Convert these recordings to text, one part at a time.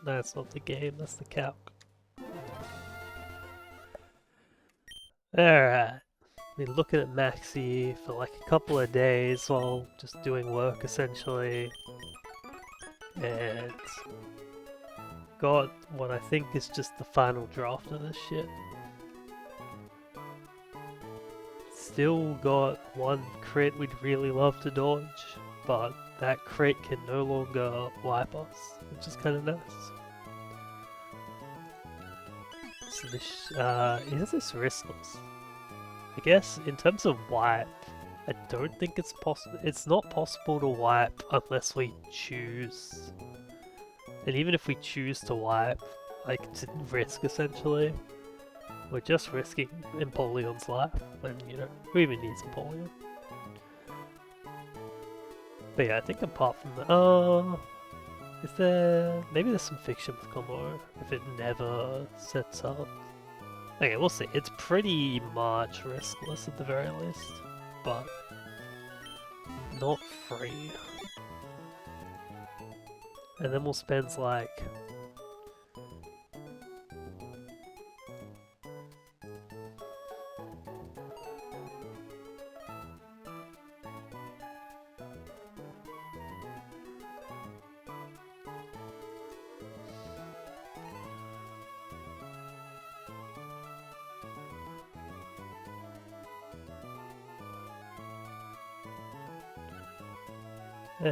That's not the game, that's the calc. Alright. Been looking at Maxie for like a couple of days while just doing work essentially. And got what I think is just the final draft of this shit. Still got one crit we'd really love to dodge, but that crit can no longer wipe us, which is kind of nice. So this, is this riskless? I guess in terms of wipe, I don't think it's possible. It's not possible to wipe unless we choose. And even if we choose to wipe, like to risk essentially, we're just risking Empoleon's life, and you know, who even needs Empoleon? But yeah, I think apart from that, is there, maybe there's some fiction with Como, if it never sets up. Okay, we'll see. It's pretty much riskless at the very least, but not free. And then we'll spend like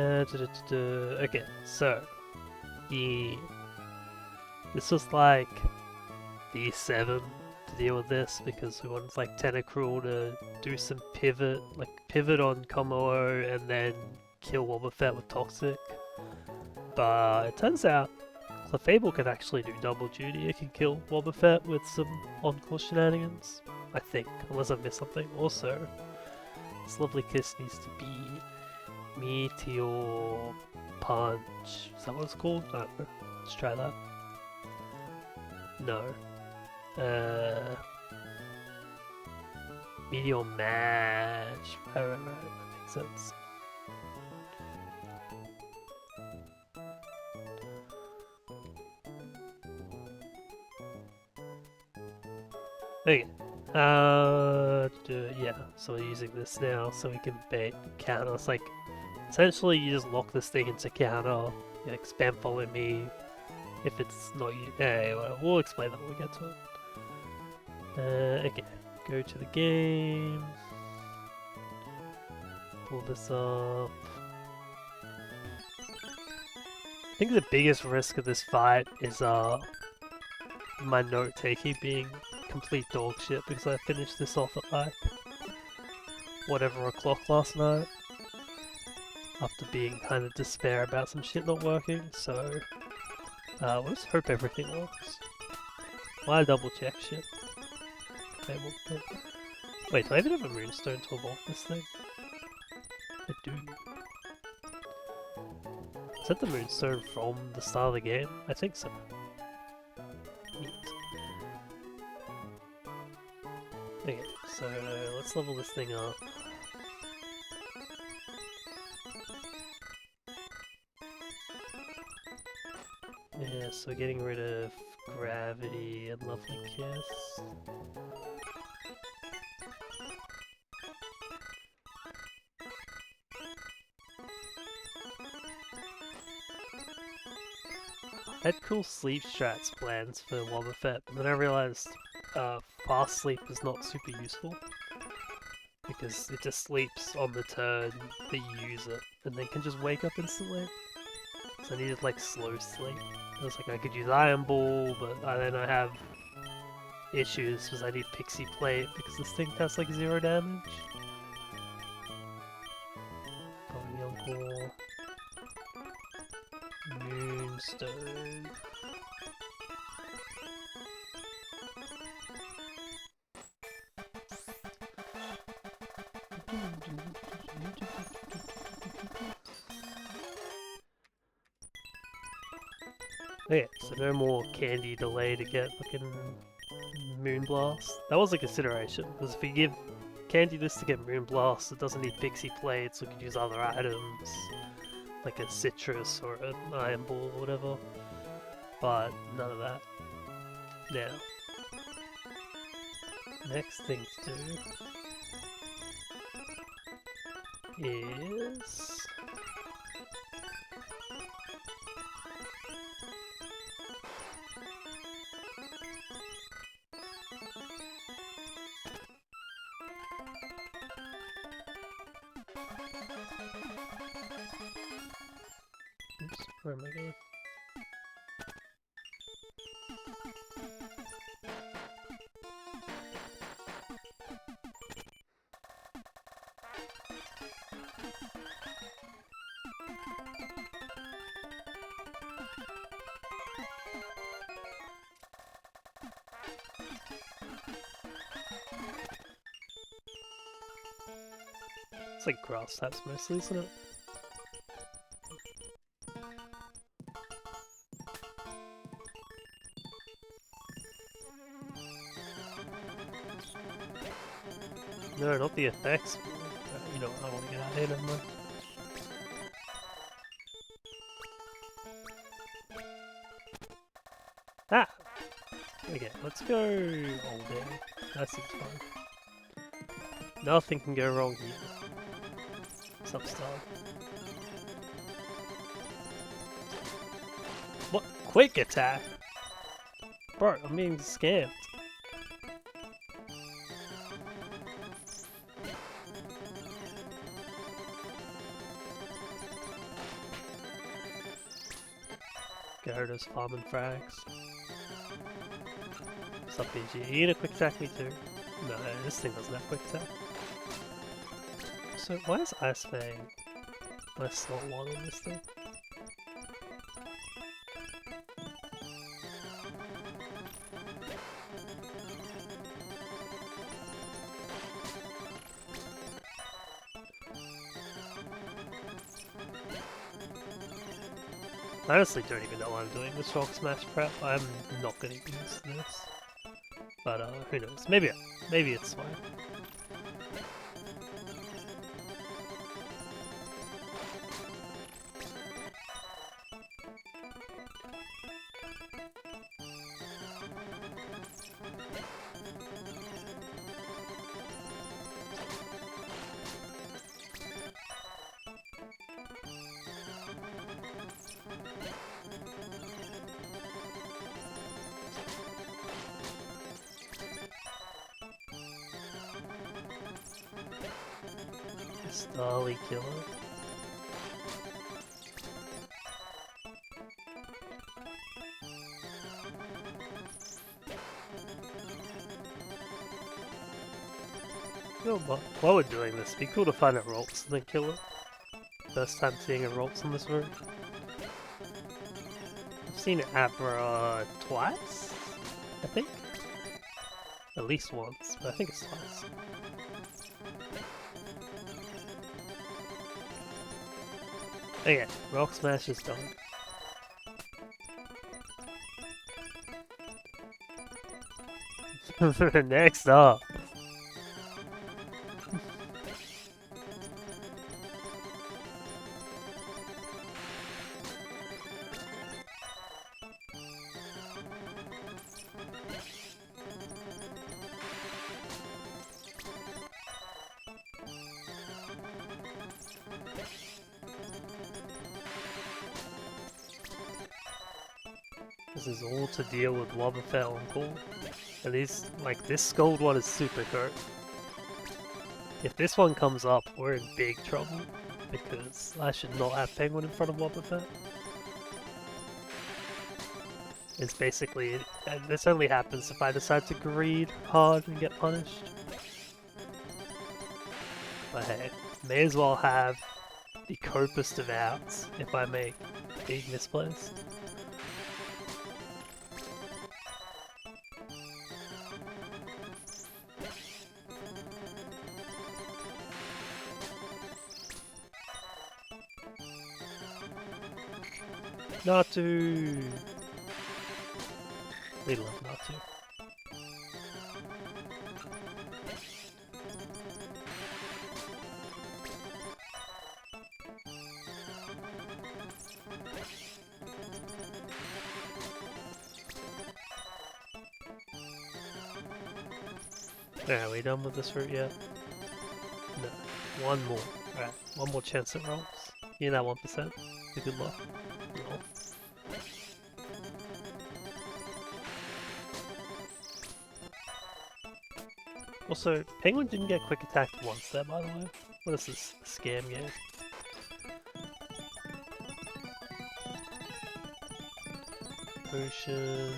okay, so this was like D7 to deal with this because we wanted like Tentacruel to do some pivot on Como and then kill Wobbuffet with Toxic. But it turns out Clefable can actually do double duty. It can kill Wobbuffet with some on-course shenanigans, I think, unless I've missed something. Also, this lovely kiss needs to be Meteor Punch. Is that what it's called? I don't know. Let's try that. No. Meteor Mash. Right, that makes sense. Okay. Yeah, so we're using this now so we can bait counter. It's like, essentially you just lock this thing into counter, like spam follow me. If it's not you, well, we'll explain that when we get to it. Okay, go to the game. Pull this up. I think the biggest risk of this fight is my note taking being complete dog shit because I finished this off at like whatever o'clock last night after being kind of despair about some shit not working, so we'll just hope everything works. Why double check shit? Wait, do I even have a Moonstone to evolve this thing? I do. Is that the Moonstone from the start of the game? I think so. Neat. Okay, so let's level this thing up. Yeah, so getting rid of gravity and lovely kiss. I had cool sleep strats plans for Wobbuffet, but then I realized fast sleep is not super useful because it just sleeps on the turn that you use it and then can just wake up instantly. So I needed like slow sleep. I was like, I could use Iron Ball, but then I have issues because I need Pixie Plate because this thing has like 0 damage. Uncle. Moonstone. Okay, so no more candy delay to get fucking Moonblast. That was a consideration, because if you give candy this to get Moonblast, it doesn't need Pixie Plates, so we could use other items. like a citrus or an iron ball or whatever, but none of that. Now, next thing to do is oops, where am I going? It's like grass types mostly, isn't it? No, not the effects. You know, I want to get out of here, never mind. Ah! Okay, let's go all day. That seems fine. Nothing can go wrong here. What's up, Star? What? Quick attack? Bro, I'm being scammed. Gyarados farming frags. What's up, BG? You gonna quick attack me too? No, this thing doesn't have quick attack. So, why is Ice Fang my slot 1 on this thing? I honestly don't even know why I'm doing this Rock Smash prep. I'm not gonna use this. But who knows? Maybe it's fine. Starly Killer. You know, while we're doing this, it'd be cool to find out Rolts and then kill it. First time seeing a Rolts on this route. I've seen Abra twice, I think. At least once, but I think it's twice. Okay, Rock Smash is done. Next up. This is all to deal with Wobbuffet on call. And these, like, this Scold one is super good. If this one comes up, we're in big trouble. Because I should not have Penguin in front of Wobbuffet. It's basically, and this only happens if I decide to greed hard and get punished. But hey, may as well have the copest of outs if I make big misplays. Natu! We love Natu. Are we done with this route yet? No. One more. Alright, one more chance at rolls. You know that 1%. Good luck. Roll. Also, Penguin didn't get quick attack once there, by the way. What is this scam game? Potions.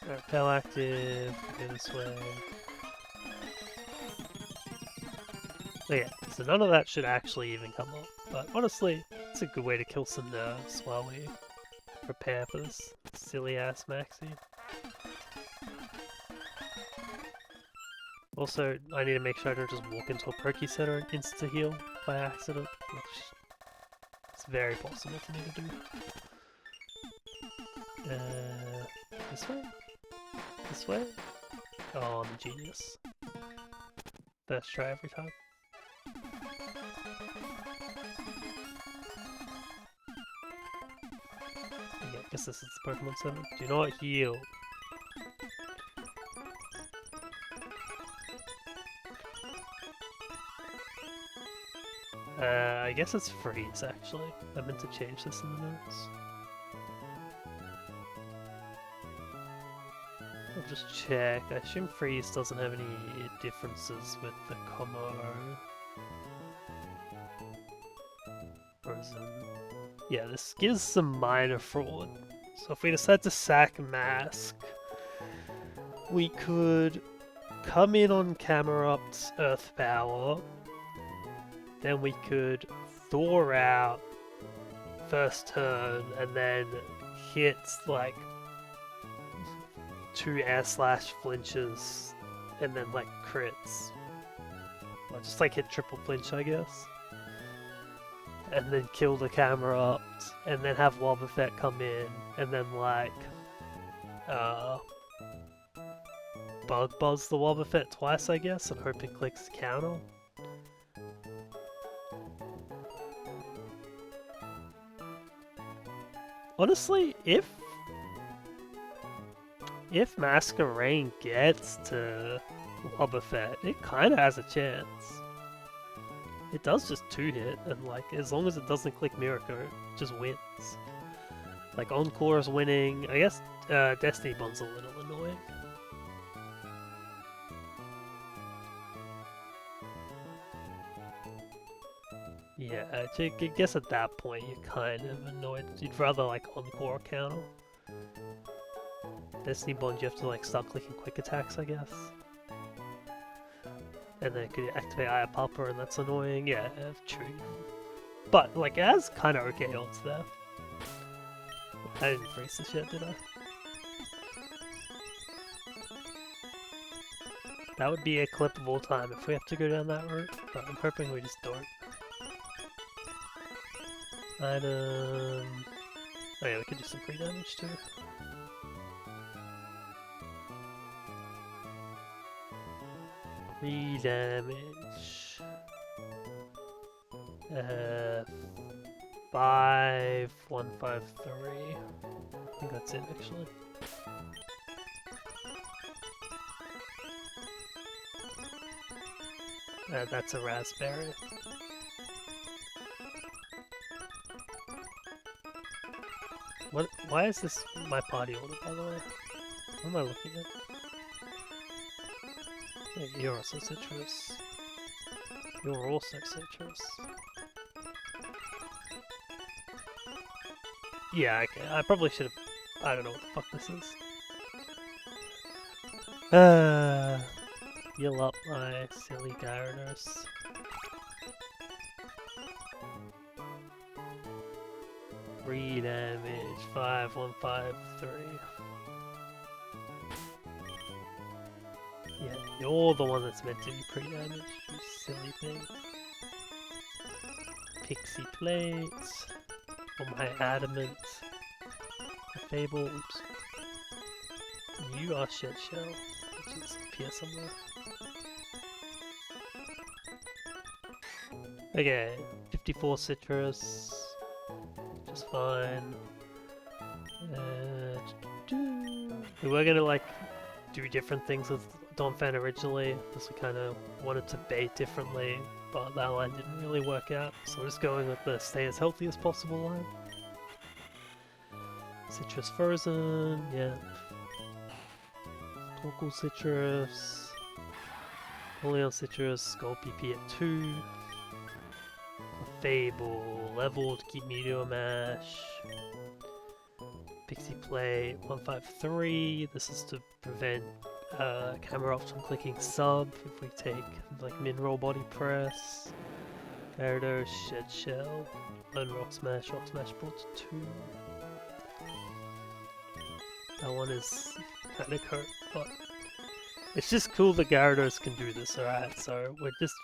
Alright, Pel active, go this way. So yeah, so none of that should actually even come up. But honestly, it's a good way to kill some nerves while we prepare for this silly ass Maxie. Also, I need to make sure I don't just walk into a Perky Center and insta-heal by accident, which is very possible for me to do. This way? This way? Oh, I'm a genius. First try every time. Yeah, I guess this is the Pokemon Center. Do not heal. I guess it's freeze actually. I meant to change this in the notes. I'll just check. I assume freeze doesn't have any differences with the Como. Or is it... Yeah, this gives some minor fraud. So if we decide to sack Mask, we could come in on Camerupt's Earth Power. Then we could Thor out first turn and then hit like 2 air slash flinches and then like crits. Or just like hit triple flinch, I guess. And then kill the Camerupt and then have Wobbuffet come in and then like Bug Buzz the Wobbuffet twice, I guess, and hope it clicks counter. Honestly, if Masquerain gets to Wobbuffet, it kind of has a chance. It does just 2-hit, and like, as long as it doesn't click Miracle, it just wins. Like, Encore is winning. I guess Destiny Bond's a little annoying. Yeah, I guess at that point you're kind of annoyed. You'd rather like Encore counter. Destiny Bond, you have to like start clicking quick attacks, I guess. And then it could activate Aya Papa, and that's annoying. Yeah, true. But like, it has kind of okay odds there. I didn't freeze this yet, did I? That would be a clip of all time if we have to go down that route, but I'm hoping we just don't. Item... Oh yeah, we could do some free damage too. Free damage... 5153. I think that's it actually. That's a raspberry. What? Why is this my party order, by the way? What am I looking at? Yeah, you're also citrus. You're also citrus. Yeah, okay. I probably should have... I don't know what the fuck this is. Heal up my silly Gyarados. Free damage, 5153. Yeah, you're the one that's meant to be pre-damage, you silly thing. Pixie plates. For my adamant. A fable, oops. You are shit shell, which is appear somewhere. Okay, 54 citrus. That's fine. We were gonna like do different things with Donphan originally, because we kind of wanted to bait differently, but that line didn't really work out, so we're just going with the stay as healthy as possible line. Citrus Frozen, yeah. Torkoal Citrus. Oleon Citrus, Gold PP at 2. Fable, level to keep Meteor Mash. Pixie Plate 153, this is to prevent camera ops from clicking sub if we take like Mineral Body Press. Gyarados, Shed Shell, and Rock Smash brought to 2. That one is kinda hurt, but it's just cool that Gyarados can do this, alright, so we're just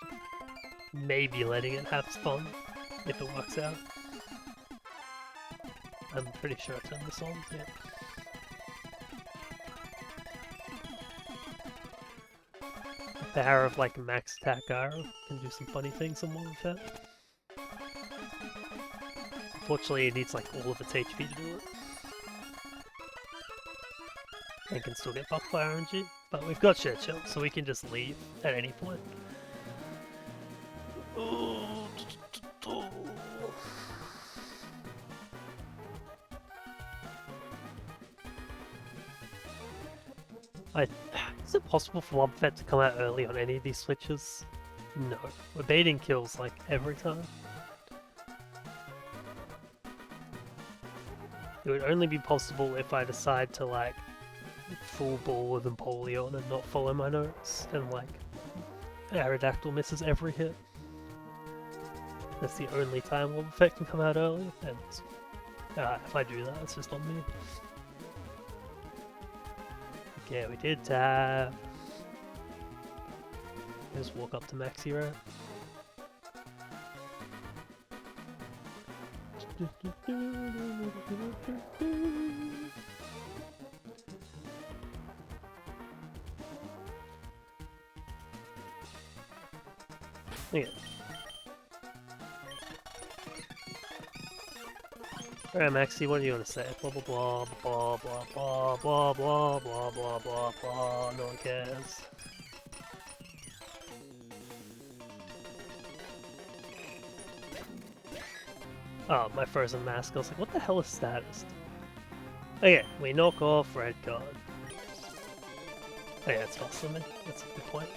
maybe letting it have fun if it works out. I'm pretty sure I turned this on, yeah. The power of like max attack Gyro can do some funny things on one of that. Unfortunately it needs like all of its HP to do it. And can still get buffed by RNG, but we've got Shed Shell, so we can just leave at any point. Is it possible for Wobbuffet to come out early on any of these switches? No. We're baiting kills like every time. It would only be possible if I decide to like full ball with Empoleon and not follow my notes, and like Aerodactyl misses every hit. That's the only time Wobbuffet can come out early, and if I do that, it's just on me. Okay, we did tap. Just walk up to Maxie, right? Yeah. Alright, Maxie, what do you want to say? Blah blah blah blah blah blah blah blah blah blah blah blah. No one cares. Oh, my frozen mask. I was like, what the hell is status? Okay, we knock off red card. Oh yeah, it's faster than me. That's a good point.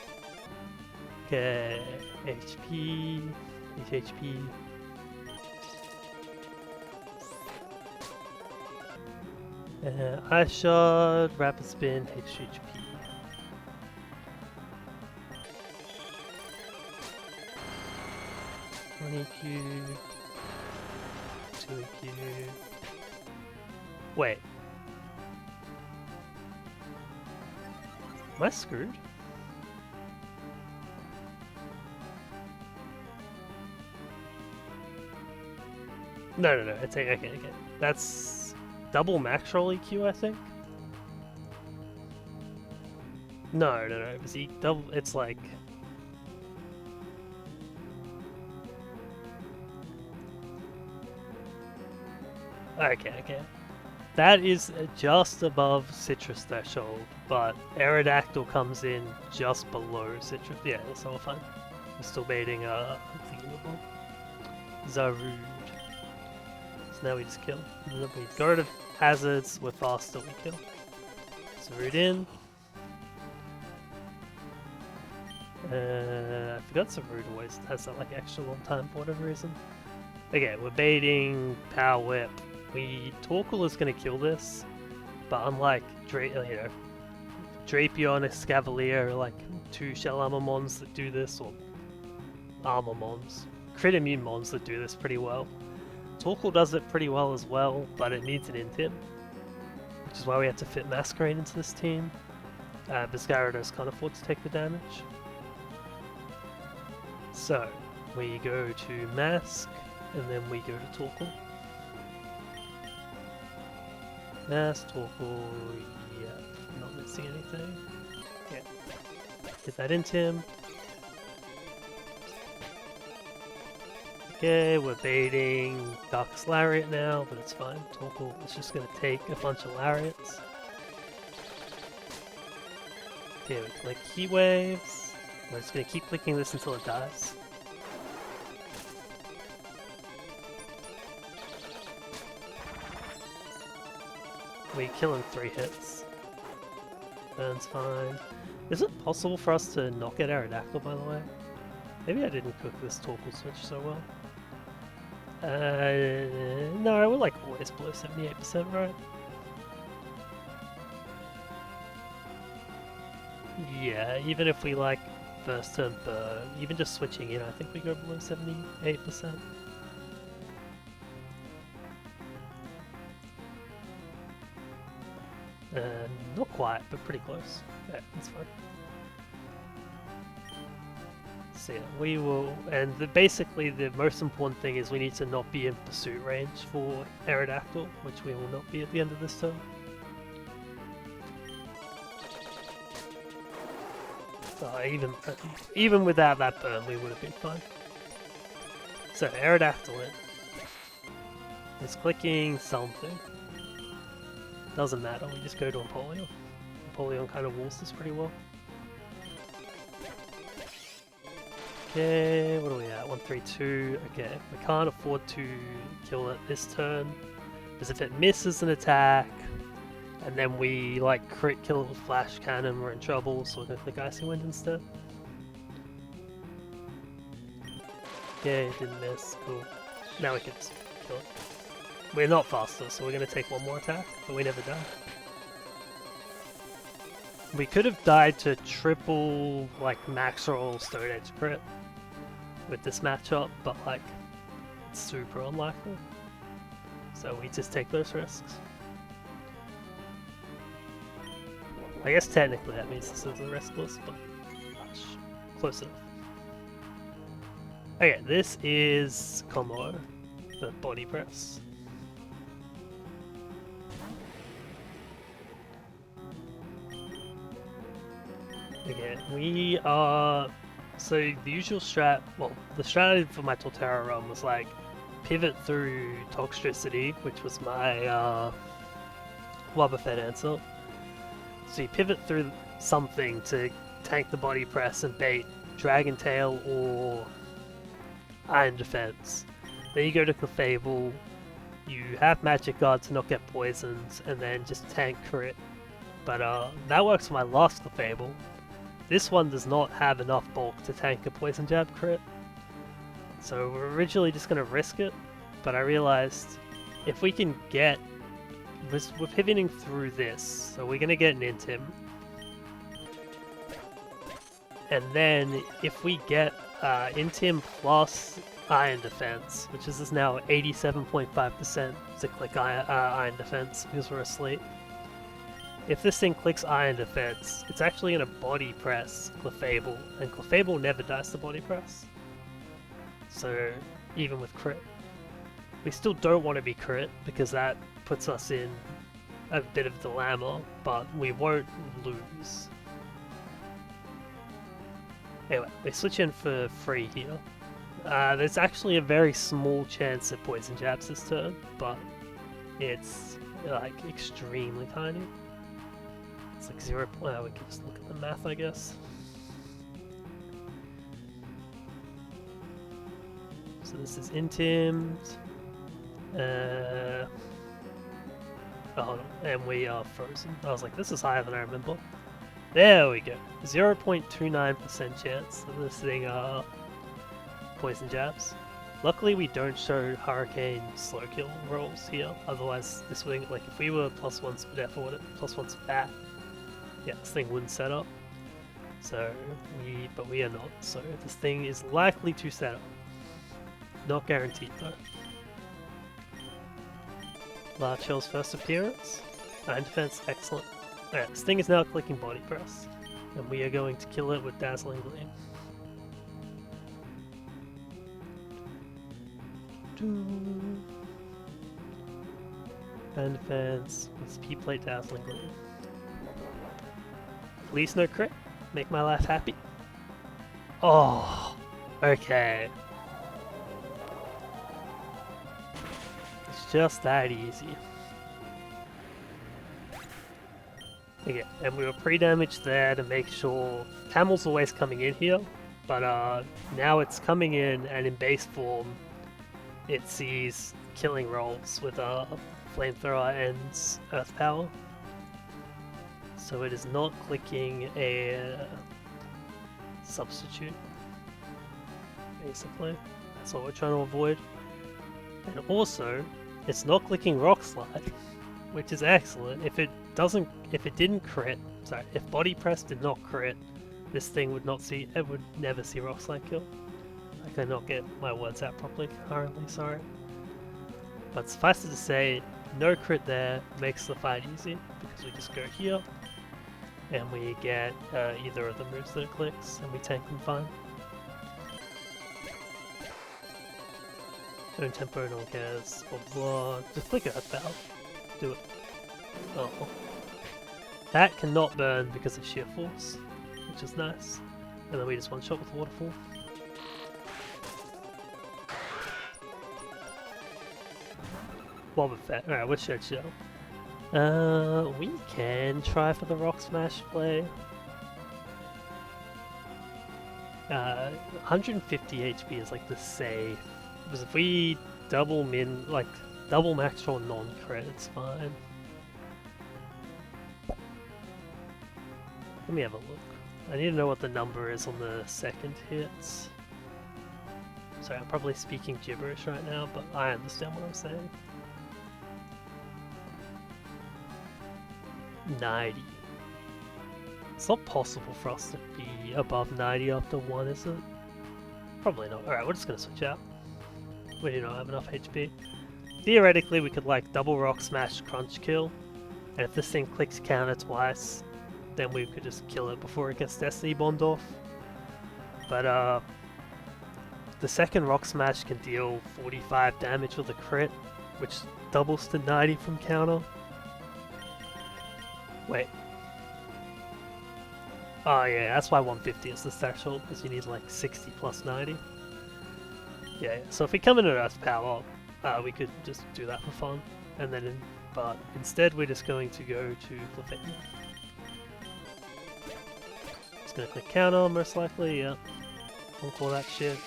Okay, HP, HP. Ice Shot, Rapid Spin, HHP. One EQ, 2 EQ. Wait. Am I screwed? No, it's okay. That's double max roll EQ, I think. No, it was double. It's like okay. That is just above Citrus threshold, but Aerodactyl comes in just below Citrus. Yeah, that's all fine. We're still baiting Zarude. So now we just kill. We go to hazards, we're faster, we kill. Zarude in. I forgot Zarude always has that like extra long time for whatever reason. Okay, we're baiting Power Whip. Torkoal is gonna kill this, but unlike Drapion and Escavalier are like 2 Shell Armor Mons that do this, or Armor Mons. Crit Immune Mons that do this pretty well. Torkoal does it pretty well as well, but it needs an Intim, which is why we had to fit Masquerain into this team. Gyarados can't afford to take the damage. So, we go to Mask, and then we go to Torkoal. Mask, Torkoal, yeah, not missing anything. Yeah. Get that into him. Okay, we're baiting Darkest Lariat now, but it's fine. Torkoal is just gonna take a bunch of Lariats. Okay, we click Heat Waves. We're just gonna keep clicking this until it dies. We kill in 3 hits. Burn's fine. Is it possible for us to not get Aerodactyl, by the way? Maybe I didn't cook this Torkoal switch so well. No, we're like always below 78%, right? Yeah, even if we like first turn burn, even just switching in, I think we go below 78%. Not quite, but pretty close. Yeah, that's fine. So yeah, we will, and basically the most important thing is we need to not be in pursuit range for Aerodactyl, which we will not be at the end of this turn. Even without that burn, we would have been fine. So Aerodactyl in. It's clicking something. Doesn't matter, we just go to Empoleon. Empoleon kind of walls this pretty well. Okay, what are we at? 132. Okay, we can't afford to kill it this turn. Because if it misses an attack, and then we like crit kill it with Flash Cannon, we're in trouble, so we're gonna click Icy Wind instead. Okay, it didn't miss. Cool. Now we can just kill it. We're not faster, so we're gonna take one more attack, but we never die. We could have died to triple like max roll Stone Edge crit with this matchup, but like it's super unlikely. So we just take those risks. I guess technically that means this is a riskless, but close enough. Okay, this is combo, the body press. Okay, we are... So the usual strat, well, the strategy for my Torterra run was like pivot through Toxtricity, which was my Wobbuffet answer. So you pivot through something to tank the body press and bait Dragon Tail or Iron Defense. Then you go to Clefable, you have Magic Guard to not get poisoned, and then just tank crit. But that works for my last Clefable. This one does not have enough bulk to tank a Poison Jab crit. So we're originally just going to risk it, but I realized if we can get... We're pivoting through this, so we're going to get an Intim. And then if we get Intim plus Iron Defense, which is now 87.5% to click Iron Defense because we're asleep. If this thing clicks Iron Defense, it's actually going to body press Clefable, and Clefable never dies to body press. So, even with crit. We still don't want to be crit, because that puts us in a bit of dilemma, but we won't lose. Anyway, we switch in for free here. There's actually a very small chance at Poison Jabs this turn, but it's like extremely tiny. It's like 0. Well, we can just look at the math, I guess. So this is intimed. Oh, hold on. And we are frozen. I was like, this is higher than I remember. There we go. 0.29% chance of this thing Poison Jabs. Luckily we don't show Hurricane slow kill rolls here, otherwise this would, like if we were +1 Spadef or +1 Spat, yeah, this thing wouldn't set up. So but we are not, so this thing is likely to set up. Not guaranteed though. Large Shell's first appearance. Iron Defense, excellent. Alright, this thing is now clicking Body Press, and we are going to kill it with Dazzling Gleam. Iron Defense with P-Plate Dazzling Gleam. Please no crit, make my life happy. Oh, okay. just that easy. Okay, and we were pre-damaged there to make sure Camel's always coming in here, but now it's coming in, and in base form it sees killing rolls with a flamethrower and earth power. So it is not clicking a substitute, basically. That's what we're trying to avoid. And also, it's not clicking rock slide, which is excellent. If it didn't crit, sorry, if body press did not crit, this thing would never see rock slide kill. I cannot get my words out properly currently, sorry. But suffice it to say, no crit there makes the fight easy, because we just go here, and we get either of the moves that it clicks, and we tank them fine. No tempo, no one cares, blah blah. Just click Earth Power. Do it. Oh. That cannot burn because of sheer force, which is nice. And then we just one shot with Waterfall. Boba Fett. Alright, what's Shed Shell? We can try for the Rock Smash play. 150 HP is like the safe. Because if we double max or non-crit, it's fine. Let me have a look. I need to know what the number is on the second hits. Sorry, I'm probably speaking gibberish right now, but I understand what I'm saying. 90. It's not possible for us to be above 90 after 1, is it? Probably not. Alright, we're just gonna switch out. We do not have enough HP. Theoretically, we could like double rock smash crunch kill, and if this thing clicks counter twice, then we could just kill it before it gets Destiny Bond off. But the second rock smash can deal 45 damage with a crit, which doubles to 90 from counter. Wait. Oh yeah, that's why 150 is the threshold, because you need like 60 plus 90. Yeah, so if we come in at Earth Power, we could just do that for fun. And then, but instead we're just going to go to Clefairy. It's gonna click counter, most likely, yeah. I'll call that shit.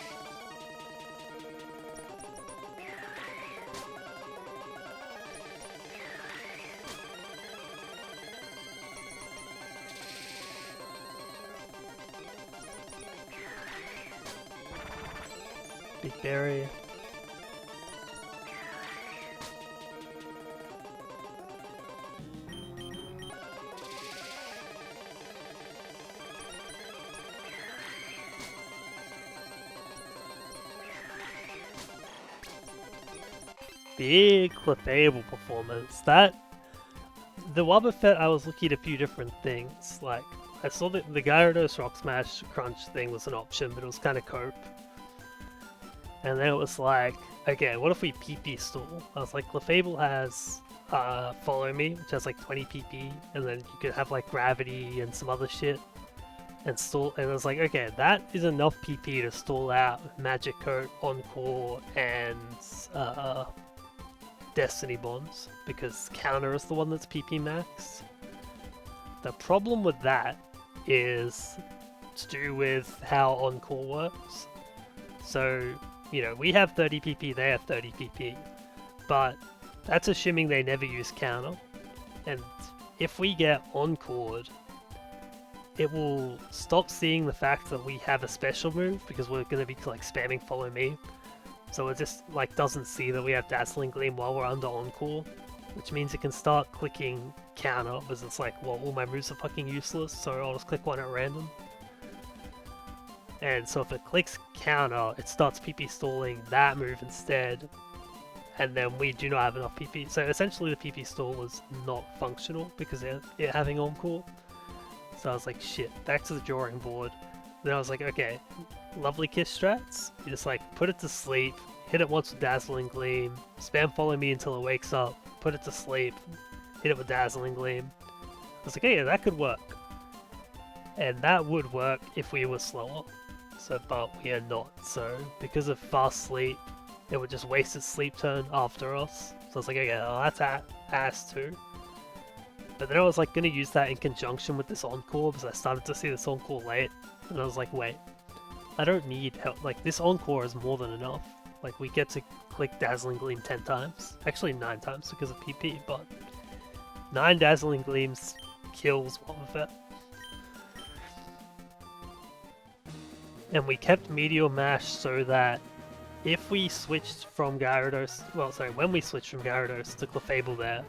Big berry. Big Clefable performance. The Wobba Fett, I was looking at a few different things. Like, I saw that the Gyarados Rock Smash Crunch thing was an option, but it was kind of cope. And then it was like, okay, what if we PP stall? I was like, Clefable has Follow Me, which has like 20 PP, and then you could have like Gravity and some other shit. And stall, and I was like, okay, that is enough PP to stall out Magic Coat, Encore, and Destiny Bonds, because counter is the one that's PP max. The problem with that is to do with how Encore works. So, you know, we have 30 PP, they have 30 PP, but that's assuming they never use counter. And if we get Encored, it will stop seeing the fact that we have a special move, because we're going to be like spamming Follow Me. So it just like doesn't see that we have Dazzling Gleam while we're under Encore, which means it can start clicking counter, because it's like, well, all my moves are fucking useless, so I'll just click one at random. And so if it clicks counter, it starts PP stalling that move instead, and then we do not have enough PP. So essentially the PP stall is not functional because it having Encore. So I was like, shit, back to the drawing board. Then I was like, okay, Lovely Kiss strats. You just like put it to sleep, hit it once with Dazzling Gleam, spam Follow Me until it wakes up, put it to sleep, hit it with Dazzling Gleam. I was like, hey, yeah, that could work. And that would work if we were slower. So, but we are not. So because of fast sleep, it would just waste its sleep turn after us. So I was like, okay, well, that's ass too. But then I was like gonna use that in conjunction with this encore because I started to see this encore late, and I was like, wait, I don't need help. Like this encore is more than enough. Like we get to click Dazzling Gleam 10 times, actually 9 times because of PP, but 9 Dazzling Gleams kills Wobbuffet. And we kept Meteor Mash so that if we switched from Gyarados, well, sorry, when we switched from Gyarados to Clefable there,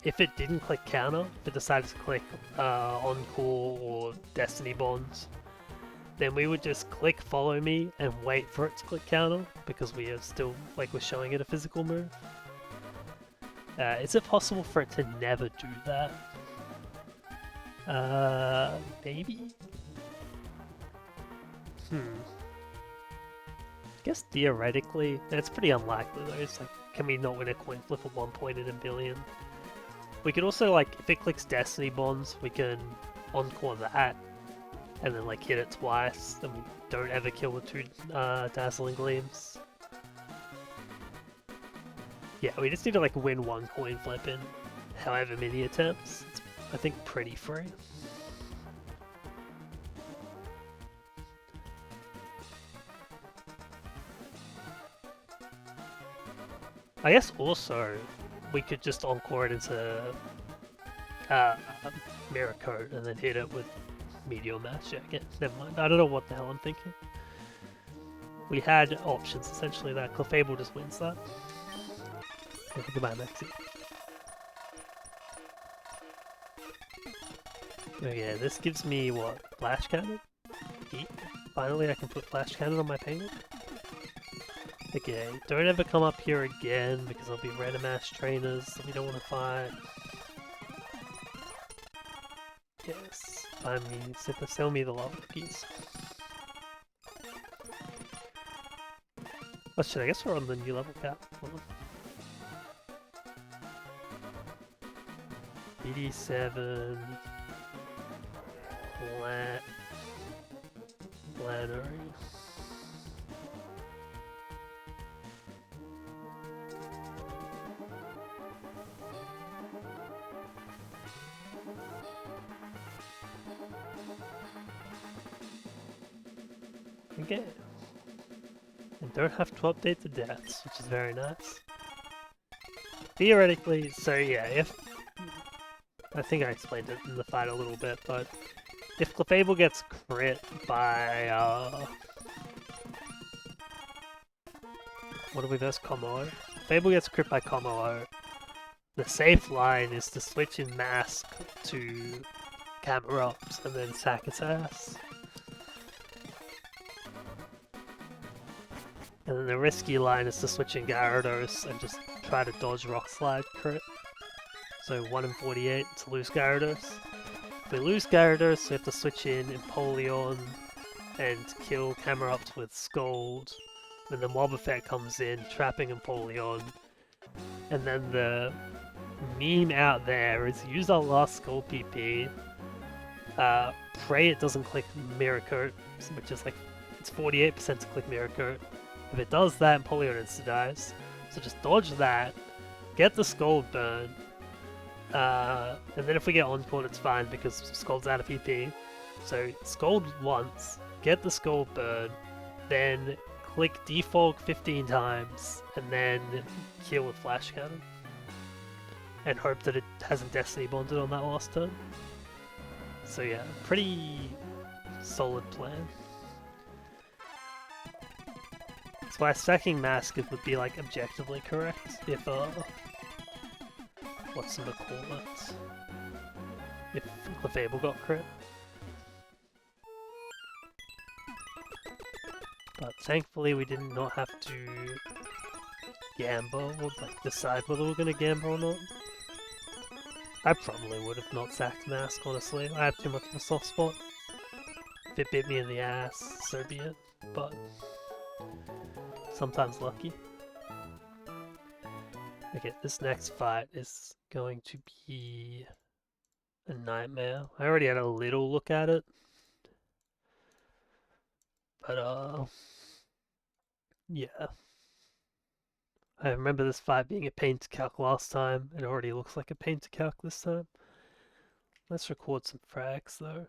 if it didn't click counter, if it decided to click Encore or Destiny Bonds, then we would just click Follow Me and wait for it to click counter because we are still, like, we're showing it a physical move. Is it possible for it to never do that? Maybe? I guess theoretically, it's pretty unlikely though. It's like, can we not win a coin flip at 1 point in a billion? We could also, like, if it clicks Destiny Bonds, we can encore that and then like hit it twice, and we don't ever kill the 2 Dazzling Gleams. Yeah, we just need to like win 1 coin flip in however many attempts. It's, I think, pretty free. I guess also we could just encore it into Mirror Coat and then hit it with Meteor Mash. Yeah, again, never mind. I don't know what the hell I'm thinking. We had options essentially that Clefable just wins that. Yeah, goodbye, Maxie. Okay, this gives me what? Flash Cannon? Finally I can put Flash Cannon on my Penguin. Okay, don't ever come up here again because there'll be random ass trainers that we don't want to fight. Yes, find me, sell me the lava cookies. Oh shit, I guess we're on the new level cap. Hold on. BD7... Blannery. Okay. And don't have to update the deaths, which is very nice. Theoretically, so yeah, if... I think I explained it in the fight a little bit, but if Clefable gets crit by, what do we verse Como? Clefable gets crit by Como. The safe line is to switch in Mask to Camerupt and then sack its ass. And then the risky line is to switch in Gyarados and just try to dodge Rock Slide crit. So 1 in 48 to lose Gyarados. If we lose Gyarados, we have to switch in Empoleon and kill Camerupt with Scold. And then Wobbuffet comes in, trapping Empoleon. And then the meme out there is use our last Scold PP. Pray it doesn't click Mirror Coat, which is like, it's 48% to click Mirror Coat. If it does that, Empoleon insta-dives. So just dodge that, get the Scold burn, and then if we get Encore, it's fine because Scold's out of PP. So Scold once, get the Scold burn, then click Defog 15 times, and then kill with Flash Cannon. And hope that it hasn't Destiny Bonded on that last turn. So yeah, pretty solid plan. That's why stacking Mask would be like objectively correct if whatchamacallit, if Clefable got crit. But thankfully we did not have to gamble or like decide whether we're gonna gamble or not. I probably would have not sacked Mask, honestly. I have too much of a soft spot. If it bit me in the ass, so be it. But sometimes lucky. Okay, this next fight is going to be a nightmare. I already had a little look at it. But, yeah. I remember this fight being a pain to calc last time. It already looks like a pain to calc this time. Let's record some frags though.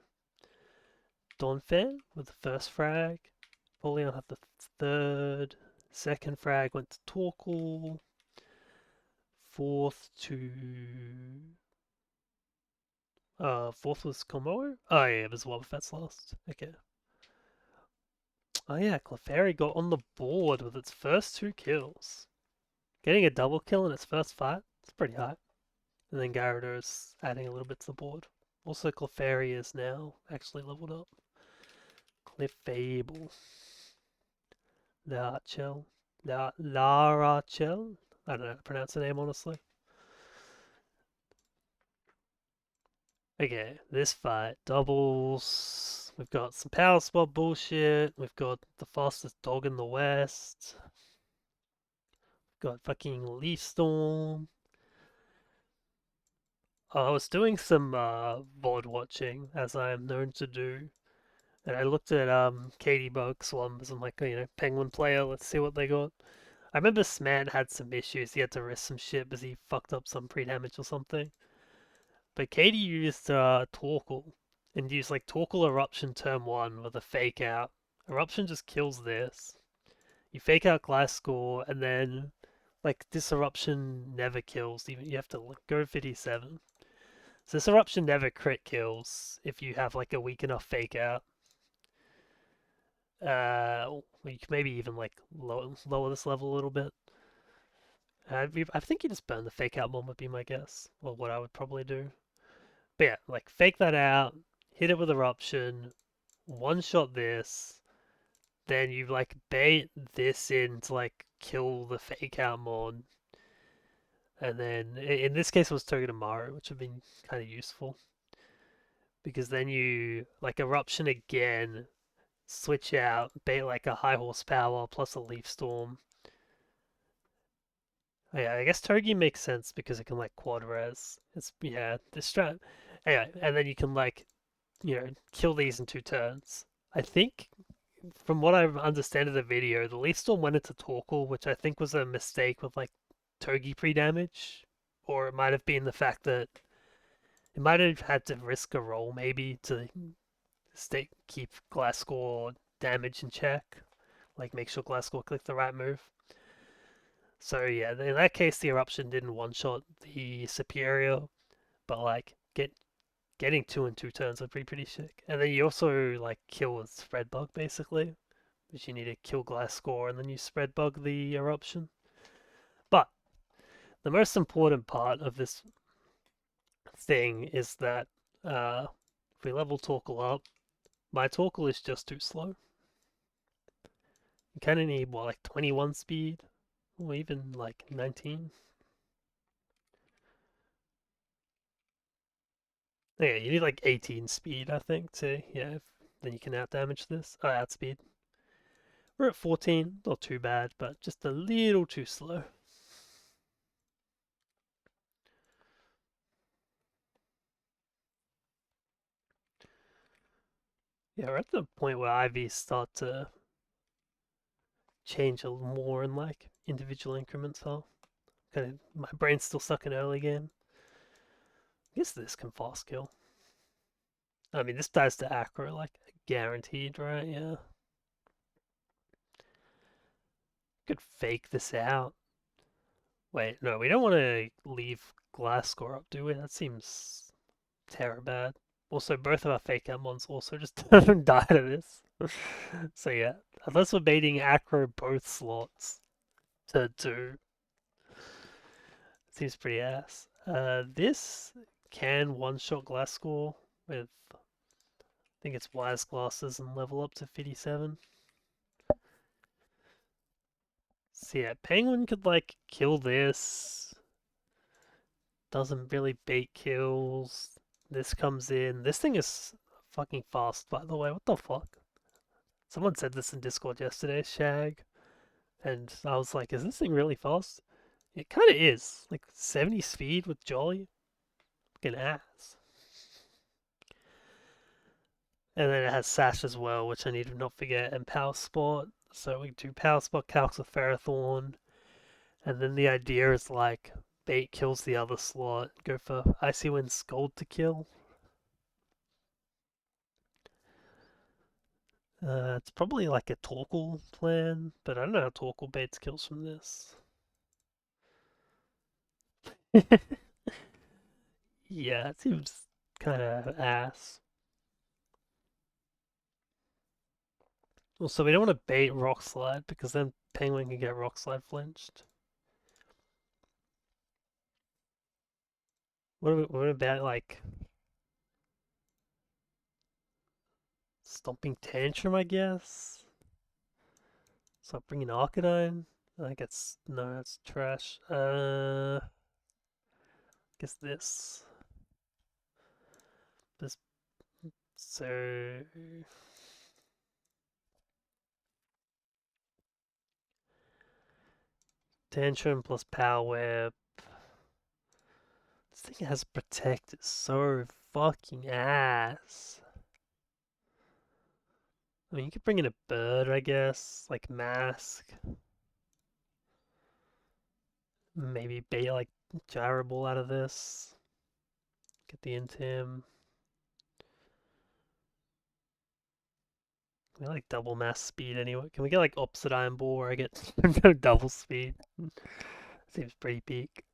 Donphan with the first frag. Polion had the third. Second frag went to Torkel. Fourth to... fourth was Komodo? Oh yeah, it was Wobbuffet's last. Okay. Oh yeah, Clefairy got on the board with its first 2 kills. Getting a double kill in its first fight, it's pretty high. And then Gyarados adding a little bit to the board. Also, Clefairy is now actually leveled up. Clefable. Larachel. Larachel? I don't know how to pronounce the name, honestly. Okay, this fight. Doubles. We've got some power spot bullshit. We've got the fastest dog in the West. We've got fucking Leaf Storm. I was doing some VOD watching, as I am known to do. And I looked at Katie Bugs one because I'm like, Penguin player, let's see what they got. I remember Sman had some issues. He had to risk some shit because he fucked up some pre-damage or something. But Katie used Torkoal and used like Torkoal Eruption turn 1 with a fake out. Eruption just kills this. You fake out Glasgow and then like this Eruption never kills. Even you have to go 57. So this Eruption never crit kills if you have like a weak enough fake out. You can maybe even like lower this level a little bit. I think you just burn the fake out one would be my guess, or what I would probably do. But yeah, like fake that out, hit it with eruption, one shot this, then you like bait this in to like kill the fake out mon, and then in this case it was Togedemaru, which would have been kind of useful because then you like eruption again, switch out, bait like a high horsepower plus a leaf storm. Yeah, I guess Togi makes sense because it can like quad res. It's yeah, the strat. Anyway, and then you can like kill these in 2 turns. I think from what I understand of the video, the Leaf Storm went into Torkoal, which I think was a mistake with like Togi pre-damage, or it might have been the fact that it might have had to risk a roll maybe to keep Glasgow damage in check, like make sure Glasgow clicked the right move. So yeah, in that case, the eruption didn't one-shot the superior, but like getting 2 in 2 turns would be pretty sick. And then you also like kill with spread bug basically, which you need to kill Glasgow and then you spread bug the eruption. But the most important part of this thing is that if we level Torkoal up, my Torkoal is just too slow. You kind of need what, like 21 speed, or even like 19. Yeah, you need like 18 speed, I think, to, then you can outdamage this. Oh, outspeed. We're at 14, not too bad, but just a little too slow. Yeah, we're at the point where IVs start to change a little more in like individual increments, huh? My brain's still stuck in early game. I guess this can fast kill. I mean, this dies to Acro, like guaranteed, right? Yeah. Could fake this out. Wait, no, we don't want to leave Glasgow up, do we? That seems terror bad. Also, both of our fake Mons also just die to this. So yeah, unless we're baiting Acro both slots to do, seems pretty ass. This can one-shot Glasgow with, I think it's Wise Glasses and level up to 57. So yeah, Penguin could like kill this. Doesn't really bait kills. This comes in. This thing is fucking fast, by the way. What the fuck? Someone said this in Discord yesterday, Shag. And I was like, is this thing really fast? It kind of is. Like 70 speed with Jolly. Fucking ass. And then it has Sash as well, which I need to not forget, and Power Spot. So we do Power Spot calcs with Ferrothorn. And then the idea is like bait kills the other slot. Go for Icy Wind Scold to kill. It's probably like a Torkoal plan, but I don't know how Torkoal baits kills from this. Yeah, it seems kind of ass. Also, we don't want to bait Rock Slide because then Penguin can get Rock Slide flinched. What about like Stomping Tantrum, I guess? Stop bringing Arcanine. I think it's no, that's trash. Guess this so Tantrum plus Power Whip. This thing has Protect. It's so fucking ass. I mean, you could bring in a bird, I guess, like Mask. Maybe bait like Gyrable out of this. Get the Intim. We like double mass speed anyway. Can we get like opposite Iron Ball where I get no double speed? Seems pretty peak.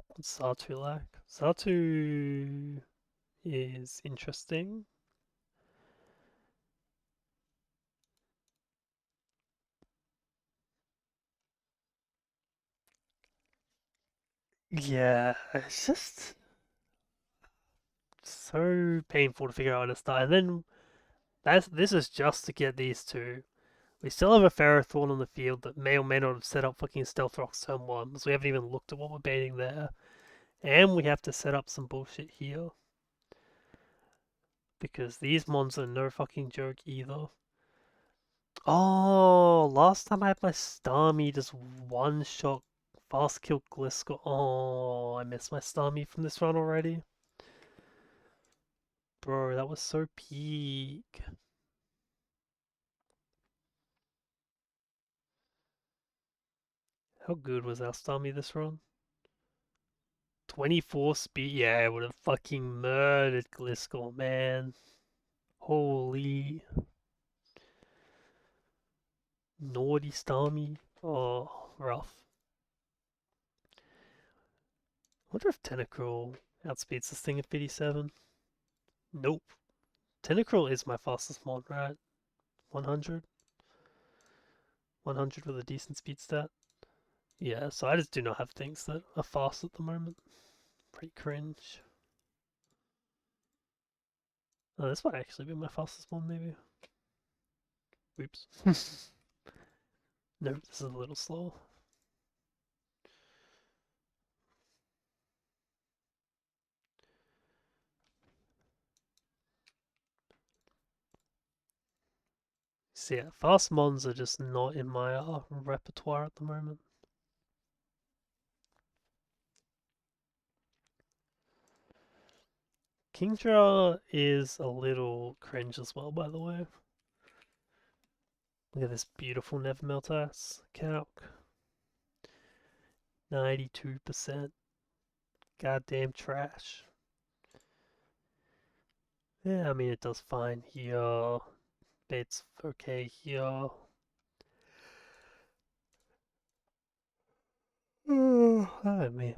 What's Satu like? Satu is interesting. Yeah, it's just so painful to figure out how to start. And then this is just to get these two. We still have a Ferrothorn on the field that may or may not have set up fucking Stealth Rocks turn 1, so we haven't even looked at what we're baiting there. And we have to set up some bullshit here. Because these mons are no fucking joke either. Oh, last time I had my Starmie just one shot fast kill Gliscor. Oh, I missed my Starmie from this run already. Bro, that was so peak. How good was our Starmie this run? 24 speed. Yeah, I would have fucking murdered Gliscor, man. Holy. Naughty Starmie. Oh, rough. I wonder if Tentacruel outspeeds this thing at 57. Nope. Tentacruel is my fastest mod, right? 100? 100 with a decent speed stat? Yeah, so I just do not have things that are fast at the moment. Pretty cringe. Oh, this might actually be my fastest one, maybe. Oops. Nope, this is a little slower. So yeah, fast mons are just not in my repertoire at the moment. Kingdra is a little cringe as well, by the way. Look at this beautiful Never Melt Ice calc. 92%. Goddamn trash. Yeah, I mean, it does fine here. It's okay here. Oh, man.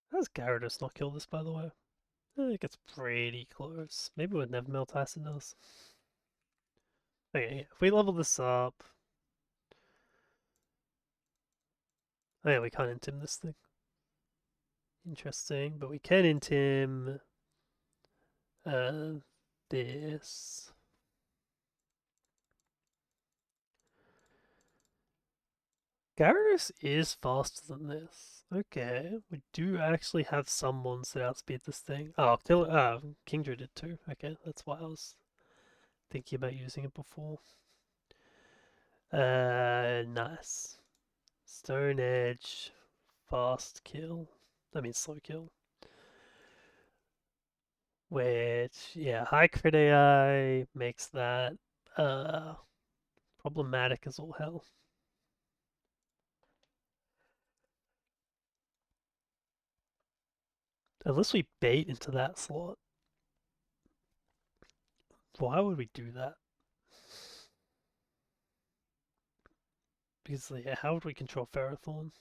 How does Gyarados not kill this, by the way? It gets pretty close. Maybe with Never Melt Tyson does. Okay, if we level this up. Oh yeah, we can't intim this thing. Interesting, but we can intim this. Gyarados is faster than this. Okay, we do actually have some mons that outspeed this thing. Oh, Kingdra did too. Okay, that's why I was thinking about using it before. Nice. Stone Edge, fast kill. I mean slow kill. Which, yeah, high crit AI makes that uh problematic as all hell. Unless we bait into that slot. Why would we do that? Because, yeah, how would we control Ferrothorn?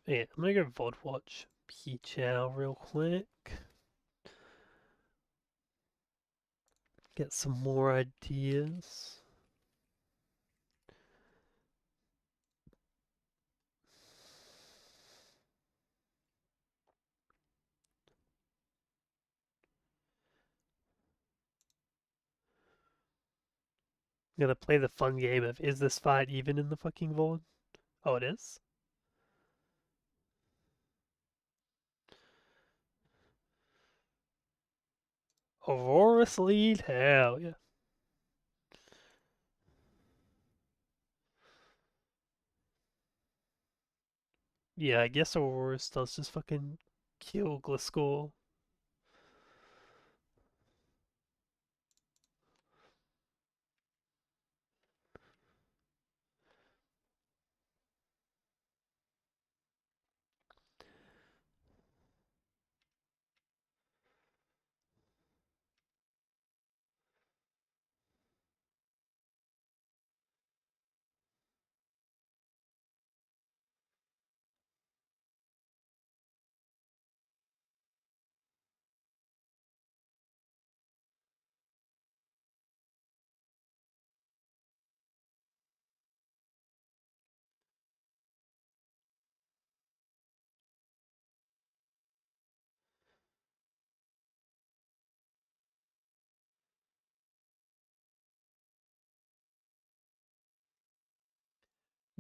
Yeah, I'm gonna go VOD watch Pichow real quick. Get some more ideas. I'm gonna play the fun game of, is this fight even in the fucking VOD? Oh, it is? Aurora's lead? Hell yeah. Yeah, I guess Aurora's does just fucking kill Gliscor.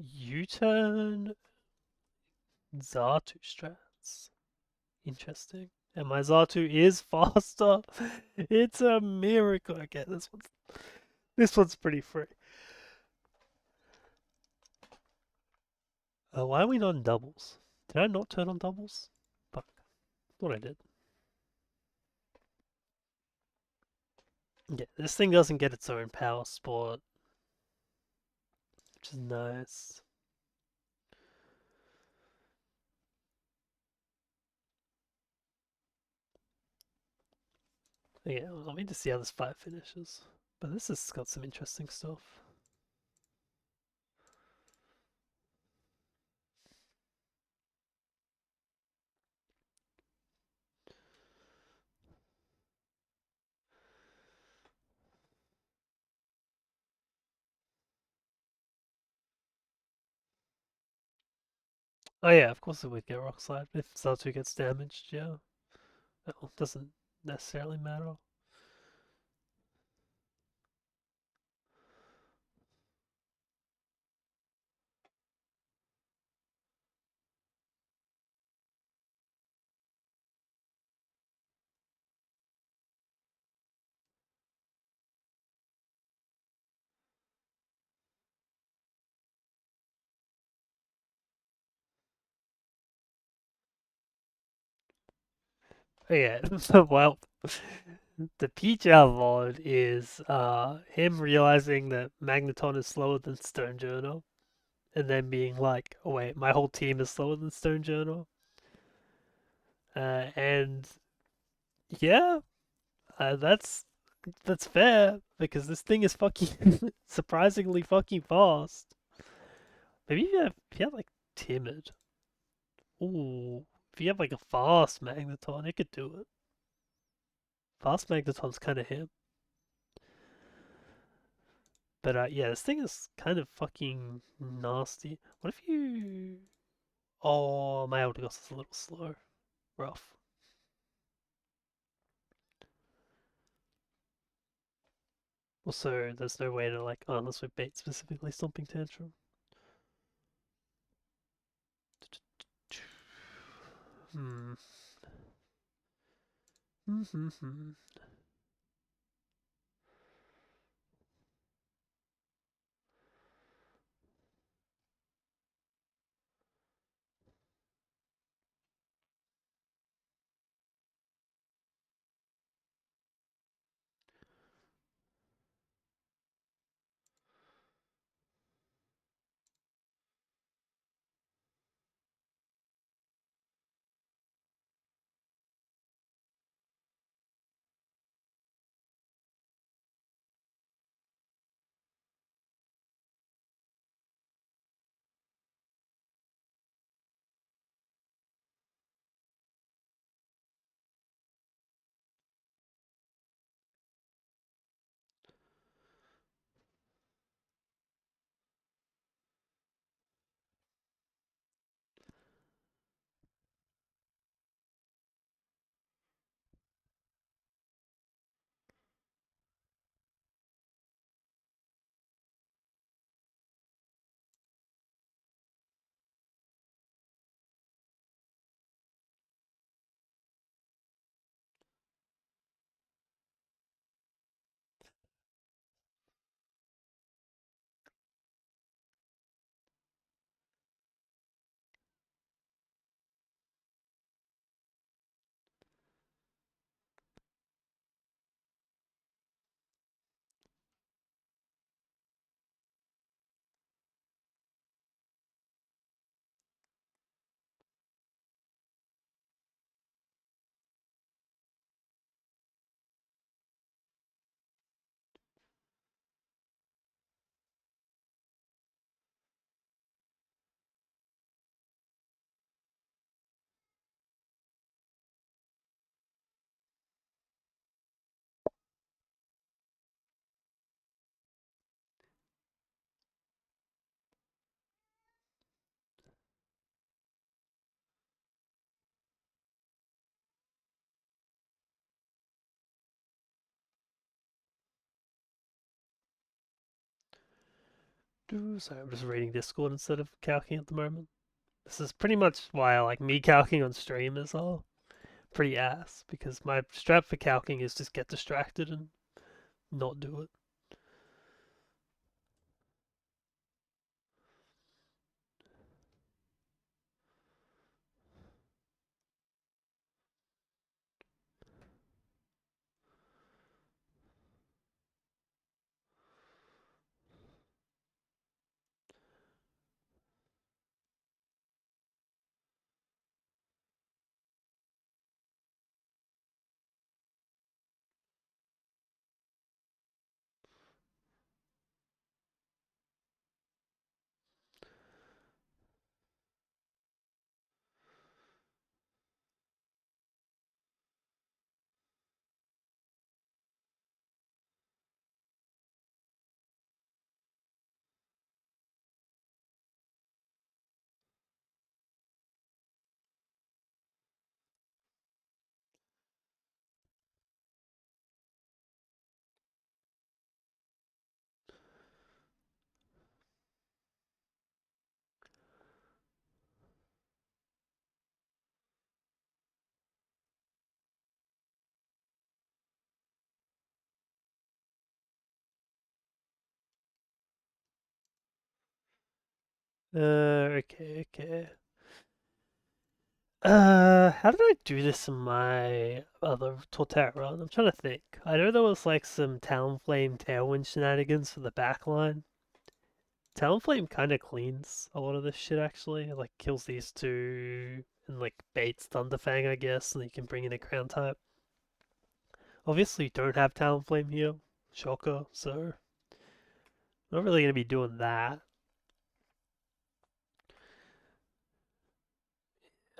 U-turn Xatu strats. Interesting. And my Xatu is faster. It's a miracle. Okay, this one's pretty free. Why are we not on doubles? Did I not turn on doubles? Fuck. Thought I did. Yeah, this thing doesn't get its own power sport, which is nice. Yeah, well, let me just see how this fight finishes. But this has got some interesting stuff. Oh yeah, of course it would get rock slide if Xatu gets damaged, yeah. Well, doesn't necessarily matter. Oh yeah, well, the peach VOD is him realizing that Magneton is slower than Stone Journal, and then being like, oh wait, my whole team is slower than Stone Journal. And yeah, that's fair because this thing is fucking surprisingly fucking fast. Maybe if you have like timid. Ooh, if you have like a fast Magneton, it could do it. Fast Magneton's kind of him. But yeah, this thing is kind of fucking nasty. What if you? Oh, my Eldegoss is a little slow. Rough. Also, there's no way to like, oh, unless we bait specifically Stomping Tantrum. Hmm. Sorry, I'm just reading Discord instead of calcing at the moment. This is pretty much why I like me calcing on stream as well. Pretty ass, because my strat for calcing is just get distracted and not do it. Okay. How did I do this in my other Torterra run? I'm trying to think. I know there was like some Talonflame Tailwind shenanigans for the backline. Talonflame kind of cleans a lot of this shit actually. It, like kills these two and like baits Thunderfang, I guess, and you can bring in a ground type. Obviously, you don't have Talonflame here, Shocker, so not really gonna be doing that.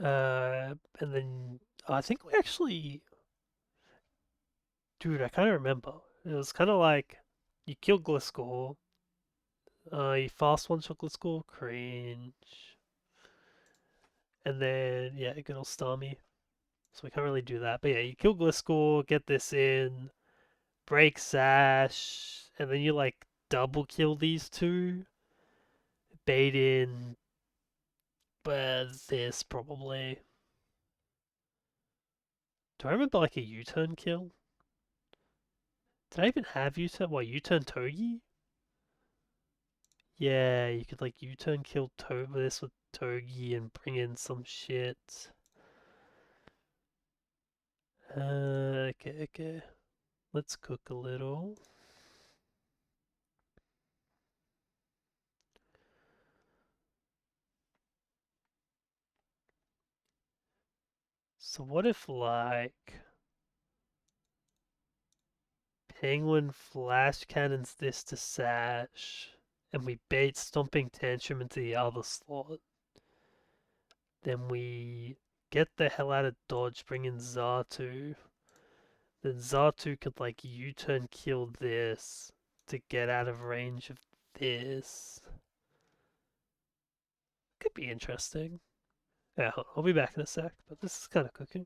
And then I think we actually, dude, I kind of remember. It was kind of like you kill Gliscor, you fast one shot Gliscor, cringe, and then yeah, good old Starmie. So we can't really do that. But yeah, you kill Gliscor, get this in, break Sash, and then you like double kill these two, bait in, but this probably. Do I remember like a U-turn kill? Did I even have U-turn? What, U-turn Togi? Yeah, you could like U-turn kill this with Togi and bring in some shit. Okay. Let's cook a little. So what if like Penguin flash cannons this to Sash and we bait Stomping Tantrum into the other slot? Then we get the hell out of dodge, bring in Zatu. Then Zatu could like U-turn kill this to get out of range of this. Could be interesting. Yeah, I'll be back in a sec, but this is kind of cooking.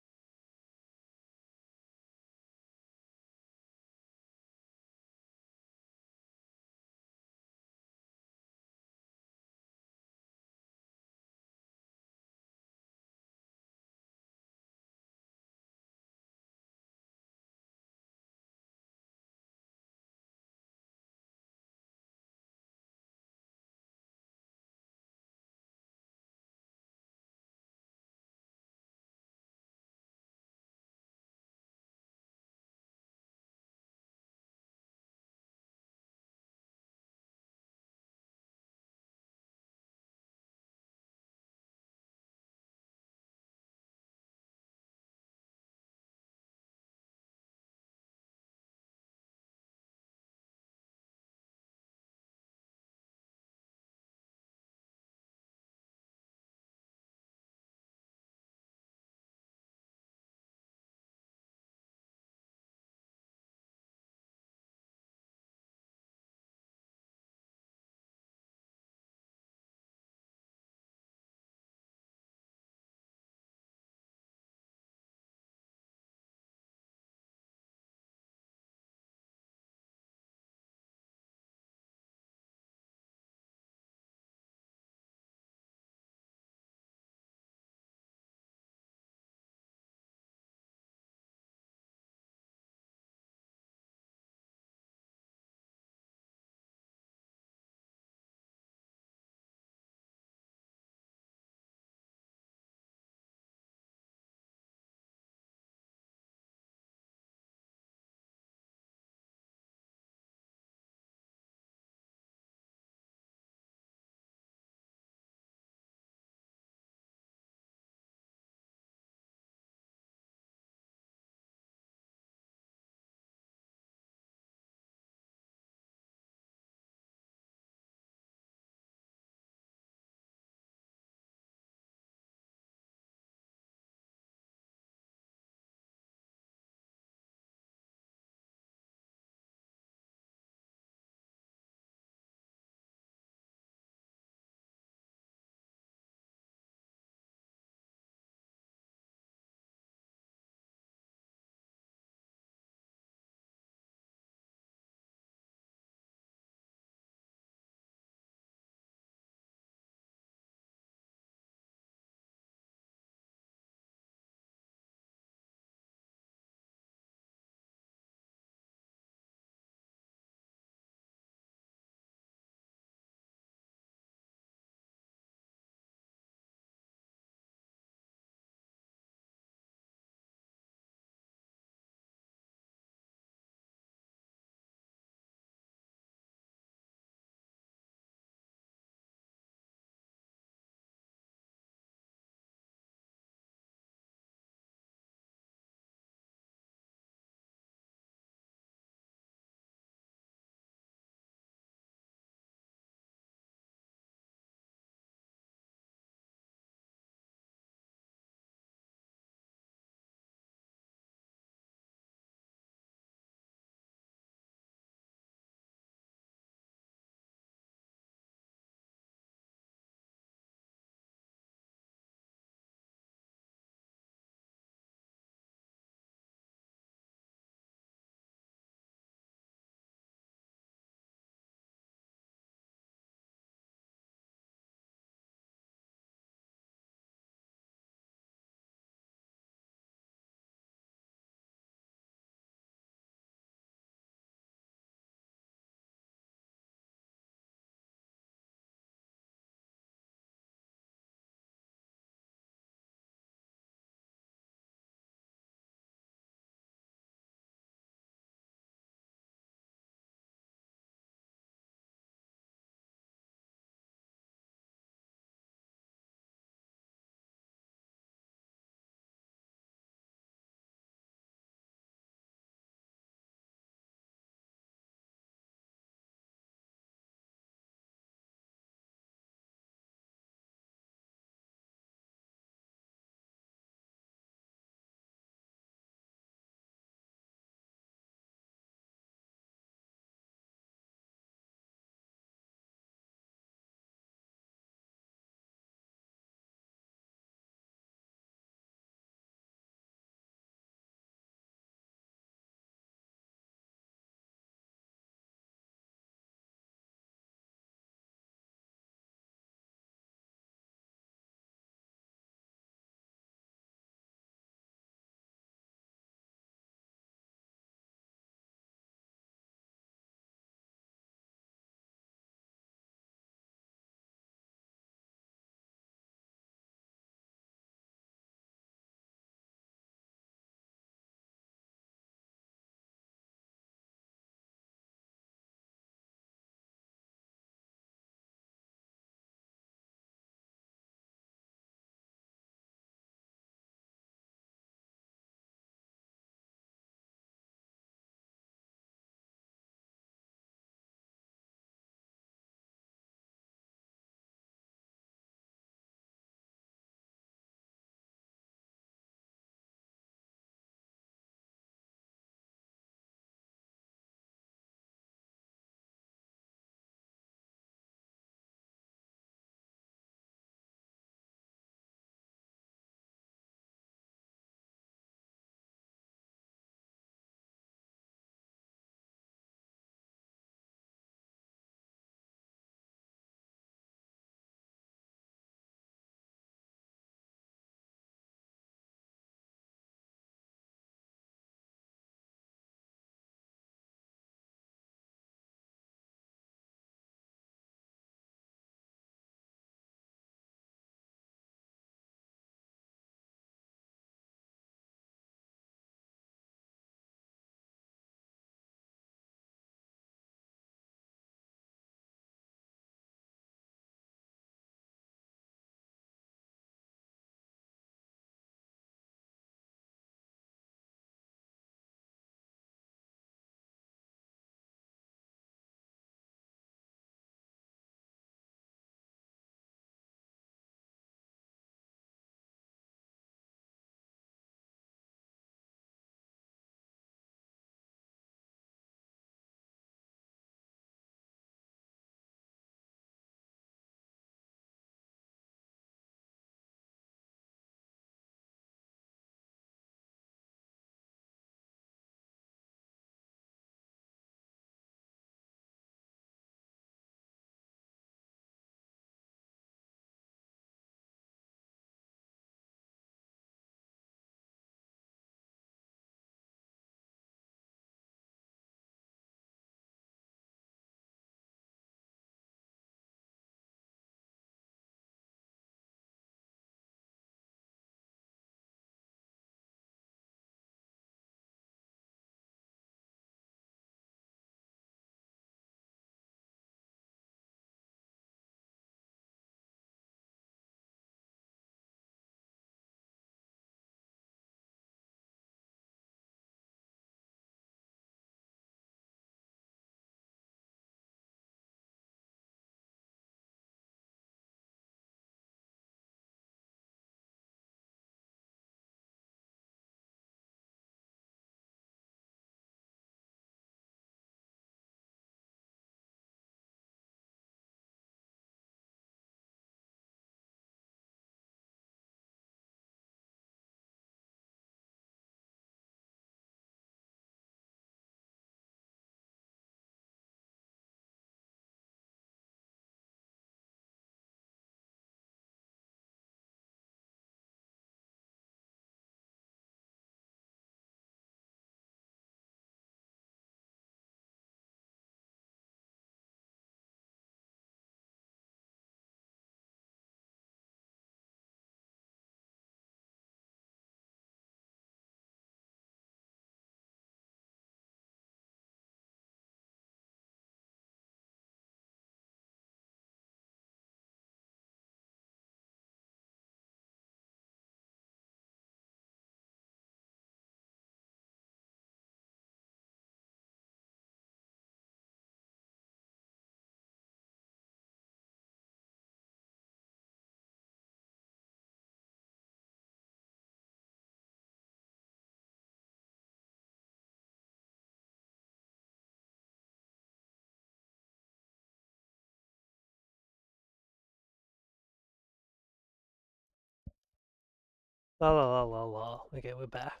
La la la la la. Okay, we're back.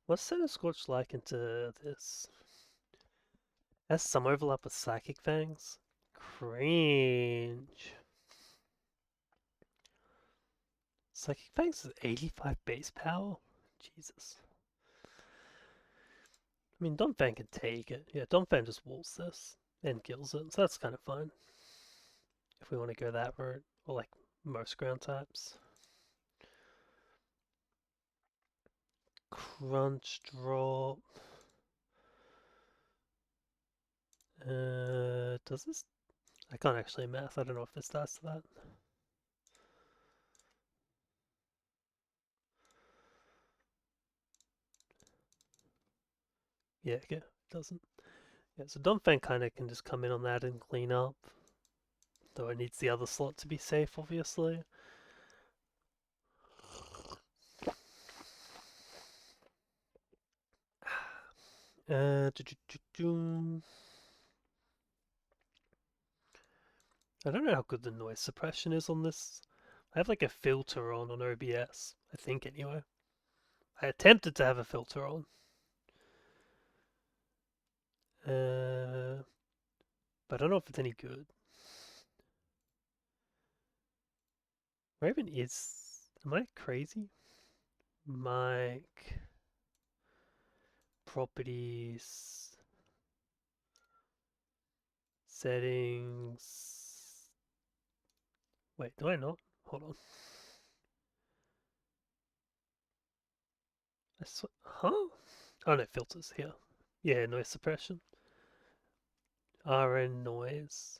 What's Center Scorch like into this? Has some overlap with Psychic Fangs. Cringe. Psychic Fangs is 85 base power? Jesus. I mean, Donphan can take it. Yeah, Donphan just walls this and kills it, so that's kind of fine. If we want to go that route, or like most ground types. Crunch drop. Does this? I can't actually math. I don't know if this does that. Yeah, okay, it doesn't. Yeah, so Donphan kind of can just come in on that and clean up. Though it needs the other slot to be safe, obviously. Uh, I don't know how good the noise suppression is on this. I have like a filter on OBS, I think anyway. I attempted to have a filter on. But I don't know if it's any good. Where even is... Am I crazy? Mic... Properties... Settings... Wait, do I not? Hold on. Huh? Oh no, filters here. Yeah, noise suppression. RN noise.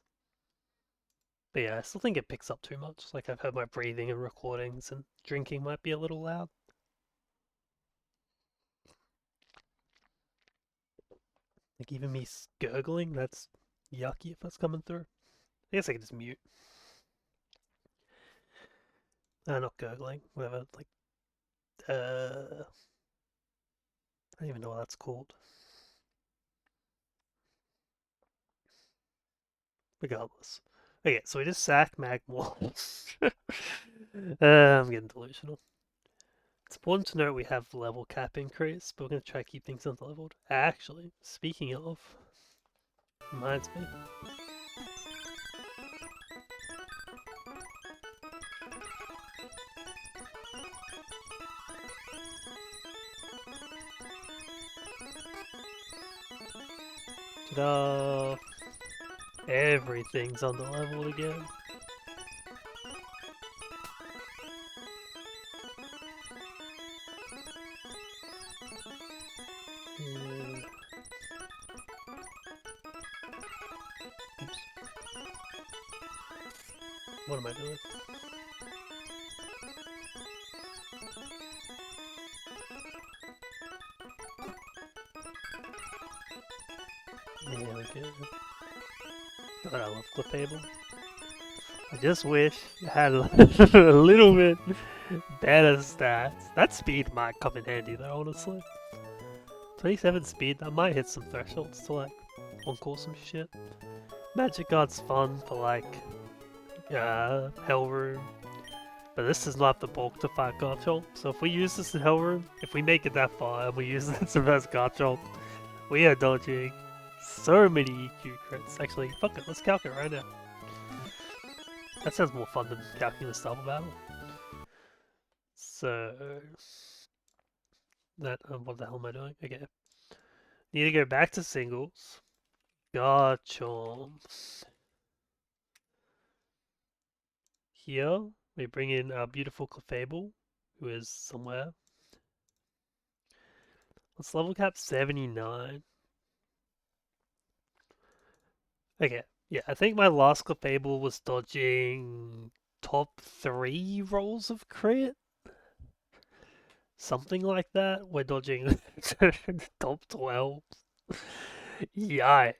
But yeah, I still think it picks up too much. Like I've heard my breathing and recordings, and drinking might be a little loud. Like even me gurgling, that's yucky if that's coming through. I guess I can just mute. Not gurgling, whatever. Like, I don't even know what that's called. Regardless. Okay, so we just sack Magmore. I'm getting delusional. It's important to note we have level cap increase, but we're going to try to keep things under-leveled. Actually, speaking of, reminds me. Ta-da! Everything's under-leveled again. Oops. What am I doing? There we go. God, I love Clefable. I just wish I had a little bit better stats. That speed might come in handy though, honestly. 27 speed, that might hit some thresholds to like encore some shit. Magic Guard's fun for like Hell Room, but this does not have the bulk to fight Garchomp. So if we use this in Hell Room, if we make it that far and we use this to versus Garchomp, we are dodging so many EQ crits. Actually, fuck it, let's calc it right now. That sounds more fun than calculating the double battle. So that what the hell am I doing? Okay, need to go back to singles. Garchomp. Here we bring in our beautiful Clefable, who is somewhere. Let's level cap 79. Okay, yeah, I think my last Clefable was dodging top 3 rolls of crit. Something like that. We're dodging top 12. Yikes.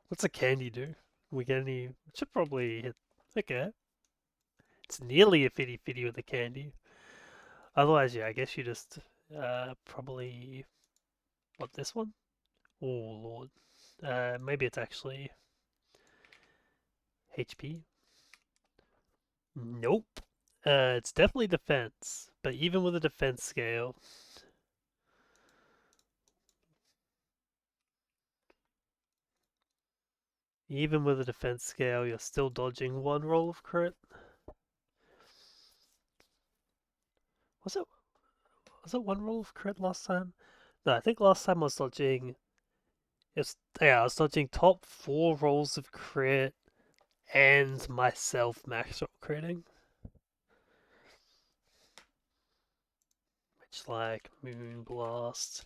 What's a candy do? We get any... Should probably hit... Okay. It's nearly a fitty-fitty with a candy. Otherwise, yeah, I guess you just probably... What, this one? Oh, lord. Maybe it's actually HP. Nope. It's definitely defense, but even with a defense scale, you're still dodging one roll of crit. Was it one roll of crit last time? No, I think last time I was dodging. I was dodging top 4 rolls of crit and myself max roll critting, which like Moonblast.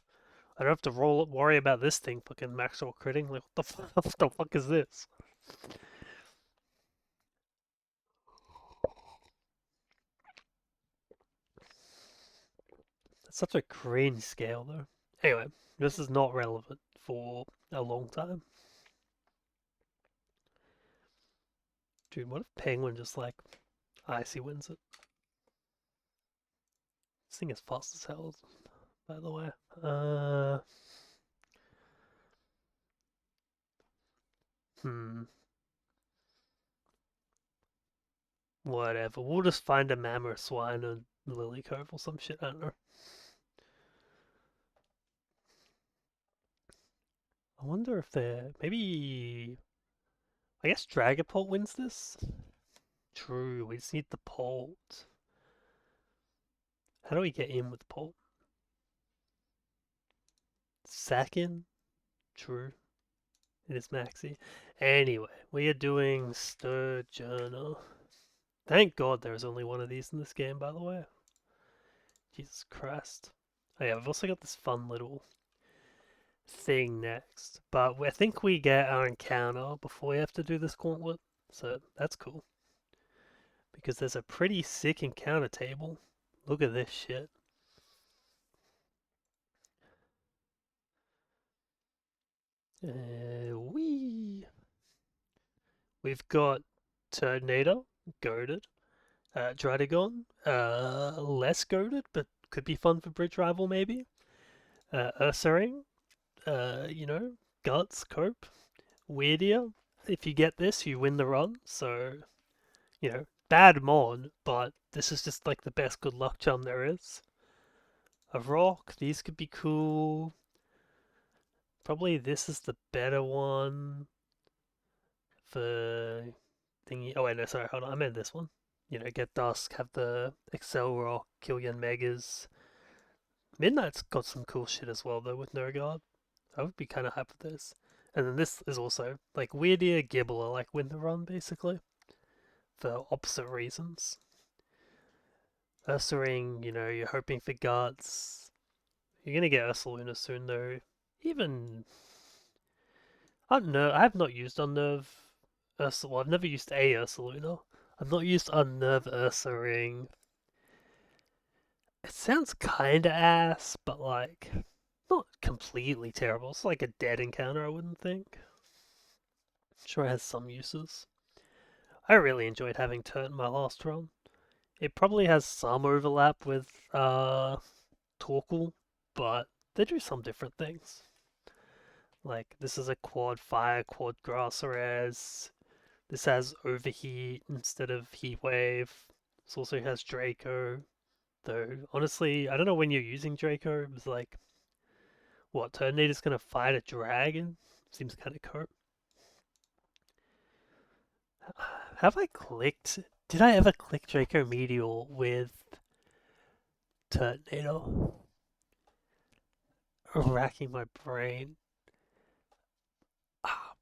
I don't have to worry about this thing fucking max roll critting. Like what the fuck is this? It's such a cringe scale though. Anyway, this is not relevant for a long time. Dude, what if Penguin just like icy wins it? This thing is fast as hell, by the way. Hmm. Whatever. We'll just find a Mammoth Swine and Lily Cove or some shit. I don't know. I wonder if they're maybe. I guess Dragapult wins this. True. We just need the Pult. How do we get in with Pult? Sakin? True. It is Maxie. Anyway, we are doing Sturgeon. Thank God there is only one of these in this game, by the way. Jesus Christ. Oh yeah, we've also got this fun little thing next. But I think we get our encounter before we have to do this gauntlet. So that's cool. Because there's a pretty sick encounter table. Look at this shit. We've got Turtonator, goaded. Dradagon, less goaded, but could be fun for Bridge Rival maybe. Ursaring, Guts, Cope. Weirdia, if you get this, you win the run. So, bad mod, but this is just like the best good luck charm there is. A rock, these could be cool. Probably this is the better one for thingy. Oh wait, no, sorry, hold on. I meant this one. Get Dusk, have the Excel Rock, kill your Megas. Midnight's got some cool shit as well though with no guard. I would be kind of hyped with this. And then this is also like Weirdia, Gibbler, like win the run basically for opposite reasons. Ursaring, you're hoping for guts. You're gonna get Ursaluna soon though. Even Unnerve. I have not used Unnerve Ursula. Well, I've never used a Ursaluna. I've not used Unnerve Ursaring. It sounds kinda ass, but like not completely terrible. It's like a dead encounter, I wouldn't think. Sure, it has some uses. I really enjoyed having Turret in my last run. It probably has some overlap with Torkoal, but they do some different things. Like this is a quad fire, quad grass res. This has overheat instead of heat wave. This also has Draco. Though honestly, I don't know when you're using Draco. It was like, what, Turtonator's gonna fight a dragon? Seems kind of cool. Have I clicked? Did I ever click Draco Meteor with Turtonator? Racking my brain.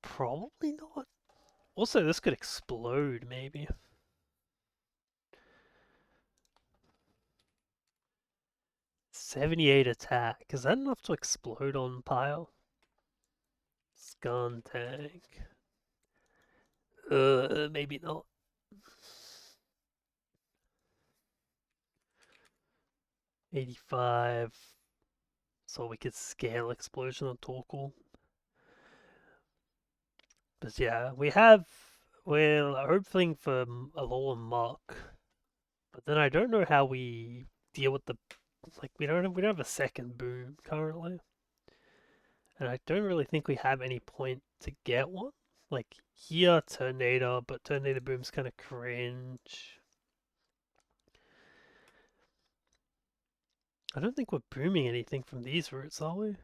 Probably not. Also, this could explode, maybe. 78 attack. Is that enough to explode on pile? Scan tank. Maybe not. 85. So we could scale explosion on Torkoal. But yeah, we're hoping for a Alola Muck. But then I don't know how we deal with the, like, we don't have a second boom currently. And I don't really think we have any point to get one. Like, here, Tornado, but Tornado Boom's kind of cringe. I don't think we're booming anything from these routes, are we?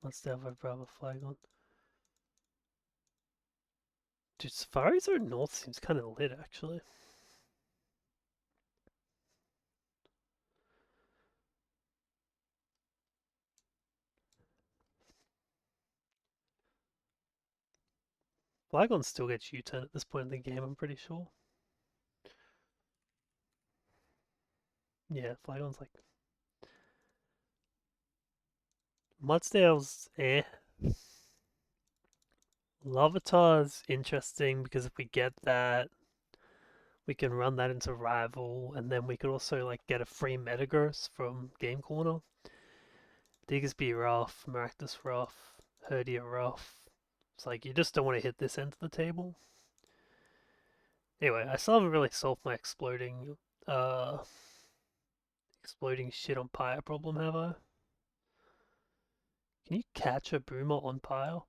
Let's have a Bravo flag on. Dude, Safari Zone North seems kind of lit, actually. Flagon still gets U-turn at this point in the game, I'm pretty sure. Yeah, Flagon's like... Mudsdale's eh. Lavatar's interesting because if we get that, we can run that into Rival, and then we could also like get a free Metagross from Game Corner. Diggersby rough, Maractus rough, Herdia rough. It's like you just don't want to hit this end of the table. Anyway, I still haven't really solved my exploding shit on Pyre problem, have I? Can you catch a Boomer on Pyre?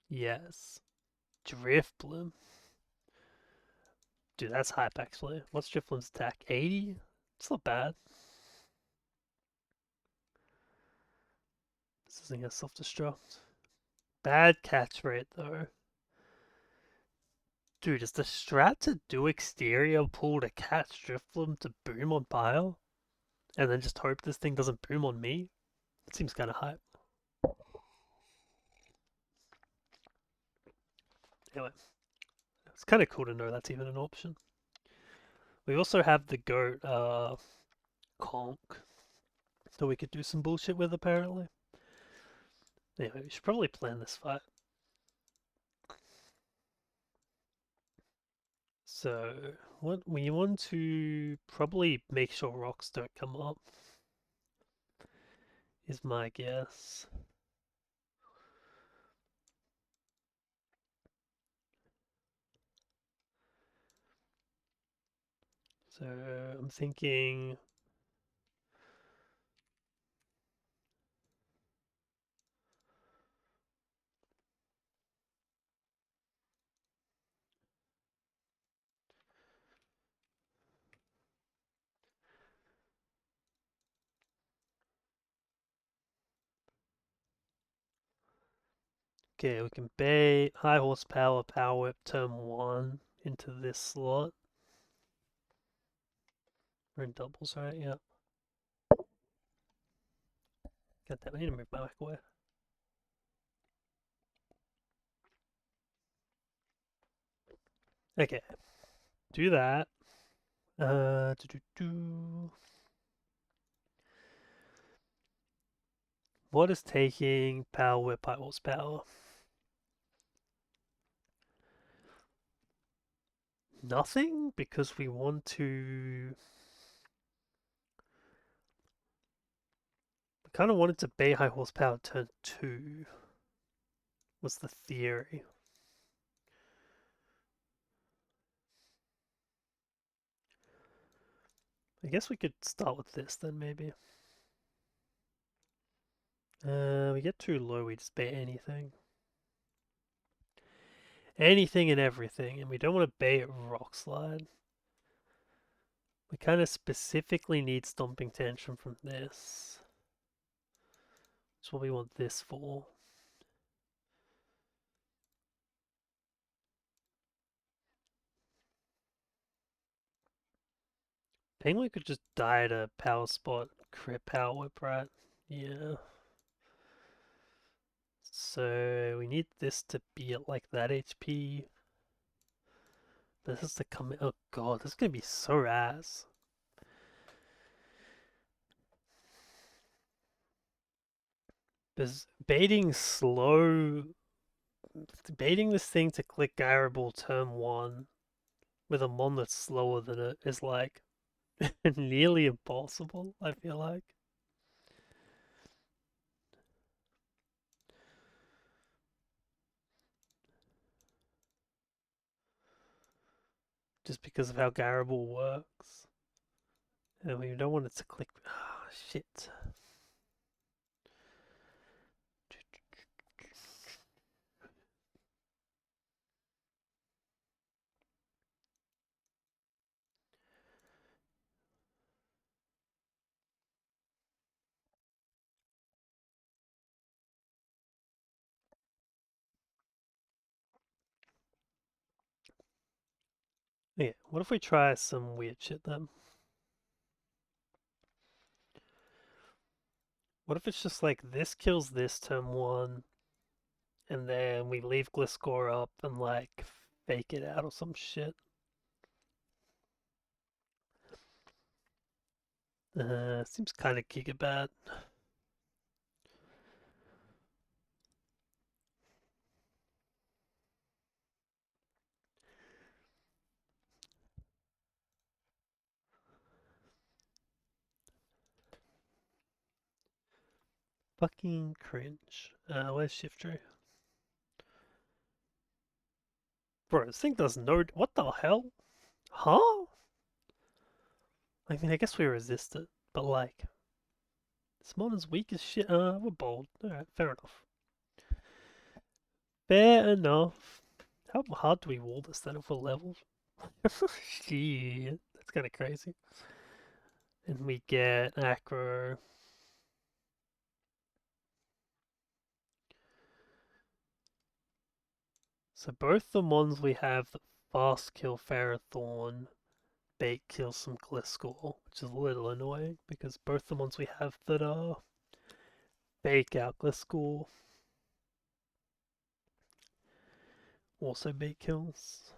Yes. Drifblim. Dude, that's hype actually. What's Drifblim's attack? 80? It's not bad. This isn't a self-destruct. Bad catch rate though. Dude, is the strat to do exterior pull to catch Drifblim to boom on Pyre? And then just hope this thing doesn't boom on me? That seems kind of hype. Anyway, it's kind of cool to know that's even an option. We also have the goat, Conk, that we could do some bullshit with apparently. Anyway, we should probably plan this fight. So, what we want to probably make sure rocks don't come up, is my guess. So, I'm thinking... Okay, we can bait high horsepower, power whip, turn 1 into this slot. We're in doubles, right? Yeah. God damn, I need to move my back away. Okay. Do that. What is taking power whip, high horsepower? Nothing, because we want to... We kind of wanted to bait high horsepower turn 2. Was the theory. I guess we could start with this then, maybe. We get too low, we just bait anything. Anything and everything, and we don't want to bait rock slide. We kind of specifically need stomping tantrum from this. That's what we want this for. Penguin could just die at a power spot, crit power whip, right? Yeah. So we need this to be at like that HP. This is to come. Oh god, this is gonna be so ass. Because baiting this thing to click Garable turn 1 with a mon that's slower than it is like nearly impossible, I feel like. Just because of how Garable works. And we don't want it to click. Ah, shit. Yeah, what if we try some weird shit then? What if it's just like this kills this turn one, and then we leave Gliscor up and like fake it out or some shit? Seems kind of giga bad. Fucking cringe. Where's Shiftry? Bro, this thing does no. What the hell? Huh? I mean, I guess we resist it, but like, this mon is weak as shit. We're bold. Alright, fair enough. Fair enough. How hard do we wall this then if we're leveled? Shit, that's kind of crazy. And we get Acro. So both the mons we have that fast kill Ferrothorn, bait kills some Gliscor, which is a little annoying because both the mons we have that are bake out Gliscor also bait kills.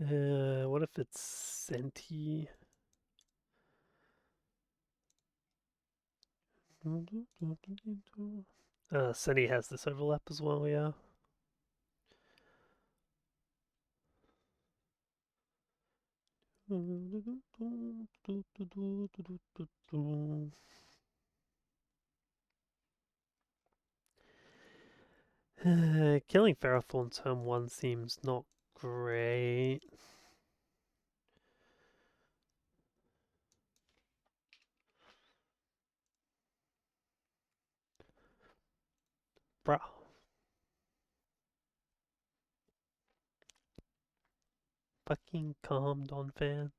What if it's Senti? Senti has this overlap as well, yeah. Killing Ferrothorn turn 1 seems not great. Bruh. Fucking calm, Don fan.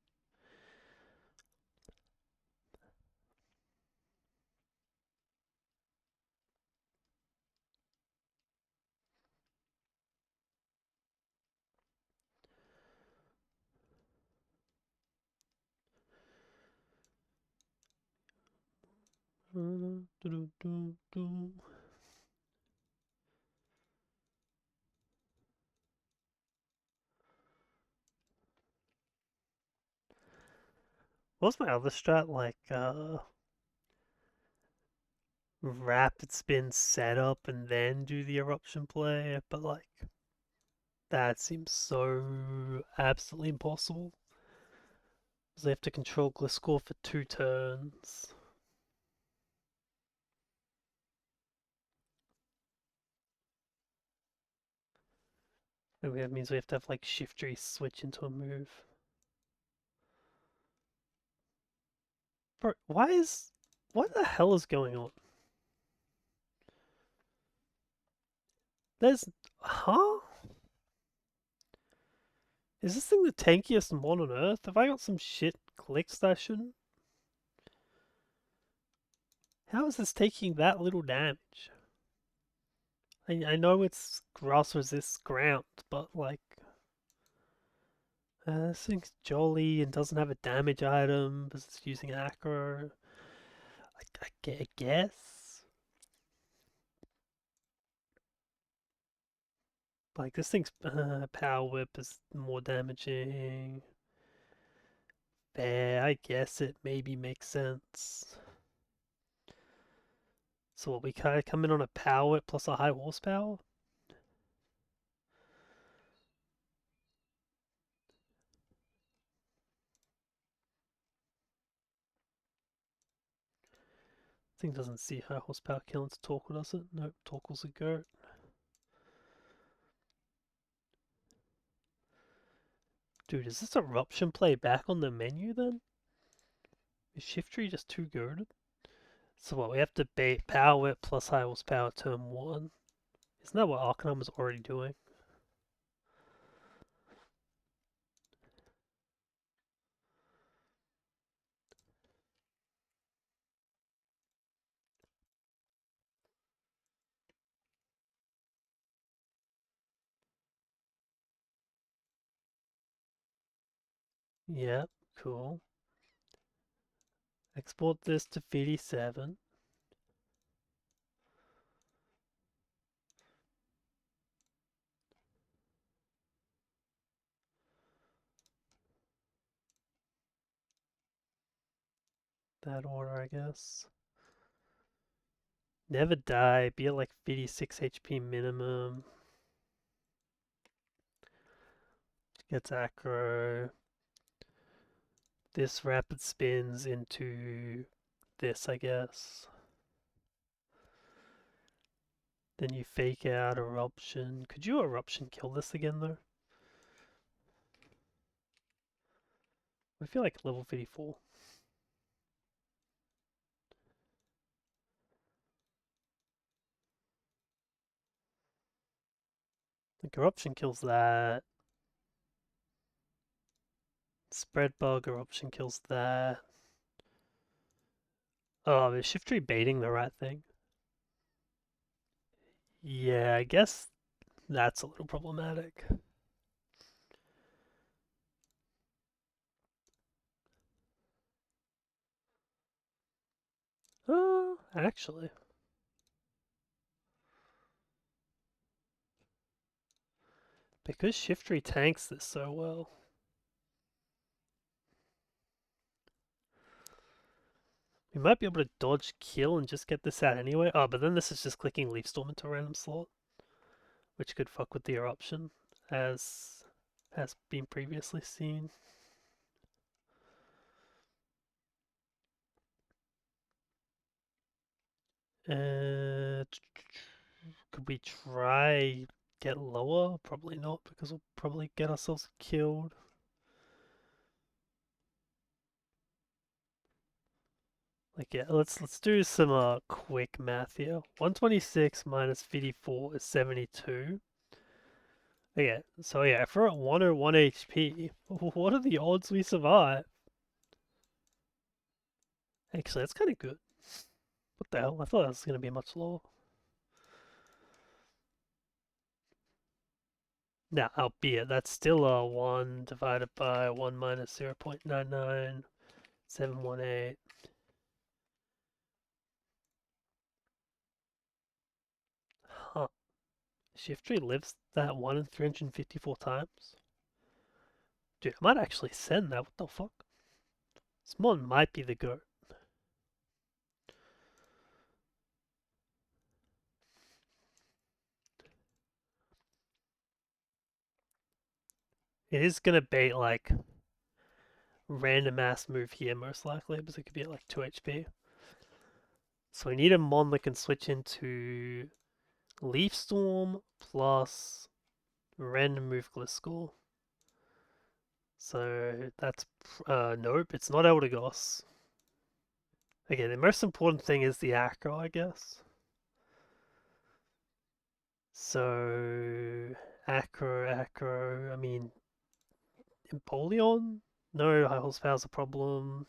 What's my other strat? Like, rapid spin setup and then do the eruption play, but like, that seems so absolutely impossible. Because they have to control Gliscor for 2 turns. And that means we have to have like Shiftry switch into a move. Bro, what the hell is going on? There's, huh? Is this thing the tankiest mon on earth? Have I got some shit clicks that I shouldn't? How is this taking that little damage? I know it's grass resists ground, but like, this thing's jolly and doesn't have a damage item because it's using acro. I guess. Like, this thing's power whip is more damaging. Fair, I guess it maybe makes sense. So what, we kind of come in on a power whip plus a high horsepower? Thing doesn't see high horsepower killing to Torkoal, does it? Nope, Torkoal's a goat. Dude, is this eruption play back on the menu then? Is Shiftry just too goated? So what, we have to bait power whip plus high horsepower turn 1. Isn't that what Arcanum was already doing? Yep, cool. Export this to VD7. That order, I guess. Never die, be at like 56 HP minimum. Gets aggro. This rapid spins into this, I guess. Then you fake out eruption. Could you eruption kill this again though? I feel like level 54. Like eruption kills that. Spread bug eruption kills that. Oh, is shift tree baiting the right thing? Yeah, I guess that's a little problematic. Oh, actually. Because shift tree tanks this so well. We might be able to dodge kill and just get this out anyway. Oh, but then this is just clicking Leaf Storm into a random slot, which could fuck with the eruption, as has been previously seen. Could we try get lower? Probably not, because we'll probably get ourselves killed. Like yeah, let's do some quick math here. 126 minus 54 is 72. Okay, so yeah, if we're at 101 HP, what are the odds we survive? Actually, that's kind of good. What the hell? I thought that was going to be much lower. Now, albeit, that's still a 1 divided by 1 minus 0.99718. Huh. Shift tree lives that 1 in 354 times? Dude, I might actually send that. What the fuck? This mon might be the goat. It is going to bait like random ass move here most likely because it could be at like 2 HP. So we need a mon that can switch into Leaf Storm plus random move Gliscor. So that's nope, it's not Eldegoss. Okay, the most important thing is the Acro, I guess. So Acro, I mean Empoleon? No, high horsepower's a problem.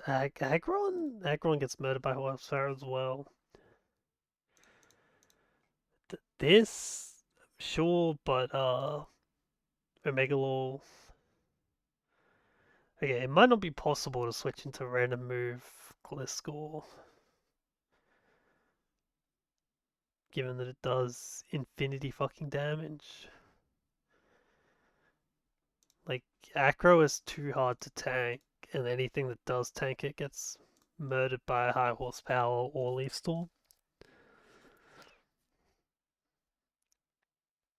Aggron? Aggron gets murdered by horsepower as well. This, sure, but Omega Law. Okay, it might not be possible to switch into random move Gliscor, given that it does infinity fucking damage. Like, Acro is too hard to tank, and anything that does tank it gets murdered by a high horsepower or Leaf Storm.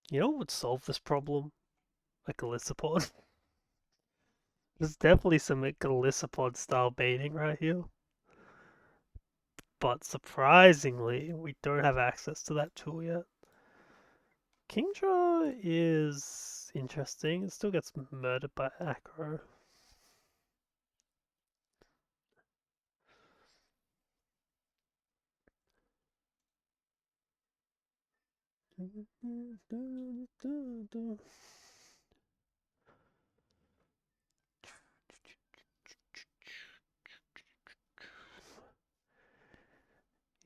You know what would solve this problem? A Galissapod. There's definitely some Galissapod style baiting right here. But surprisingly, we don't have access to that tool yet. Kingdra is interesting. It still gets murdered by Acro.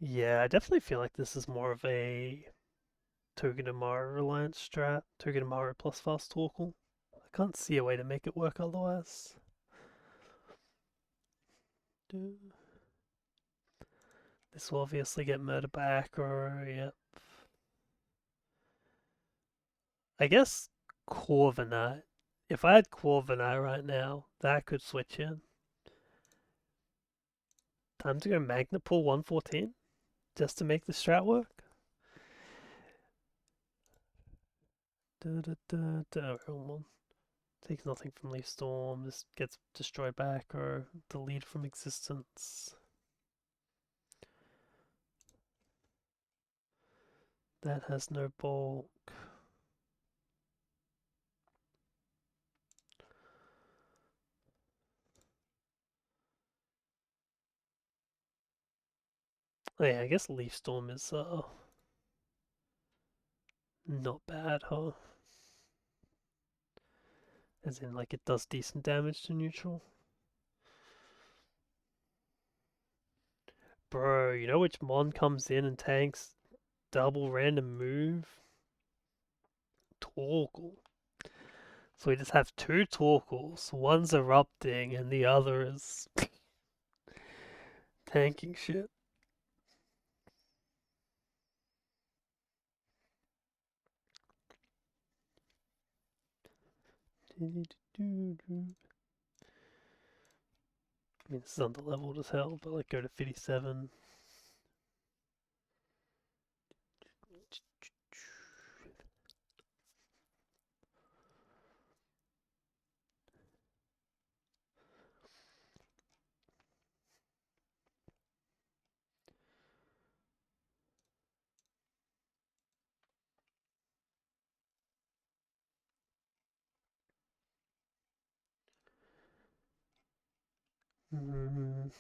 Yeah, I definitely feel like this is more of a Togedemaru Reliance strat, Togedemaru plus fast Torkoal. I can't see a way to make it work otherwise. This will obviously get murdered by Acro, yep. I guess Corviknight. If I had Corviknight right now, that could switch in. Time to go Magnet Pull 114 just to make the strat work. Wrong one. Takes nothing from Leaf Storm, just gets destroyed back or deleted from existence. That has no bulk. Oh yeah, I guess Leaf Storm is not bad, huh? As in, like, it does decent damage to neutral. Bro, you know which mon comes in and tanks double random move? Torkoal. So we just have two Torkoals. One's erupting and the other is tanking shit. I mean, this is underleveled as hell, but like go to 57.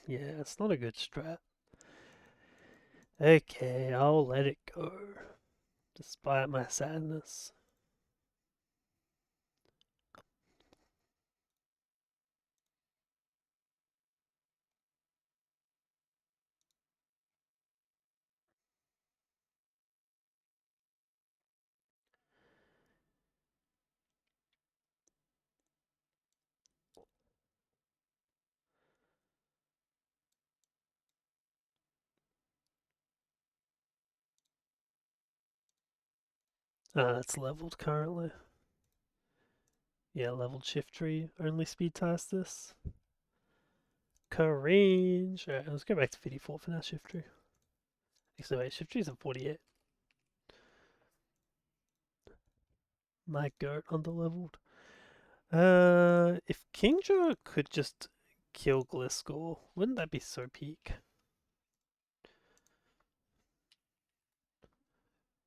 Yeah, it's not a good strat. Okay, I'll let it go, despite my sadness. That's leveled currently. Yeah, leveled shift tree only speed ties this. Cringe. Alright, let's go back to 54 for now, shift tree. Actually, wait, shift tree's at 48. My goat underleveled. If Kingdra could just kill Gliscor, wouldn't that be so peak?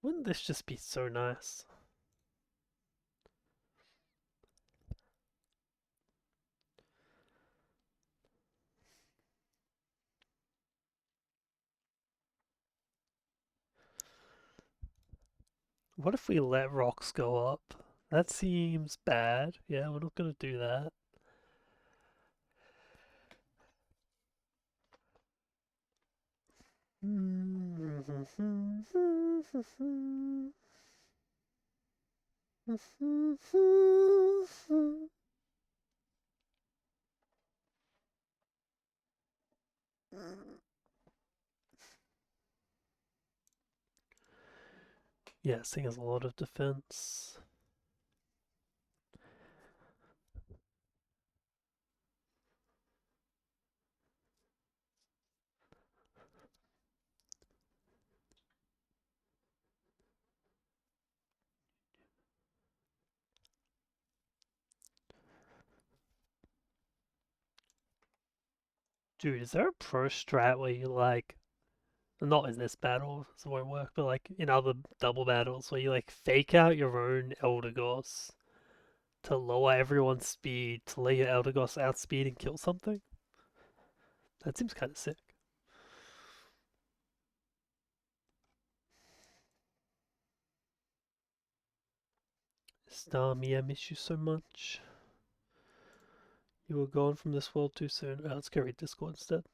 Wouldn't this just be so nice? What if we let rocks go up? That seems bad. Yeah, we're not gonna do that. Yeah, Sing has a lot of defense. Dude, is there a pro strat where you like, not in this battle, so it won't work, but like in other double battles where you like fake out your own Eldegoss to lower everyone's speed to let your Eldegoss outspeed and kill something? That seems kind of sick. Starmie, I miss you so much. You were gone from this world too soon. Let's go read Discord instead.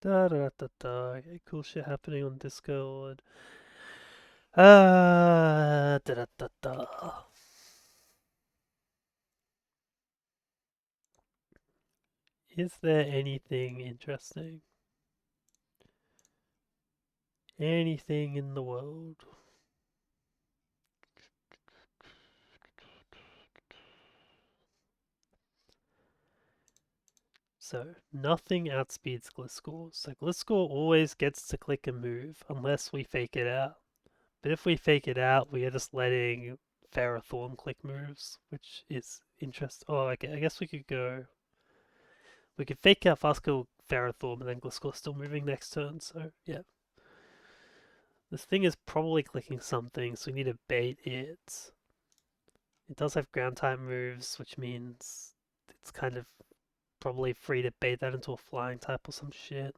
Da da da da. Okay, cool shit happening on Discord. Da da da da. Is there anything interesting? Anything in the world? So, nothing outspeeds Gliscor. So Gliscor always gets to click a move unless we fake it out. But if we fake it out, we are just letting Ferrothorn click moves, which is interesting. Oh, okay, I guess we could go... We could fake out Fusco Ferrothorn and then Gliscor's still moving next turn, so yeah. This thing is probably clicking something, so we need to bait it. It does have ground type moves, which means it's kind of probably free to bait that into a flying type or some shit.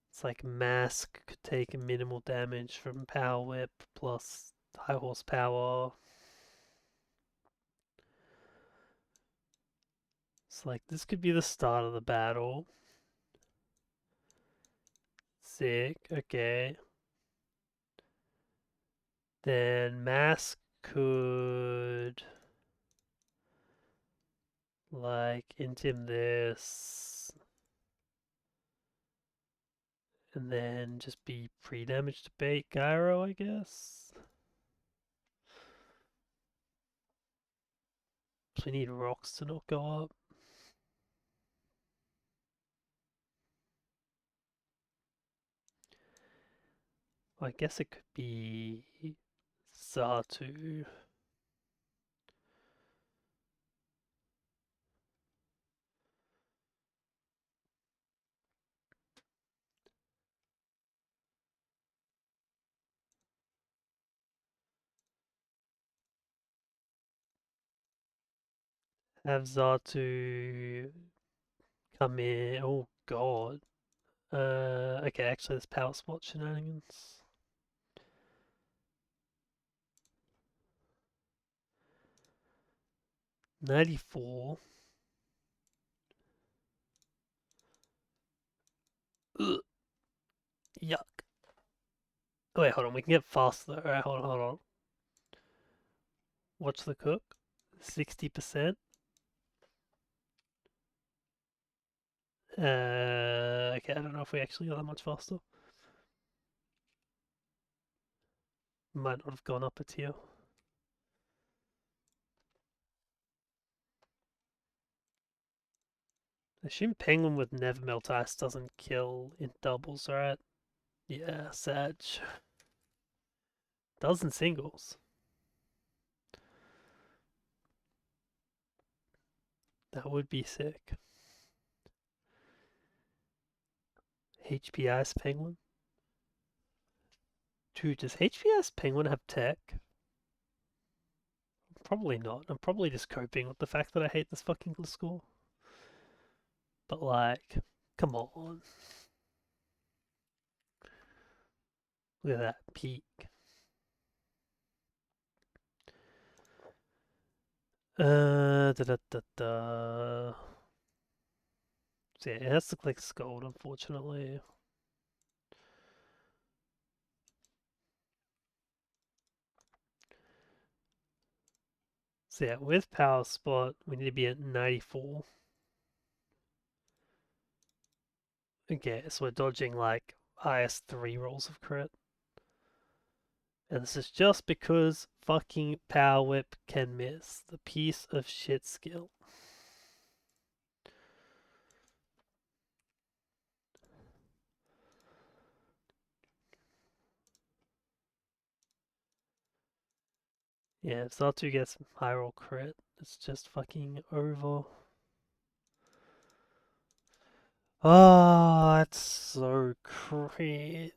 It's like Mask could take minimal damage from Power Whip plus high horsepower. It's like this could be the start of the battle. Sick, okay. Then Mask could like intim this and then just be pre-damage to bait Gyro, I guess. So we need rocks to not go up. I guess it could be Zatu. Have Zatu come in. Oh god. Okay, actually, there's power spot shenanigans. $94. Ugh, yuck. Oh, wait, hold on. We can get faster. Alright, hold on. Watch the cook. 60%. Okay, I don't know if we actually got that much faster. Might not have gone up a tier. I assume Penguin with Never Melt Ice doesn't kill in doubles, right? Yeah, Sag. Does in singles. That would be sick. HP Ice Penguin. Dude, does HP Ice Penguin have tech? Probably not. I'm probably just coping with the fact that I hate this fucking score. But like, come on. Look at that peak. Da da da da. So yeah, it has to click Scold, unfortunately. So yeah, with Power Spot, we need to be at 94. Okay, so we're dodging like IS3 rolls of crit. And this is just because fucking Power Whip can miss. The piece of shit skill. Yeah, if Zatu gets high roll crit, it's just fucking over. Oh, that's so cringe.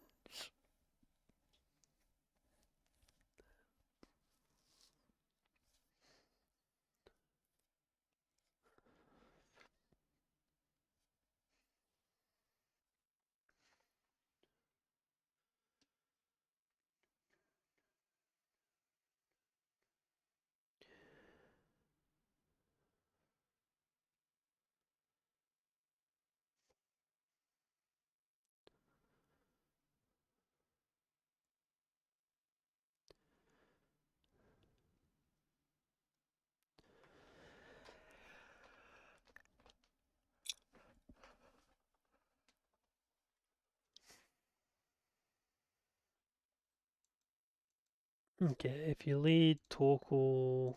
Okay, if you lead Torkoal...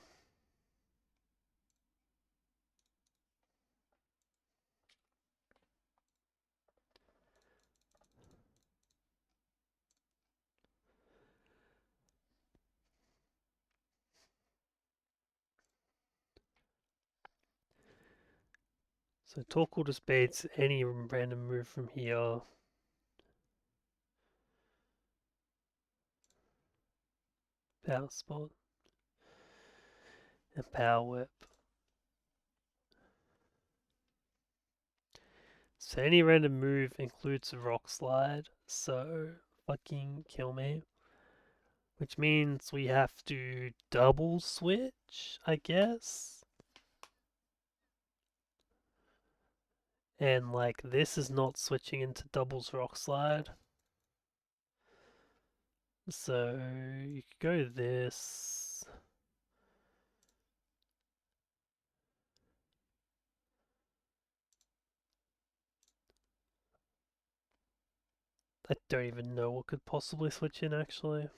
So Torkoal just baits any random move from here. Power Spot and Power Whip. So any random move includes Rock Slide, so fucking kill me. Which means we have to double switch, I guess. And like this is not switching into doubles Rock Slide. So you could go this. I don't even know what could possibly switch in actually.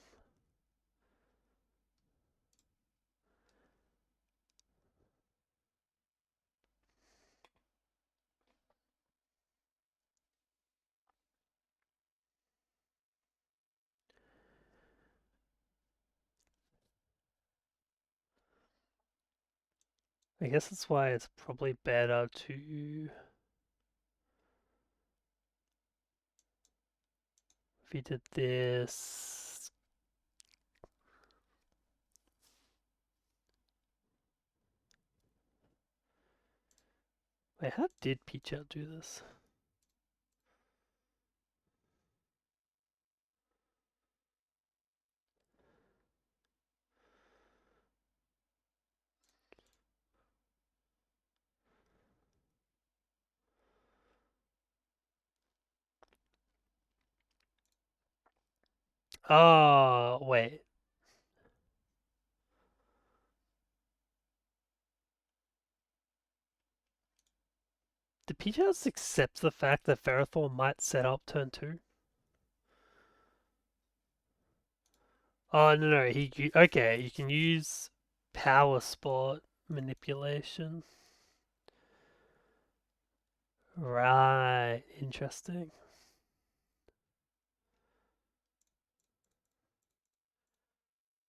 I guess that's why it's probably better to... If you did this... Wait, how did Peach Out do this? Oh, wait. Did Peach House accept the fact that Ferrothorn might set up turn 2? Oh, no, okay, you can use Power Spot manipulation. Right, interesting.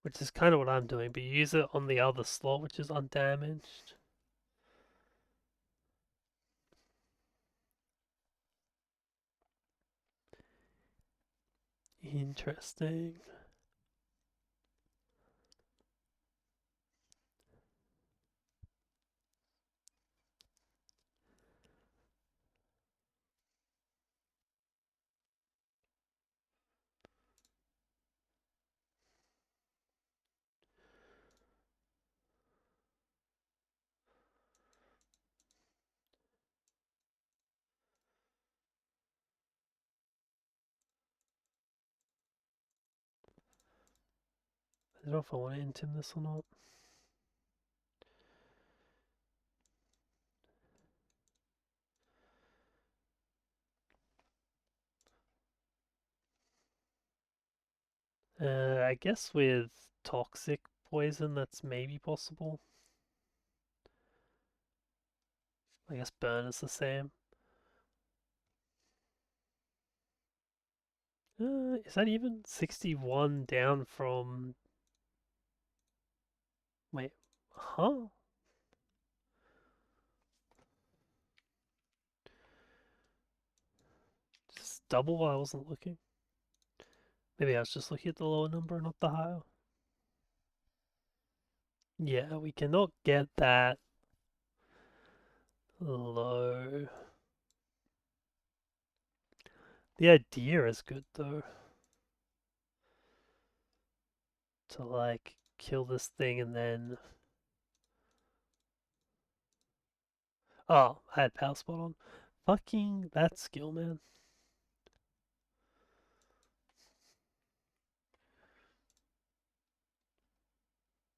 Which is kind of what I'm doing, but you use it on the other slot, which is undamaged. Interesting. I don't know if I want to intim this or not. I guess with toxic poison, that's maybe possible. I guess burn is the same. Is that even 61 down from... Wait, huh? Just double while I wasn't looking. Maybe I was just looking at the lower number, not the higher. Yeah, we cannot get that low. The idea is good though. To like kill this thing and then... Oh, I had power spot on. Fucking that skill, man.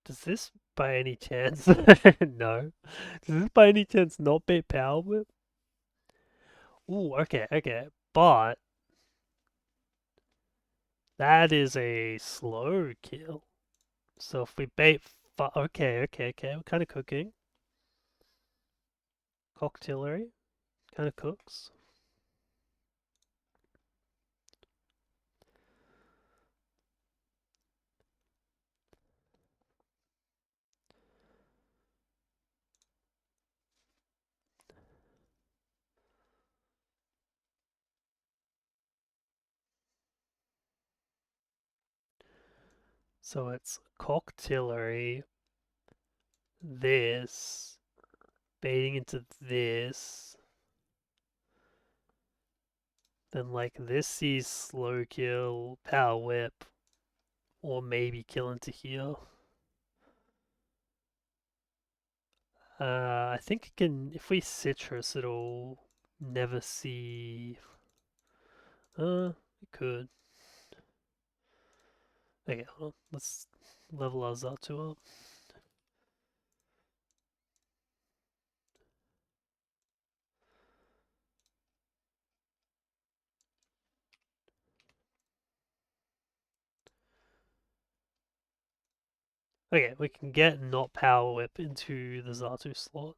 Does this by any chance... No. Does this by any chance not beat Power Whip? Ooh, okay, okay. But that is a slow kill. So if we bait, okay, we're kind of cooking. Cocktaillery kind of cooks. So it's cocktaillery, this, baiting into this, then like this sees slow kill, power whip, or maybe kill into here. I think it can, if we citrus, it'll never see. It could. Okay, hold on. Let's level our Zatu up. Okay, we can get not power whip into the Zatu slot.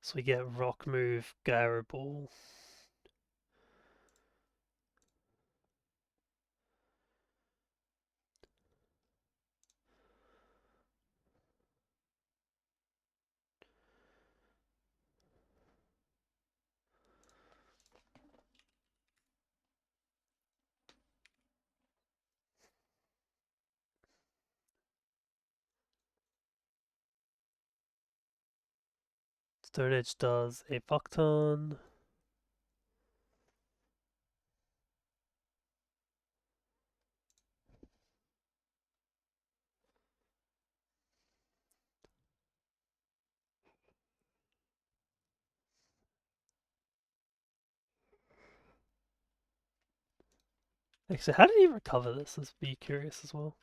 So we get rock move, gyro ball. Stone Edge does a fuck ton. Actually, how did he recover this? Let's be curious as well.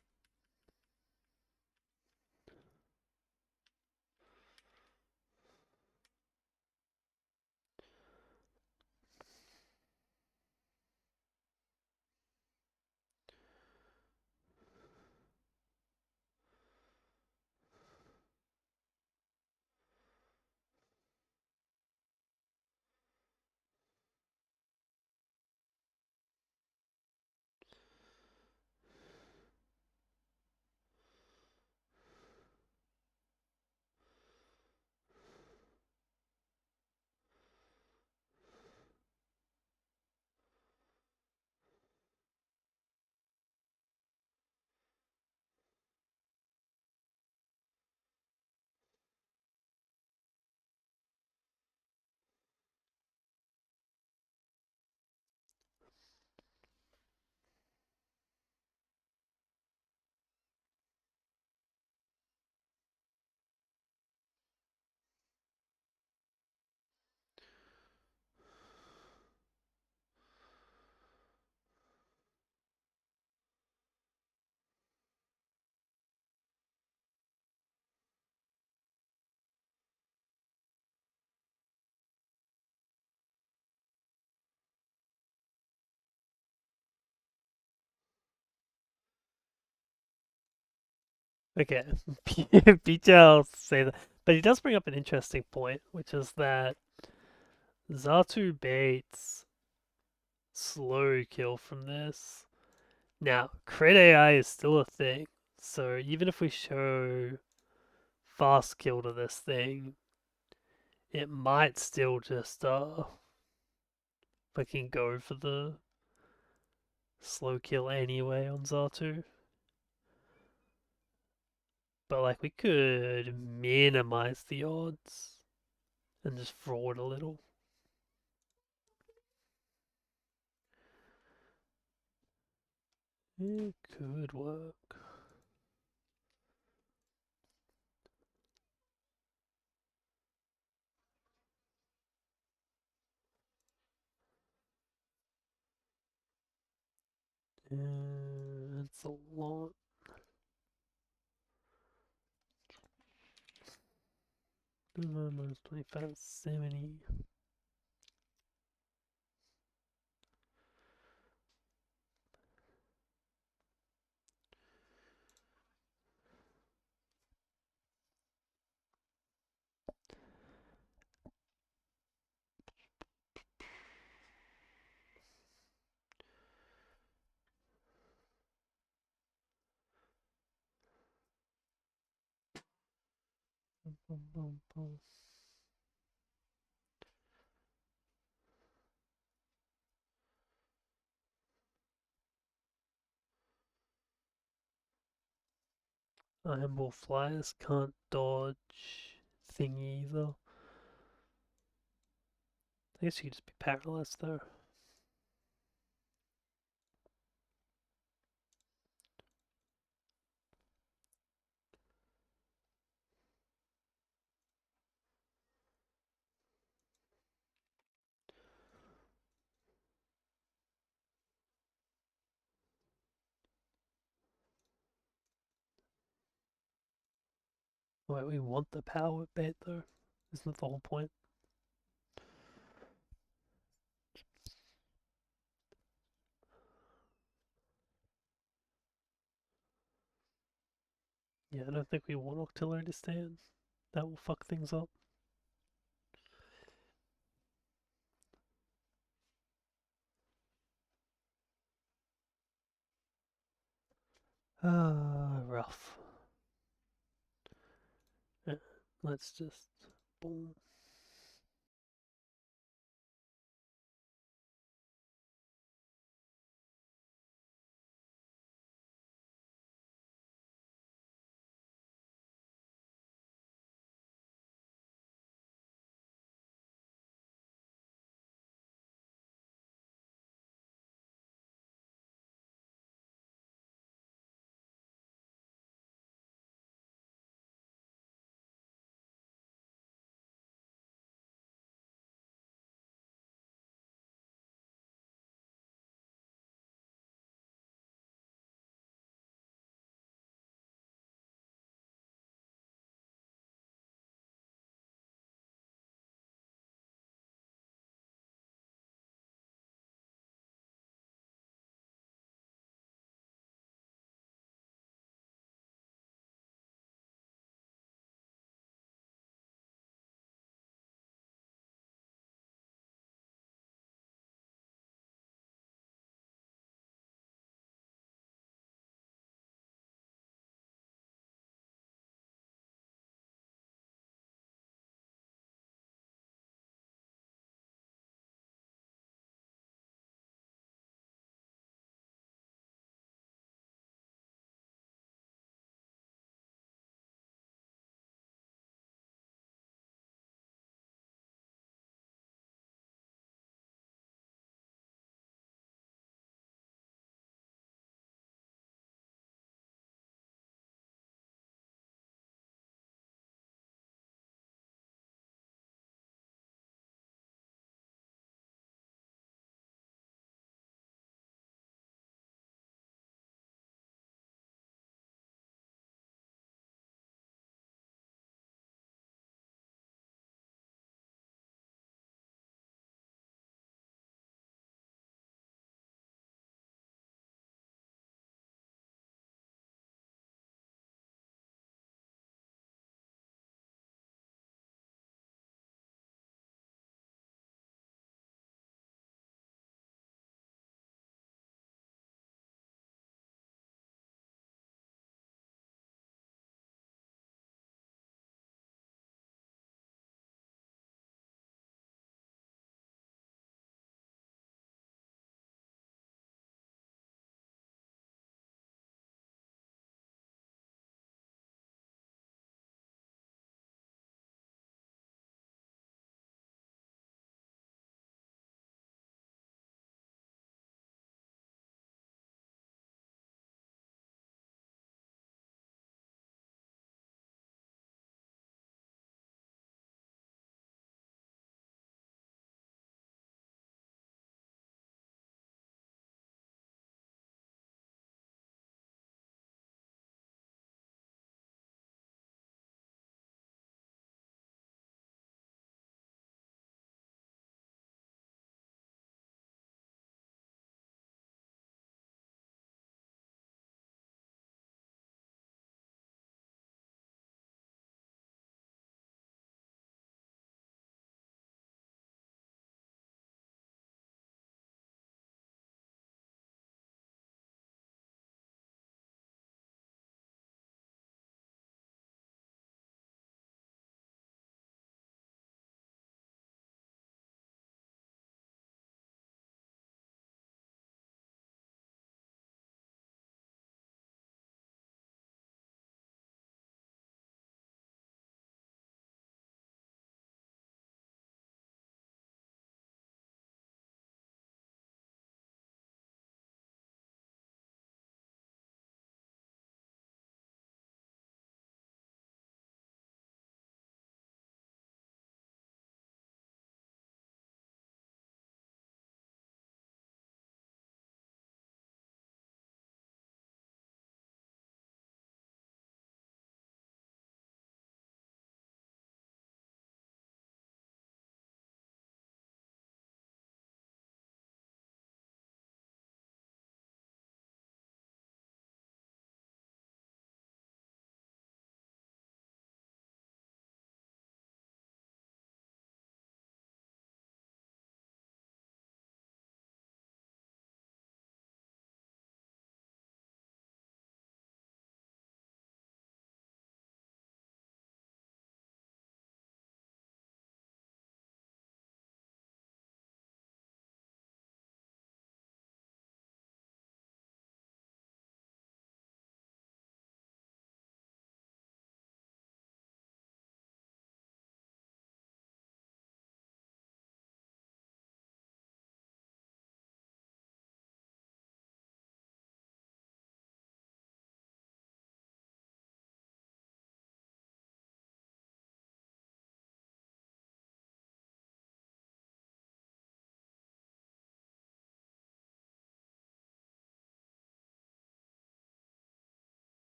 Okay, BTL say that, but he does bring up an interesting point, which is that Zatu baits slow kill from this. Now, crit AI is still a thing, so even if we show fast kill to this thing, it might still just fucking go for the slow kill anyway on Zatu. But like we could minimize the odds and just fraud a little. It could work. It's a lot. Minus 25, 70. Boom, boom, boom. Ironball flyers can't dodge thingy either. I guess you could just be paralyzed though. Wait, we want the power bait though. Isn't that the whole point? Yeah, I don't think we want Octillery to stand. That will fuck things up. Ah, rough. Let's just boom.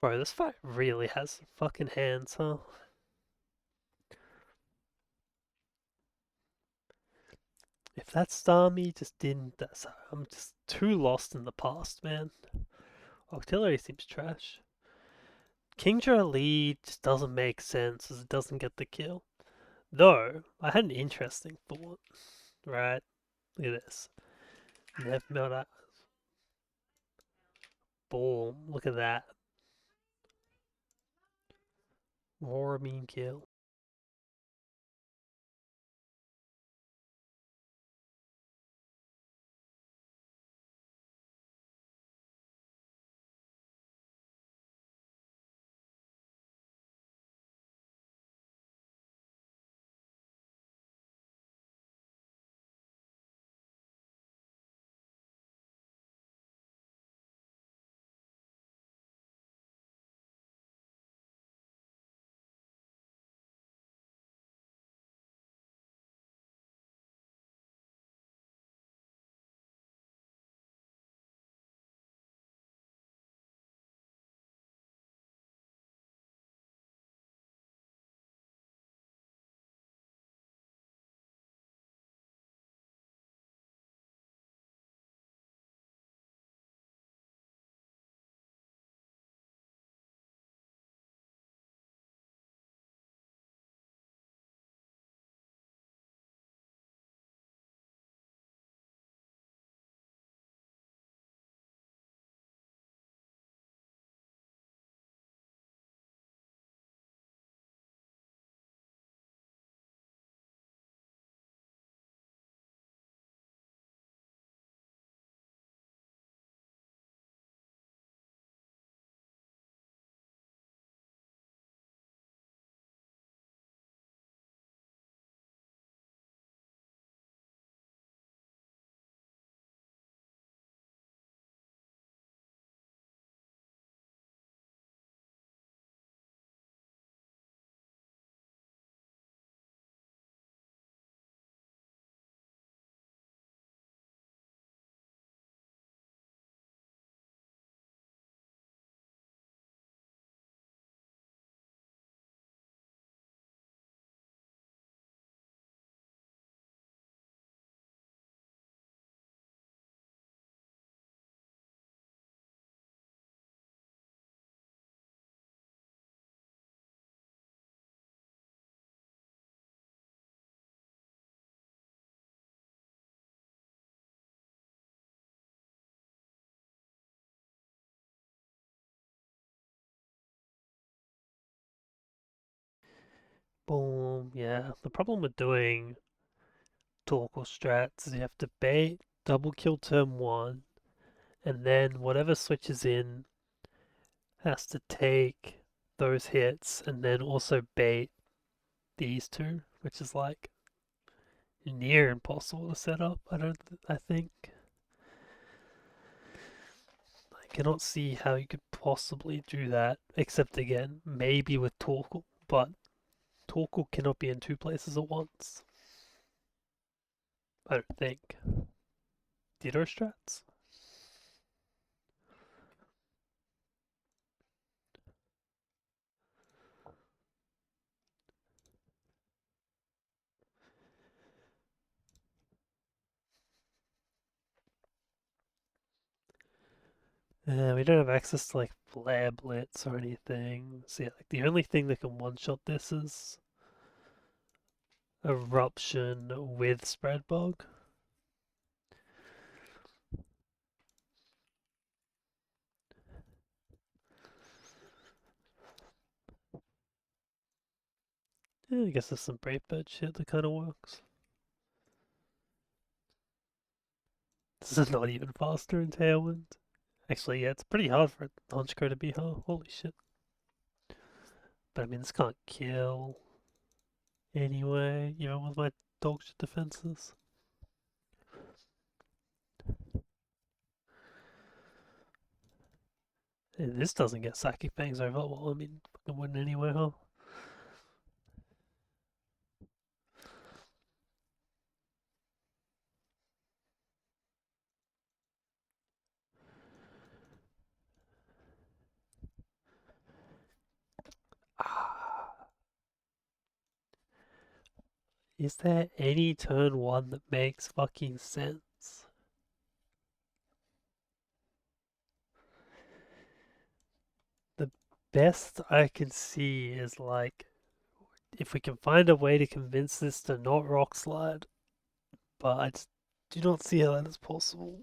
Bro, this fight really has some fucking hands, huh? If that Starmie just didn't, I'm just too lost in the past, man. Artillery seems trash. Kingdra lead just doesn't make sense as it doesn't get the kill. Though, I had an interesting thought, right? Look at this. Never melt. Boom. Look at that. More mean kill. Boom. Yeah. The problem with doing Torkoal strats is you have to bait, double kill turn 1, and then whatever switches in has to take those hits and then also bait these two, which is like near impossible to set up. I think. I cannot see how you could possibly do that, except again, maybe with Torkoal, but Torkoal cannot be in two places at once. I don't think. Ditto strats? We don't have access to like flare blitz or anything. So yeah, like the only thing that can one-shot this is eruption with spread bug. Yeah, I guess there's some brave bird shit that kind of works. This is not even faster in Tailwind. Actually, yeah, it's pretty hard for a Honchko to be, huh? Holy shit. But I mean, this can't kill anyway, even with my dog shit defenses. And this doesn't get Psychic Fangs over, well, I mean, fucking wouldn't anyway, huh? Is there any turn 1 that makes fucking sense? The best I can see is like, if we can find a way to convince this to not rock slide, but I just do not see how that is possible.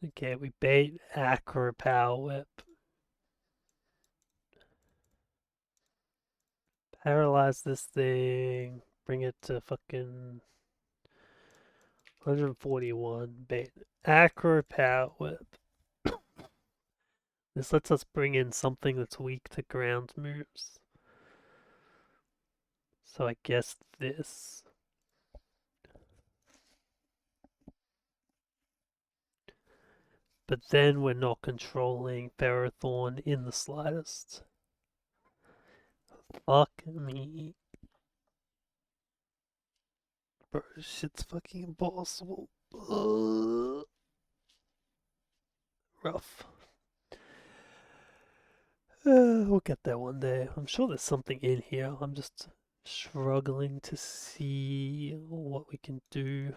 Okay, we bait Acro Power Whip. Paralyze this thing. Bring it to fucking 141. Bait Acro Power Whip. This lets us bring in something that's weak to ground moves. So I guess this. But then we're not controlling Ferrothorn in the slightest. Fuck me. Bro, shit's fucking impossible. Rough. We'll get there one day. I'm sure there's something in here. I'm just struggling to see what we can do.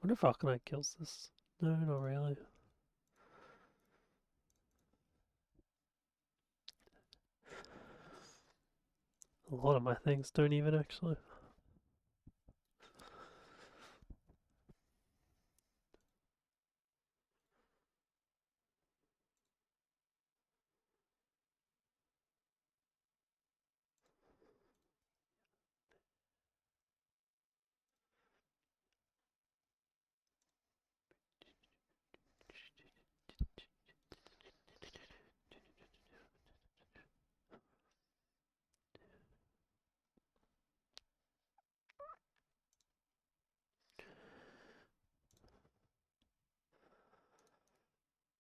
Wonder if Arcanine kills this. No, not really. A lot of my things don't even actually.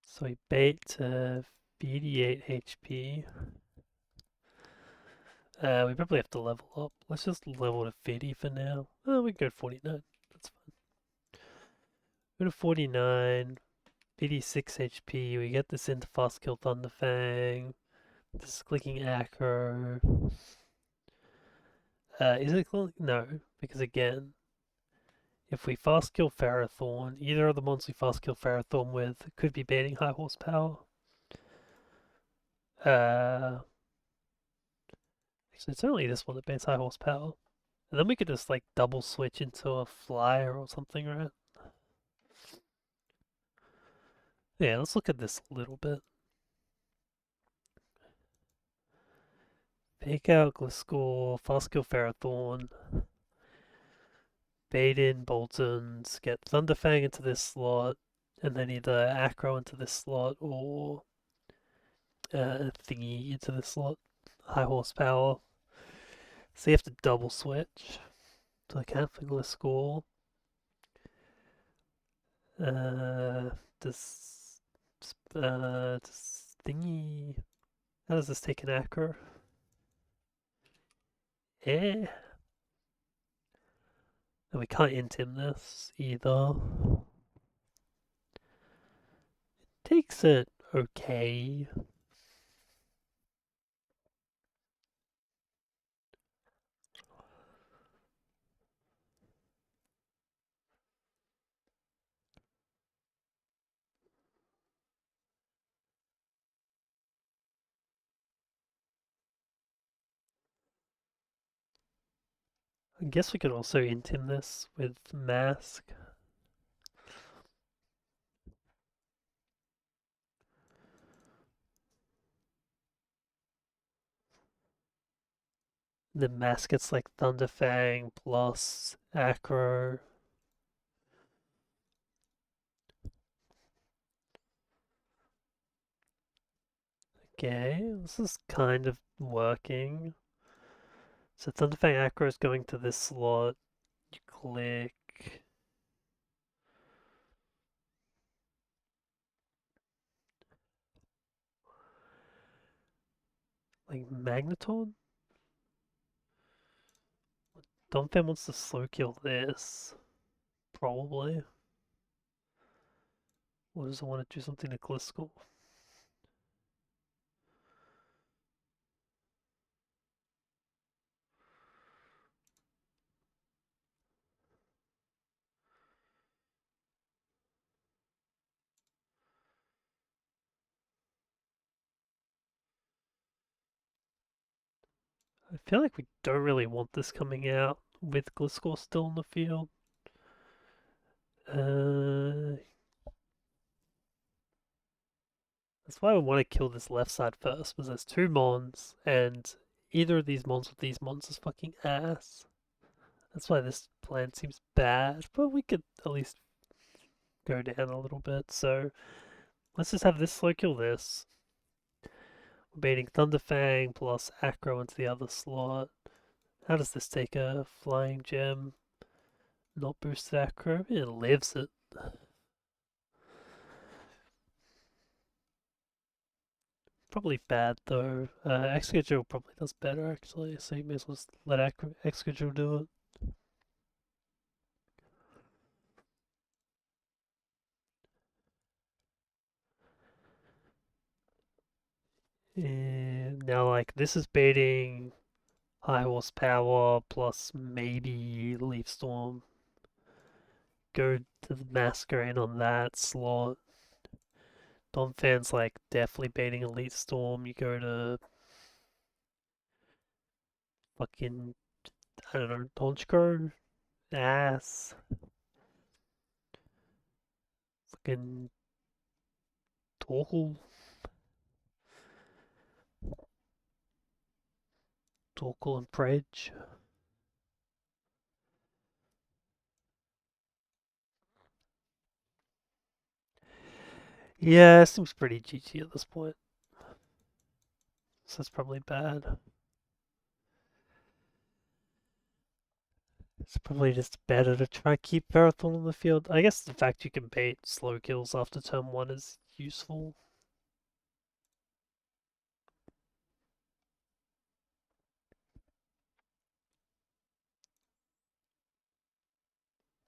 So we bait to 88 HP. We probably have to level up. Let's just level to 50 for now. Oh, we can go 49. That's fine. Go to 49. 86 HP. We get this into Fast Kill Thunderfang. This is clicking Acro. Is it clicking? No, because again, if we fast kill Ferrothorn, either of the monsters we fast kill Ferrothorn with could be baiting high horsepower. Actually, it's only this one that baits high horsepower. And then we could just like double switch into a flyer or something, right? Yeah, let's look at this a little bit. Fake out Gliscor, fast kill Ferrothorn, bait in Boltons, get Thunderfang into this slot, and then either Acro into this slot or Thingy into this slot. High horsepower. So you have to double switch. So I can't figure the score. Uh, does Thingy? How does this take an acro? Eh. And we can't int him this either. Takes it okay. I guess we could also int him this with mask. The mask gets like Thunderfang plus Acro. Okay, this is kind of working. So Thunderfang Acro is going to this slot. You click. Like Magneton? Donphan wants to slow kill this. Probably. Or does it want to do something to Gliscor? I feel like we don't really want this coming out with Gliscor still in the field. That's why I want to kill this left side first, because there's two Mons, and either of these Mons with these Mons is fucking ass. That's why this plan seems bad, but we could at least go down a little bit. So let's just have this slow kill this. We're baiting Thunderfang plus Acro into the other slot. How does this take a Flying Gem? Not boosted Acro? It lives it. Probably bad though. Excadrill probably does better actually, so you may as well just let Excadrill do it. And now, like, this is baiting high horsepower plus maybe Leaf Storm. Go to the Masquerade on that slot. Donphan's like definitely baiting Elite Storm. You go to fucking, I don't know, Donchko? Ass. Fucking Torkoal. Torkoal and Predge. Yeah, it seems pretty GG at this point. So that's probably bad. It's probably just better to try keep Verathon on the field. I guess the fact you can bait slow kills after turn 1 is useful.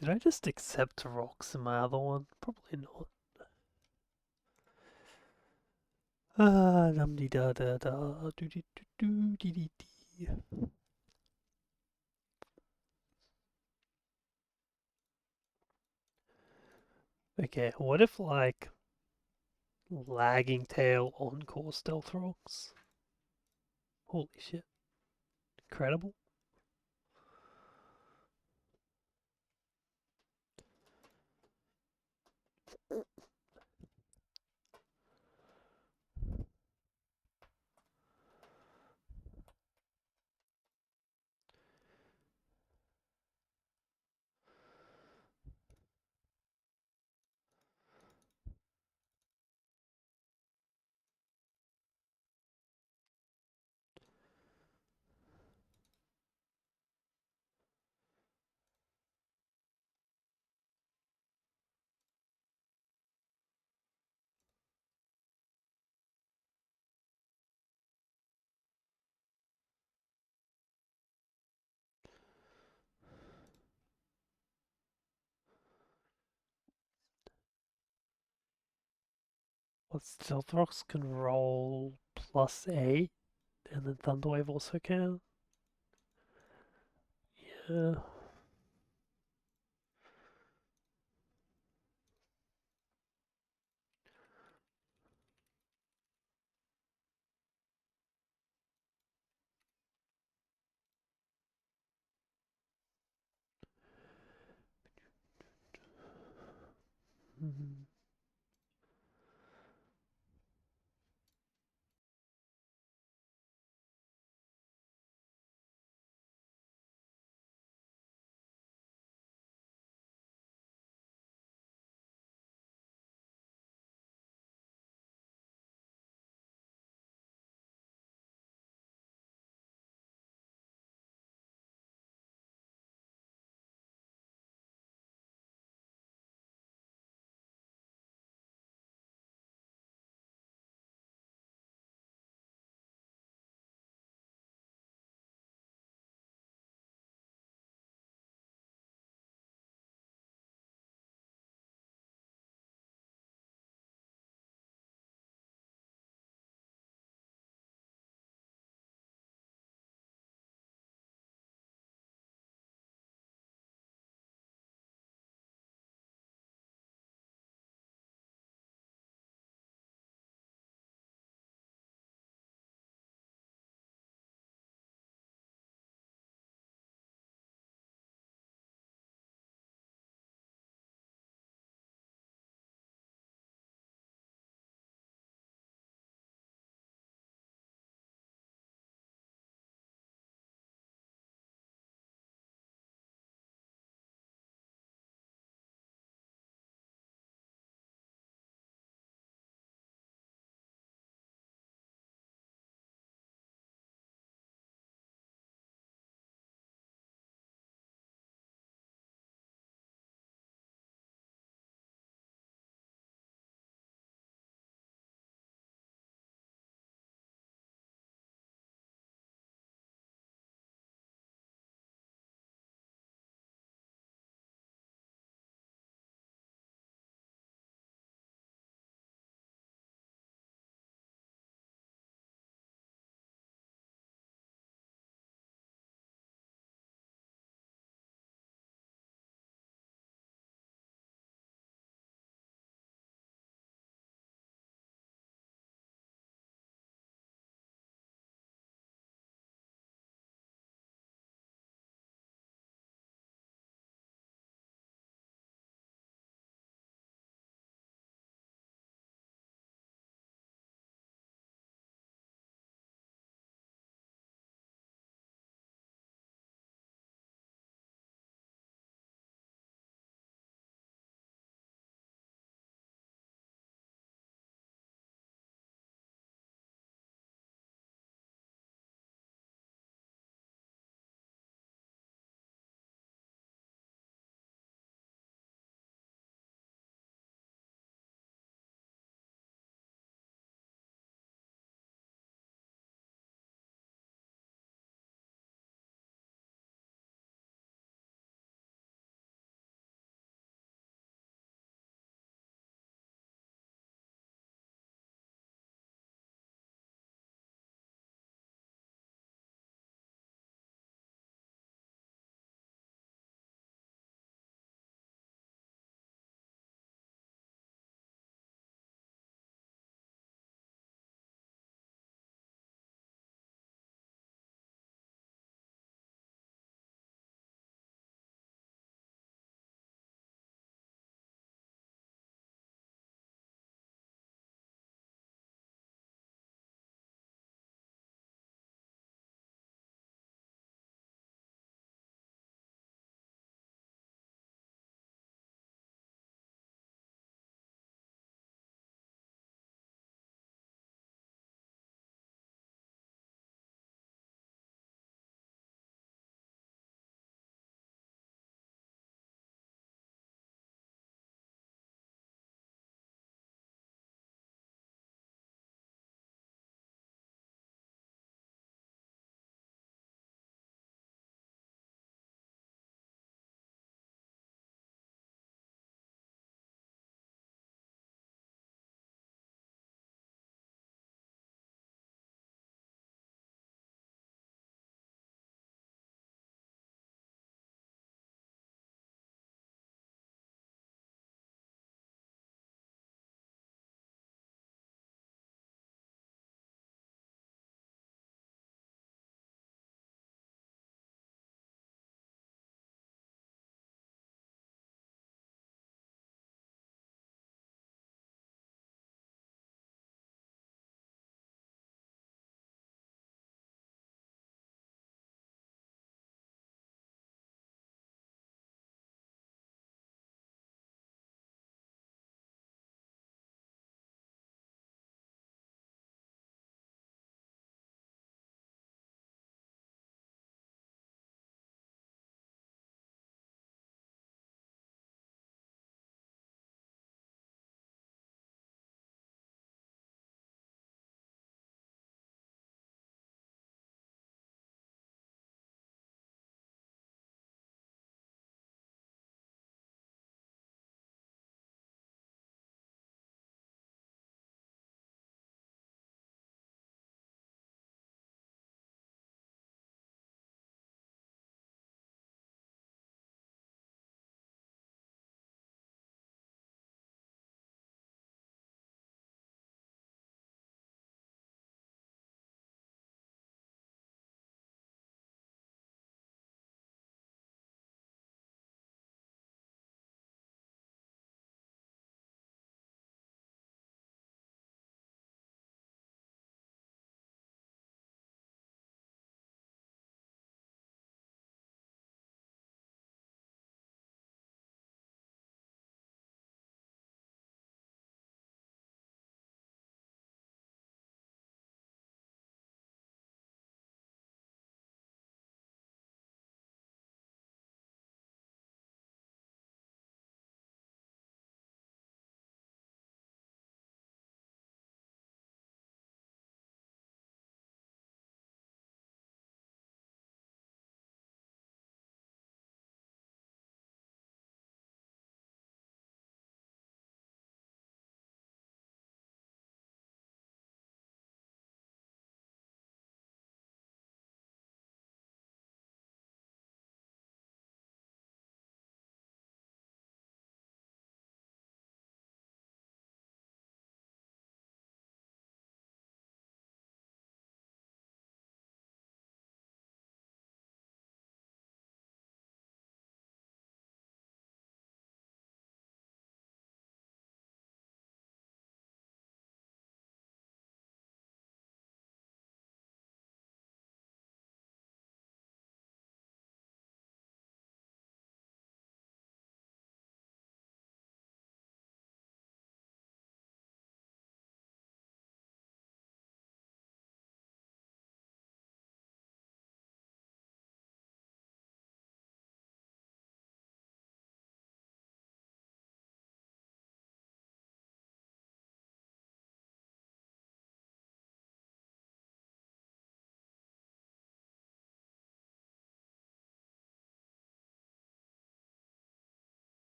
Did I just accept rocks in my other one? Probably not. Ah, dum dee da da da, do dee do do dee dee dee. Okay, what if like lagging tail encore stealth rocks? Holy shit, incredible. What stealth rocks can roll +8, and then Thunderwave also can? Yeah. Mm-hmm.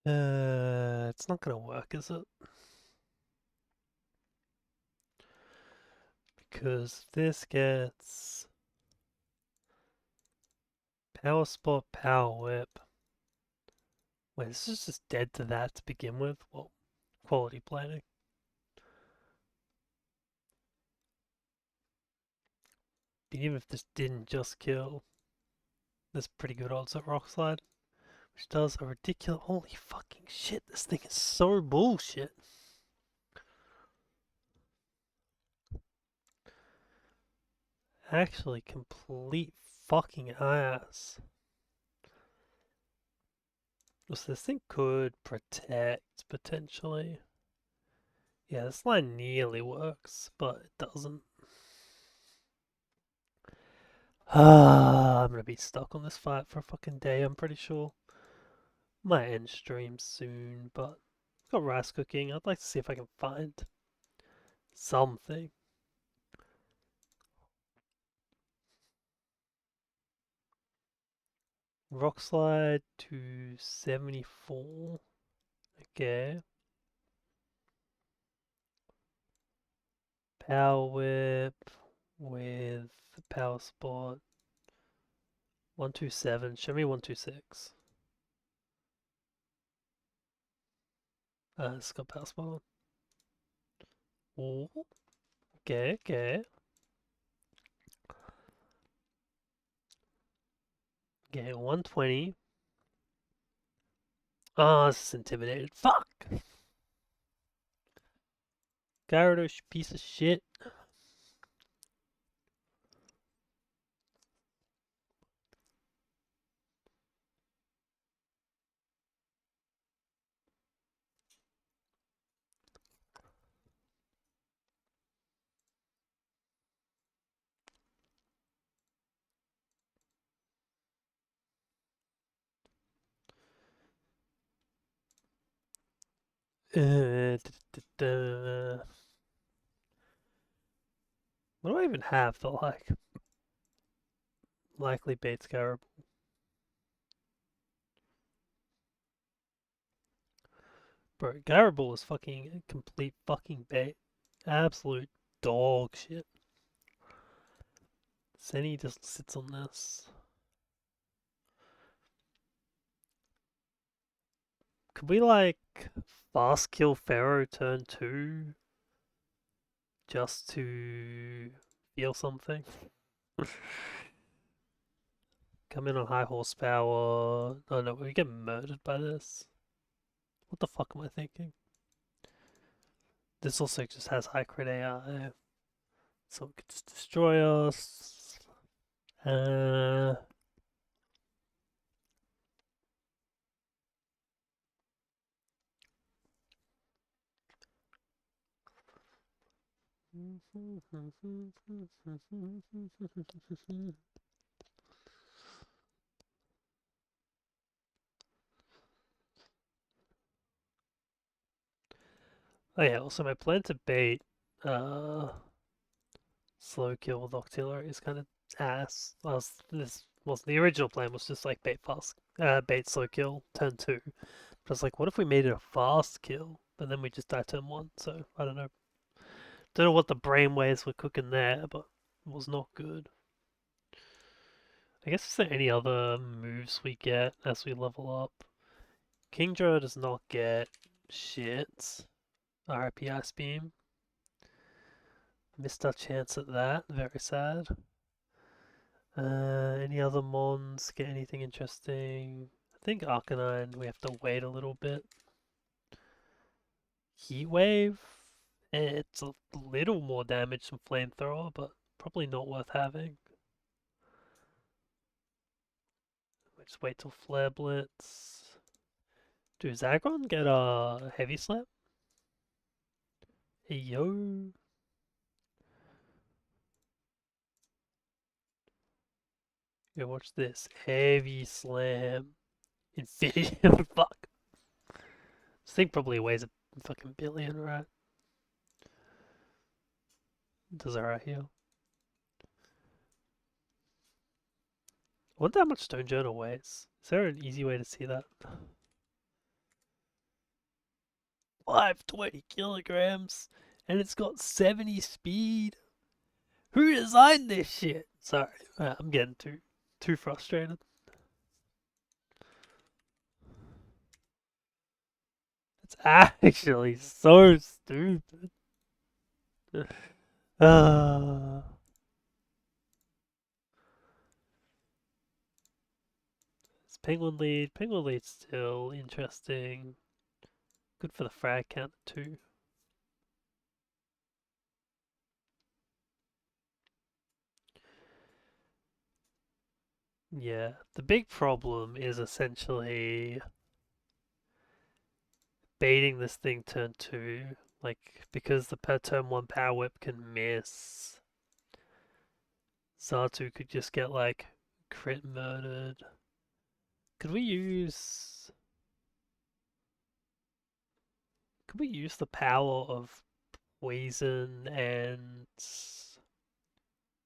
It's not gonna work, is it? Because this gets power spot, power whip. Wait, this is just dead to that to begin with? Well, quality planning. Even if this didn't just kill, there's pretty good odds at Rock Slide. Which does a ridiculous... Holy fucking shit, this thing is so bullshit. Actually, complete fucking ass. So this thing could protect, potentially. Yeah, this line nearly works, but it doesn't. I'm gonna be stuck on this fight for a fucking day, I'm pretty sure. Might end stream soon, but I've got rice cooking. I'd like to see if I can find something. Rock slide to 74. Okay. Power whip with power spot. 127. Show me 126. It's got power spot on. Ooh. Okay, okay. Okay, 120. Oh, this is intimidated. Fuck! Gyarados, piece of shit. What do I even have for like likely baits Garable? Bro, Garable is fucking complete fucking bait. Absolute dog shit. Senny just sits on this. Could we like fast kill Pharaoh turn 2 just to feel something? Come in on high horsepower. Oh no, we get murdered by this. What the fuck am I thinking? This also just has high crit AI, so it could just destroy us. Oh yeah, also my plan to bait slow kill with Octillery is kind of ass. The original plan was just like bait slow kill turn 2. But I was like, what if we made it a fast kill, but then we just die turn 1? So I don't know. Don't know what the brainwaves were cooking there, but it was not good. I guess is there any other moves we get as we level up? Kingdra does not get shit. RIP Ice Beam. Missed our chance at that. Very sad. Any other mons get anything interesting? I think Arcanine, we have to wait a little bit. Heat Wave? It's a little more damage than Flamethrower, but probably not worth having. We just wait till Flare Blitz. Does Aggron get a Heavy Slap? Hey yo. Yeah, watch this. Heavy Slam. Infinity. Fuck. This thing probably weighs a fucking billion, right? Does alright here. I wonder how much Stone Journal weighs. Is there an easy way to see that? 520 kilograms, and it's got 70 speed. Who designed this shit? Sorry, I'm getting too frustrated. It's actually so stupid. Uh, it's Penguin lead. Penguin lead's still interesting. Good for the frag count too. Yeah, the big problem is essentially baiting this thing turn 2. Like, because the per turn 1 power whip can miss, Zatu could just get, like, crit murdered. Could we use... Could we use the power of Poison and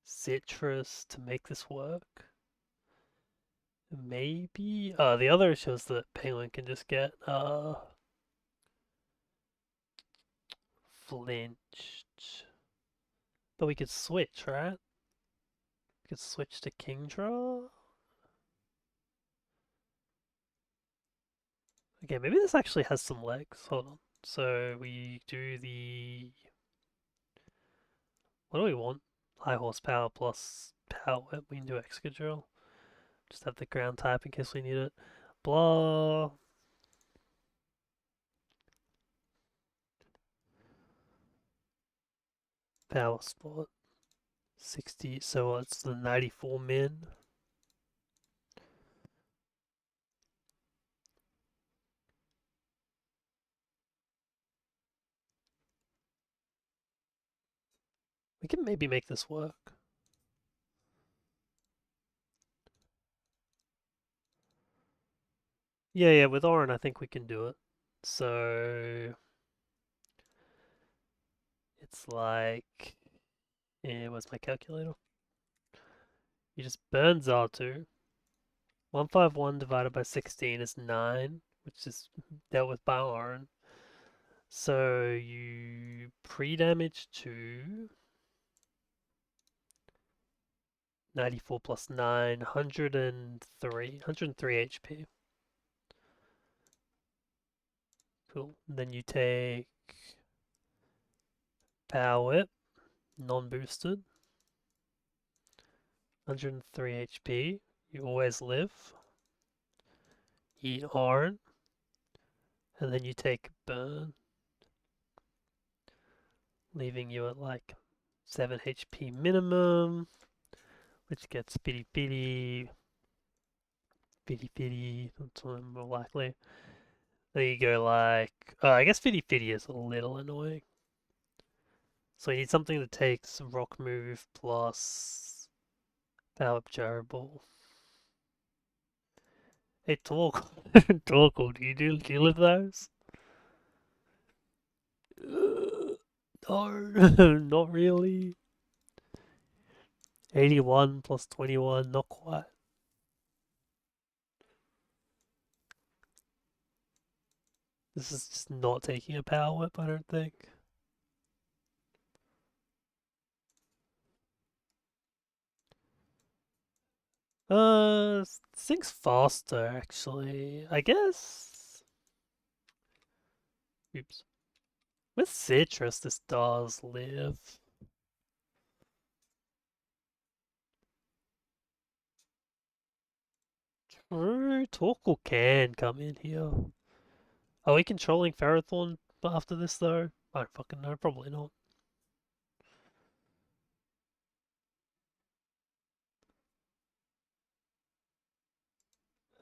Citrus to make this work? Maybe? The other issue is that Penguin can just get, flinched. But we could switch, right? We could switch to Kingdra? Okay, maybe this actually has some legs. Hold on. So we do the... What do we want? High horsepower plus power whip. We can do Excadrill. Just have the ground type in case we need it. Blah. Power spot. 60. So it's the 94 min. We can maybe make this work. Yeah, with Orin I think we can do it. So it's like... where's my calculator? You just burn Zatu. 151 divided by 16 is 9, which is dealt with by Orin. So you pre-damage 2. 94 plus 9, 103. 103 HP. Cool. And then you take Power Whip, non-boosted. 103 HP. You always live. Eat Orin. And then you take Burn, leaving you at like 7 HP minimum, which gets Bitty Bitty, Bitty Bitty, that's more likely. Then you go like, I guess Bitty Bitty is a little annoying. So you need something that takes Rock Move plus Power Up Gyro Ball. Hey, Torkoal, Torkoal, do you live those? No, not really. 81 plus 21, not quite. This is just not taking a power whip, I don't think. This thing's faster, actually. I guess. Oops. With Citrus, this does live. True, Torkoal can come in here. Are we controlling Ferrothorn after this, though? I don't fucking know, probably not.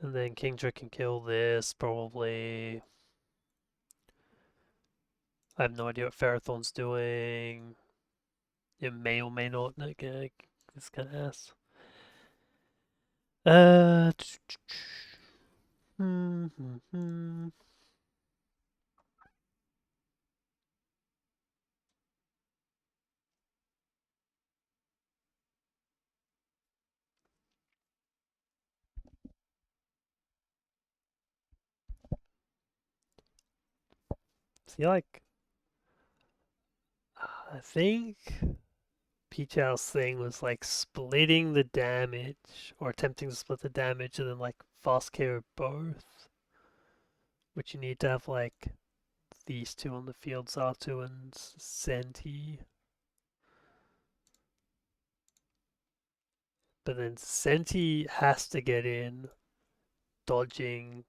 And then Kingdra can kill this, probably. I have no idea what Ferrothorn's doing. It may or may not. Okay, it's kind of ass. Uh. Hmm. See, like, I think Peachow's thing was like splitting the damage, or attempting to split the damage, and then like fast care both. Which you need to have like these two on the field, Zatu and Senti. But then Senti has to get in, dodging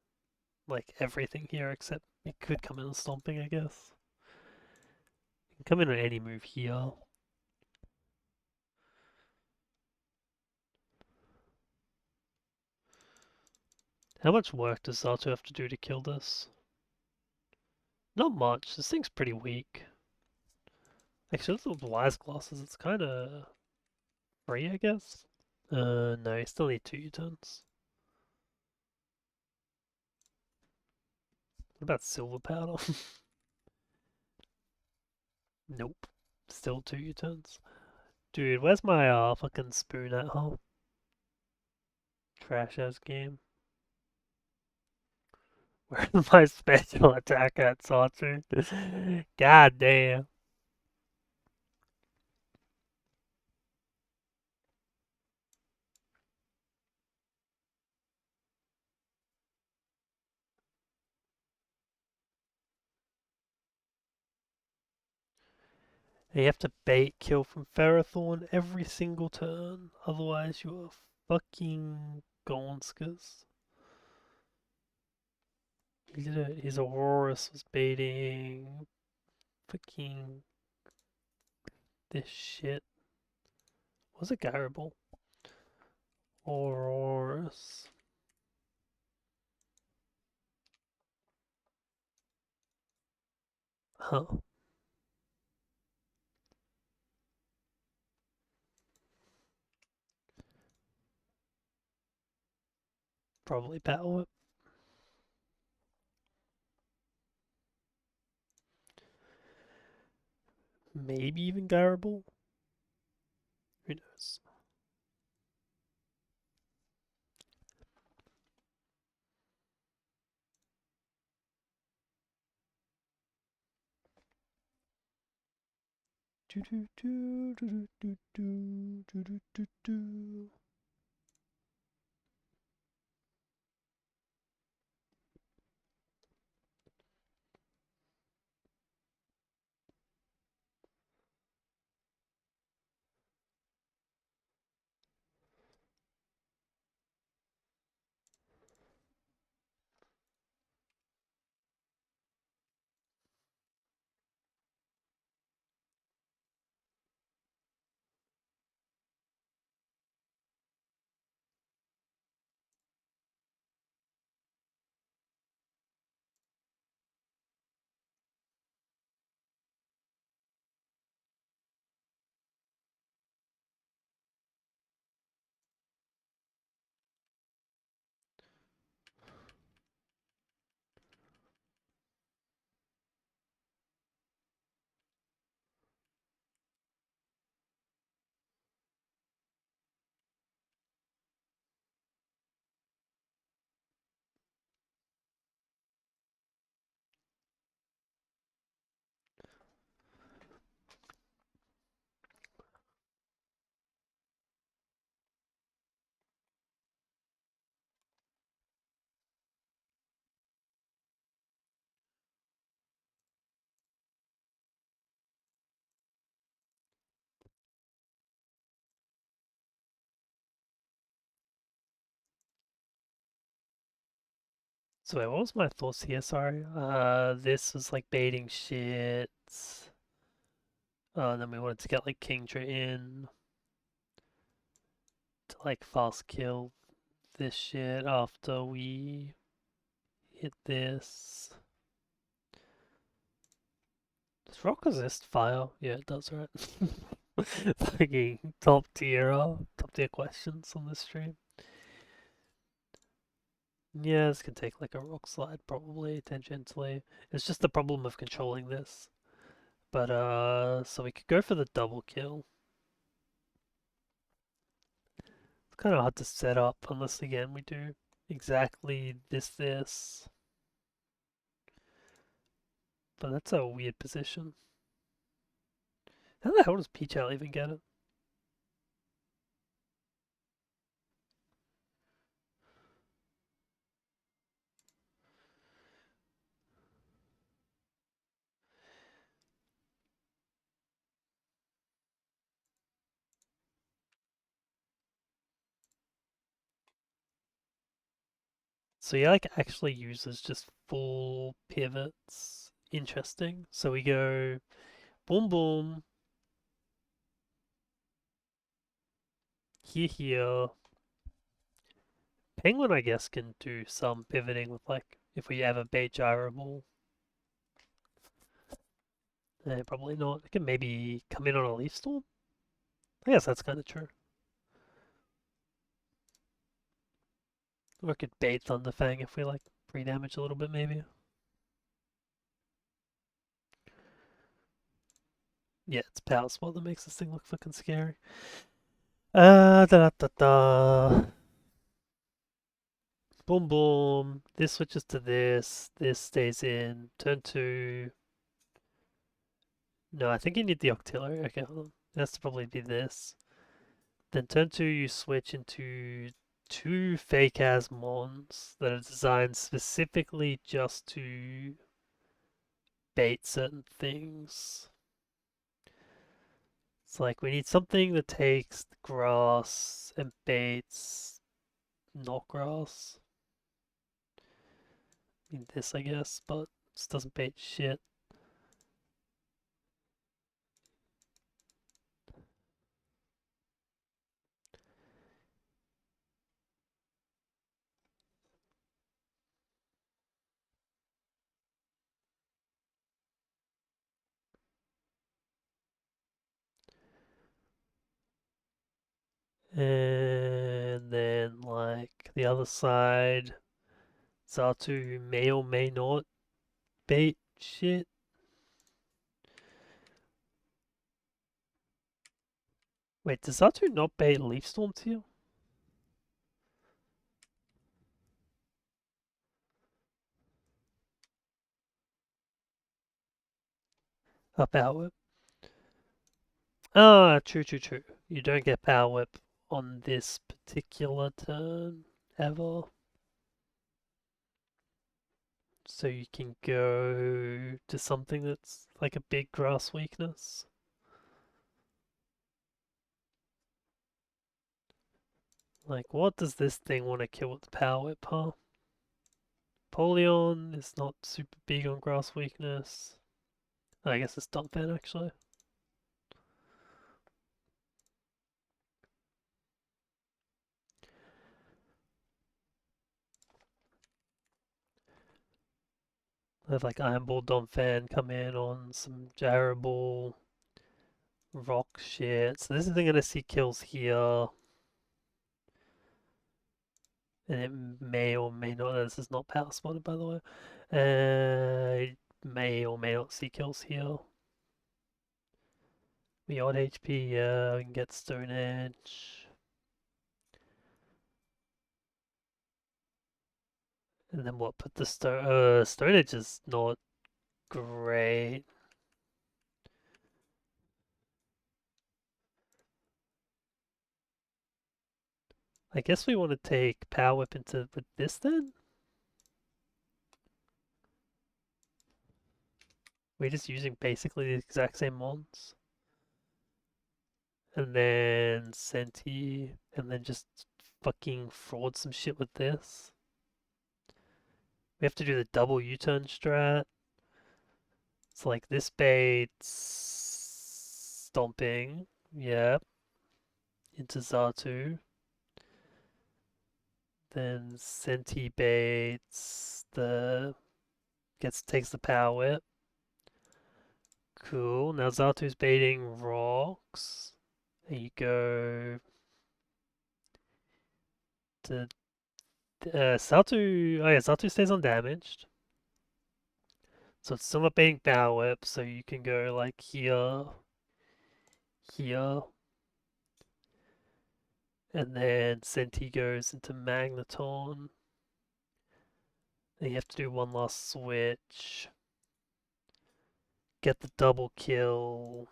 like everything here except it could come in on stomping, I guess. It can come in on any move here. How much work does Zatu have to do to kill this? Not much. This thing's pretty weak. Actually, with the wise glasses, it's kind of free, I guess. No, you still need 2 U-turns. What about silver powder? Nope. Still 2 U-turns. Dude, where's my fucking spoon at, huh? Trash ass game. Where's my special attack at, Sawtooth? God damn. You have to bait kill from Ferrothorn every single turn, otherwise you are fucking gonskers. He did it. His Aurorus was baiting fucking this shit. Was it Garable? Aurorus. Huh. Probably Battle Whip. Maybe even Garable. Who knows? Do do do do do do do do do do. So wait, what was my thoughts here? Sorry. This was like baiting shit. And then we wanted to get like Kingdra in to like fast kill this shit after we hit this. Does rock resist fire? Yeah, it does, right? Fucking top tier questions on this stream. Yeah, this could take like a rock slide probably tangentially. It's just the problem of controlling this. But so we could go for the double kill. It's kind of hard to set up unless again we do exactly this. But that's a weird position. How the hell does Peachal even get it? So he like actually uses just full pivots. Interesting. So we go boom boom here. Penguin I guess can do some pivoting with like if we ever bait gyrable. Probably not. It can maybe come in on a leaf storm. I guess that's kind of true. Or it could bait Thunderfang if we like pre-damage a little bit maybe. Yeah, it's power spot that makes this thing look fucking scary. Da da da da. Boom boom. This switches to this. This stays in. Turn two. No, I think you need the Octillery. Okay, hold on. It has to probably be this. Then turn two, you switch into two fake Asmons that are designed specifically just to bait certain things. It's like we need something that takes grass and baits not grass. I mean this I guess, but this doesn't bait shit. And then like the other side, Zatu may or may not bait shit. Wait, does Zatu not bait Leaf Storm Teal? Power Whip. Ah, true, true, true. You don't get Power Whip on this particular turn ever. So you can go to something that's like a big grass weakness. Like, what does this thing want to kill with Power Whip, huh? Polion is not super big on grass weakness. I guess it's Dumpfan actually. I have like Iron Ball Dumpfan come in on some Jarable rock shit. So this is gonna see kills here. And it may or may not, this is not power spotted by the way. May or may not see kills here. We odd HP, yeah, we can get Stone Edge. And then what, put the Stone Edge is not great. I guess we want to take Power Whip into with this then? We're just using basically the exact same mons. And then Senti, and then just fucking fraud some shit with this. We have to do the double U-turn strat. It's like this baits stomping, yep, into Zatu. Then Senti baits the takes the power whip. Cool. Now Zatu's baiting rocks. And you go to Zatu. Oh yeah, Zatu stays undamaged. So it's still not baiting power whip, so you can go like here, here, and then Senti goes into Magneton. Then you have to do one last switch. get the double kill.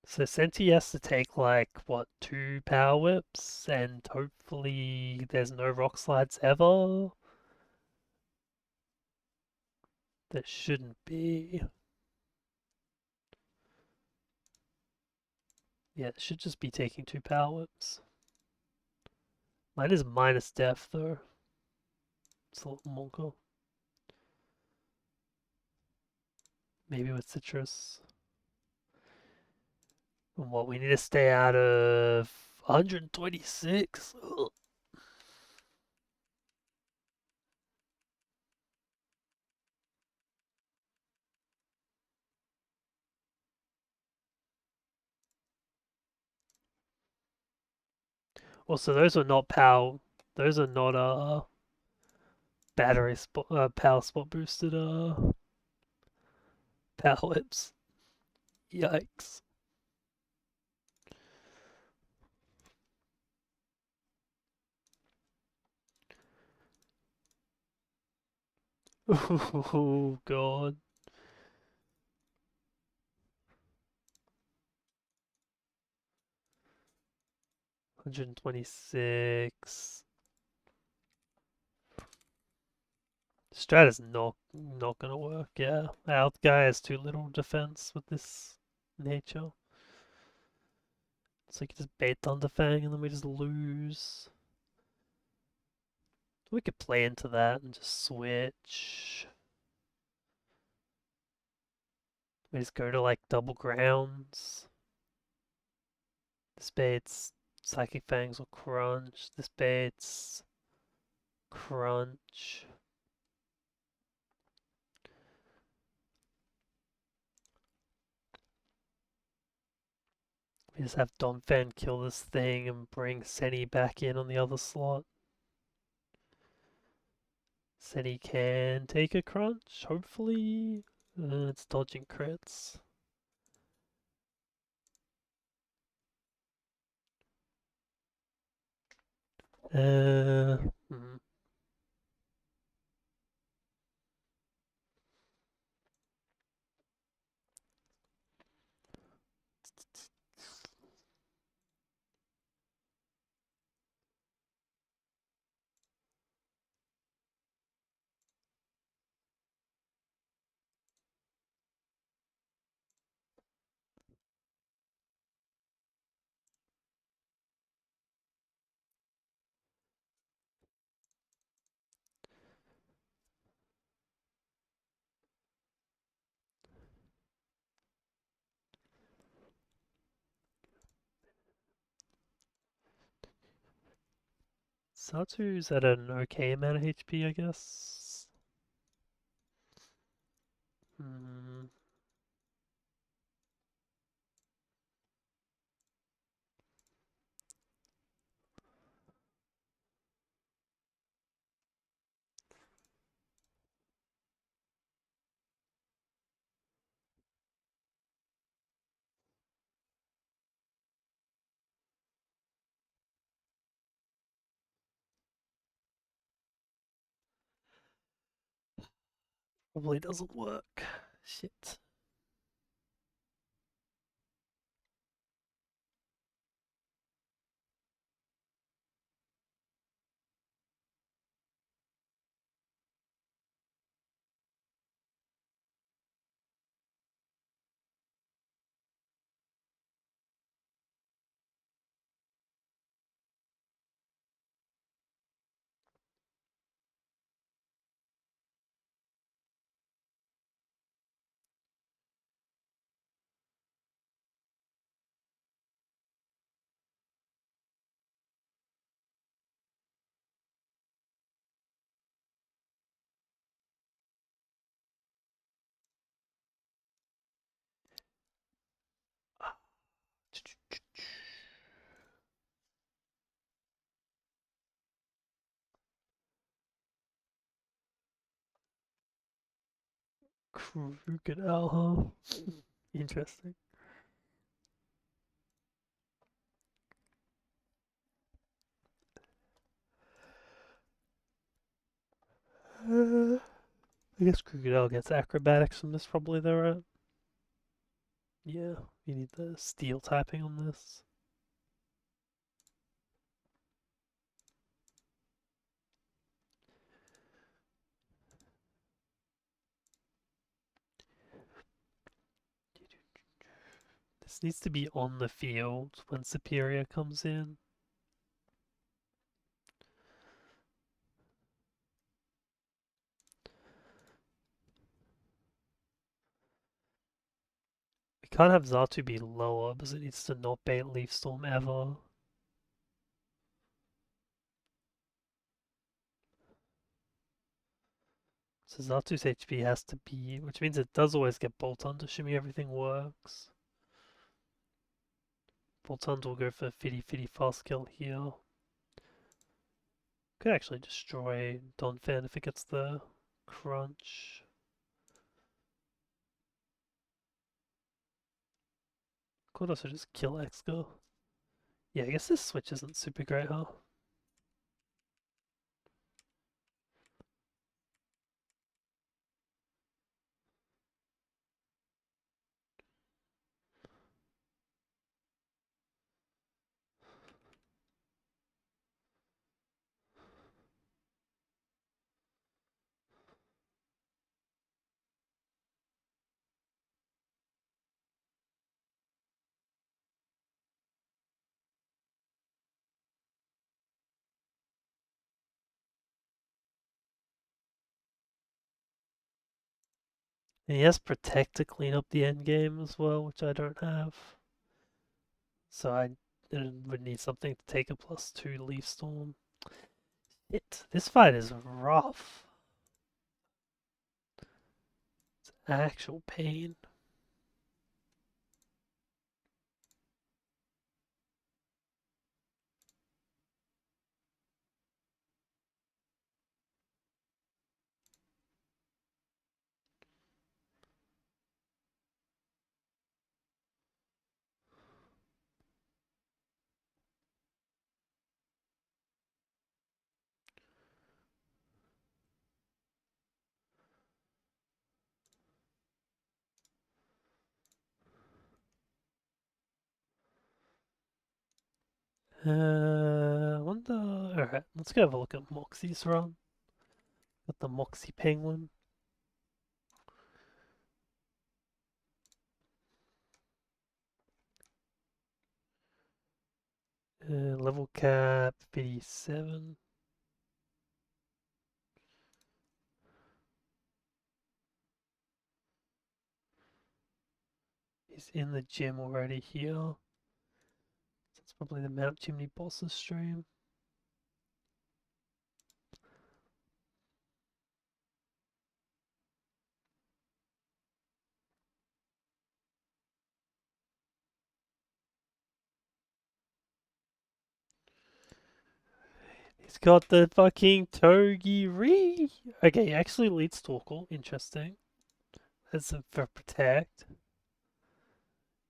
So Senti has to take like what, 2 power whips, and hopefully there's no rock slides ever. There shouldn't be. Yeah, it should just be taking 2 power whips. Mine is minus death though. It's a little more cool. Maybe with citrus. And what, we need to stay out of 126? Ugh. Also, those are not power. Those are not battery spot power spot boosted power whips. Yikes. Oh god. 126. Strat is not gonna work, yeah. Our guy has too little defense with this nature. So you can just bait Thunderfang and then we just lose. We could play into that and just switch. We just go to like double grounds. This baits Psychic Fangs or Crunch. This baits Crunch. We just have Donphan kill this thing and bring Seni back in on the other slot. Seni can take a crunch, hopefully. It's dodging crits. Uh, hmm. Satu's at an okay amount of HP, I guess. Hmm. Probably doesn't work. Shit. Crocodile, huh? Interesting. I guess Crocodile gets acrobatics from this, probably, though, right? Yeah, you need the steel typing on this. This needs to be on the field when Superior comes in. We can't have Zatu be lower because it needs to not bait Leaf Storm ever. So Zatu's HP has to be, which means it does always get Bolt On, assuming everything works. Bolt On will go for Fitty fast kill here. Could actually destroy Donphan if it gets the crunch. Could also just kill Exgar. Yeah, I guess this switch isn't super great, huh? And he has Protect to clean up the end game as well, which I don't have. So I would need something to take a +2 Leaf Storm. This fight is rough. It's actual pain. I wonder. Alright, let's go have a look at Moxie's run. Got the Moxie Penguin. Level cap 57. He's in the gym already here. That's probably the Mount Chimney Bosses stream. He's got the fucking Togi-Ri. Okay, he actually leads Torkoal. Interesting. That's for Protect.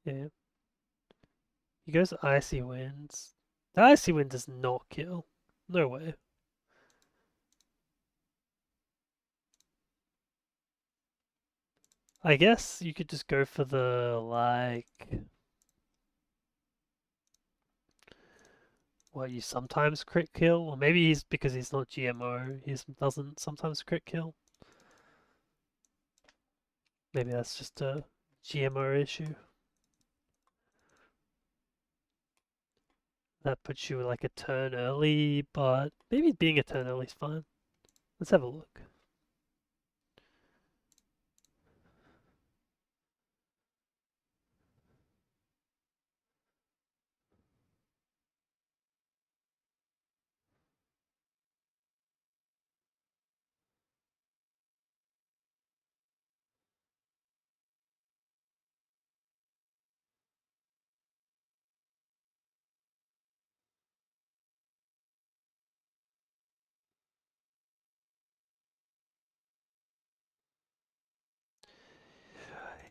Yeah. He goes Icy Winds. The Icy Wind does not kill. No way. I guess you could just go for the, like... What, you sometimes crit kill? Or maybe he's, because he's not GMO, he doesn't sometimes crit kill. Maybe that's just a GMO issue. That puts you like a turn early, but maybe being a turn early is fine. Let's have a look.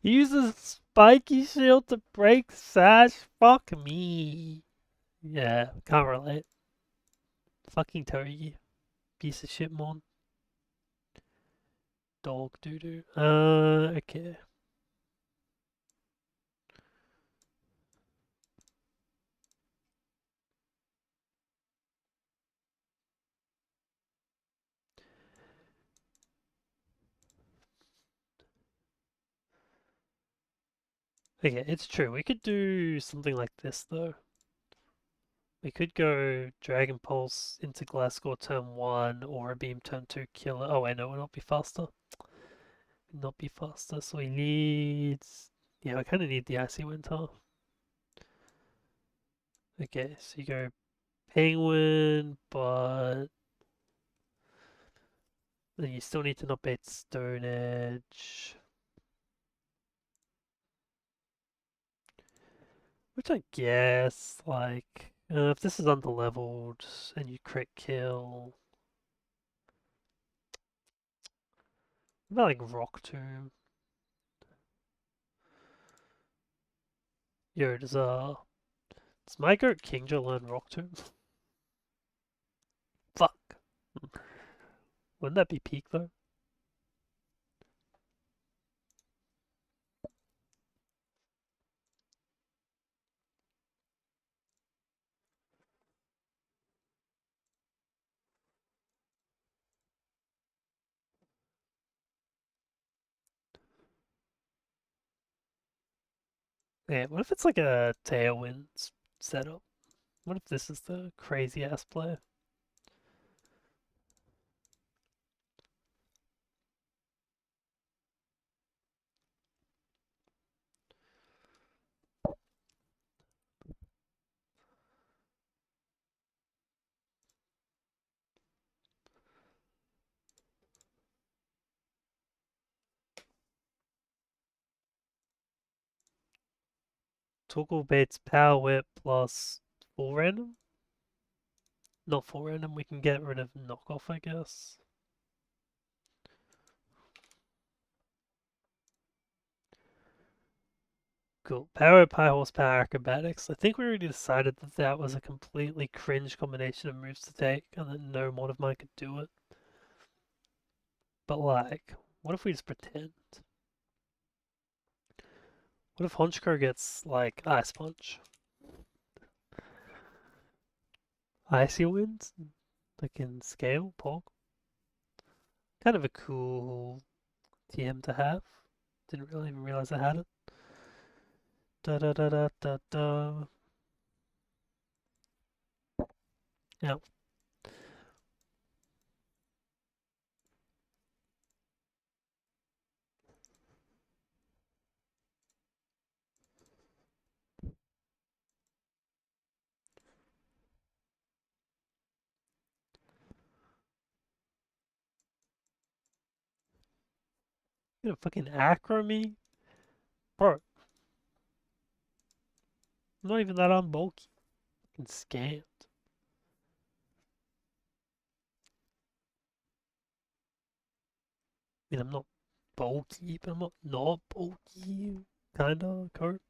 He uses spiky shield to break Sash. Fuck me. Yeah, can't relate. Fucking Togi. Piece of shit mon. Dog doo doo. Okay. Okay, it's true. We could do something like this though. We could go Dragon Pulse into Glasgow turn 1 or a Beam turn 2 killer. Oh wait, no, it will not be faster. Would not be faster, so we need... Yeah, we kind of need the Icy Winter. Okay, so you go Penguin, but then you still need to not bait Stone Edge. Which I guess, like, if this is underleveled and you crit kill... What about like Rock Tomb? Yo, does my goat Kingja learn Rock Tomb? Fuck. Wouldn't that be peak though? Yeah, what if it's like a Tailwind setup? What if this is the crazy ass play? Toggle baits Power Whip plus full random? Not full random, we can get rid of knockoff, I guess. Cool. Power Whip, High Horsepower, Acrobatics. I think we already decided that that was a completely cringe combination of moves to take and that no mod of mine could do it. But like, what if we just pretend? What if Honchkrow gets like Ice Punch? Icy Winds? Like in scale, Pog? Kind of a cool TM to have. Didn't really even realize I had it. Da da da da da da. Yeah. You know, fucking Acro me? Bro, I'm not even that unbulky. Fucking scammed. I mean, I'm not bulky, but I'm not bulky. Kinda, Kurt.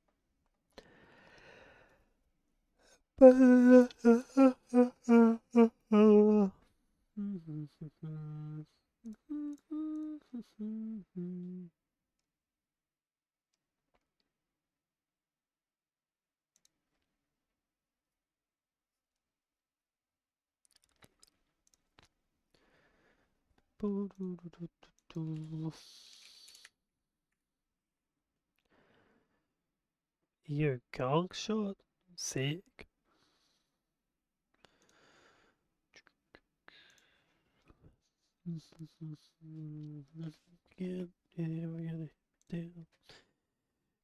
Yo, gong shot? Sick. Yeah, we're gonna do.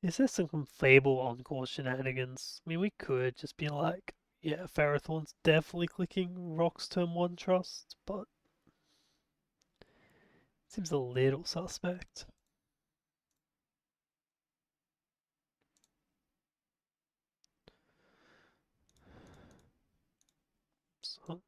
Is there some Fable Encore shenanigans? I mean, we could just be like, yeah, Ferrothorn's definitely clicking Rock's turn 1 trust, but seems a little suspect. So,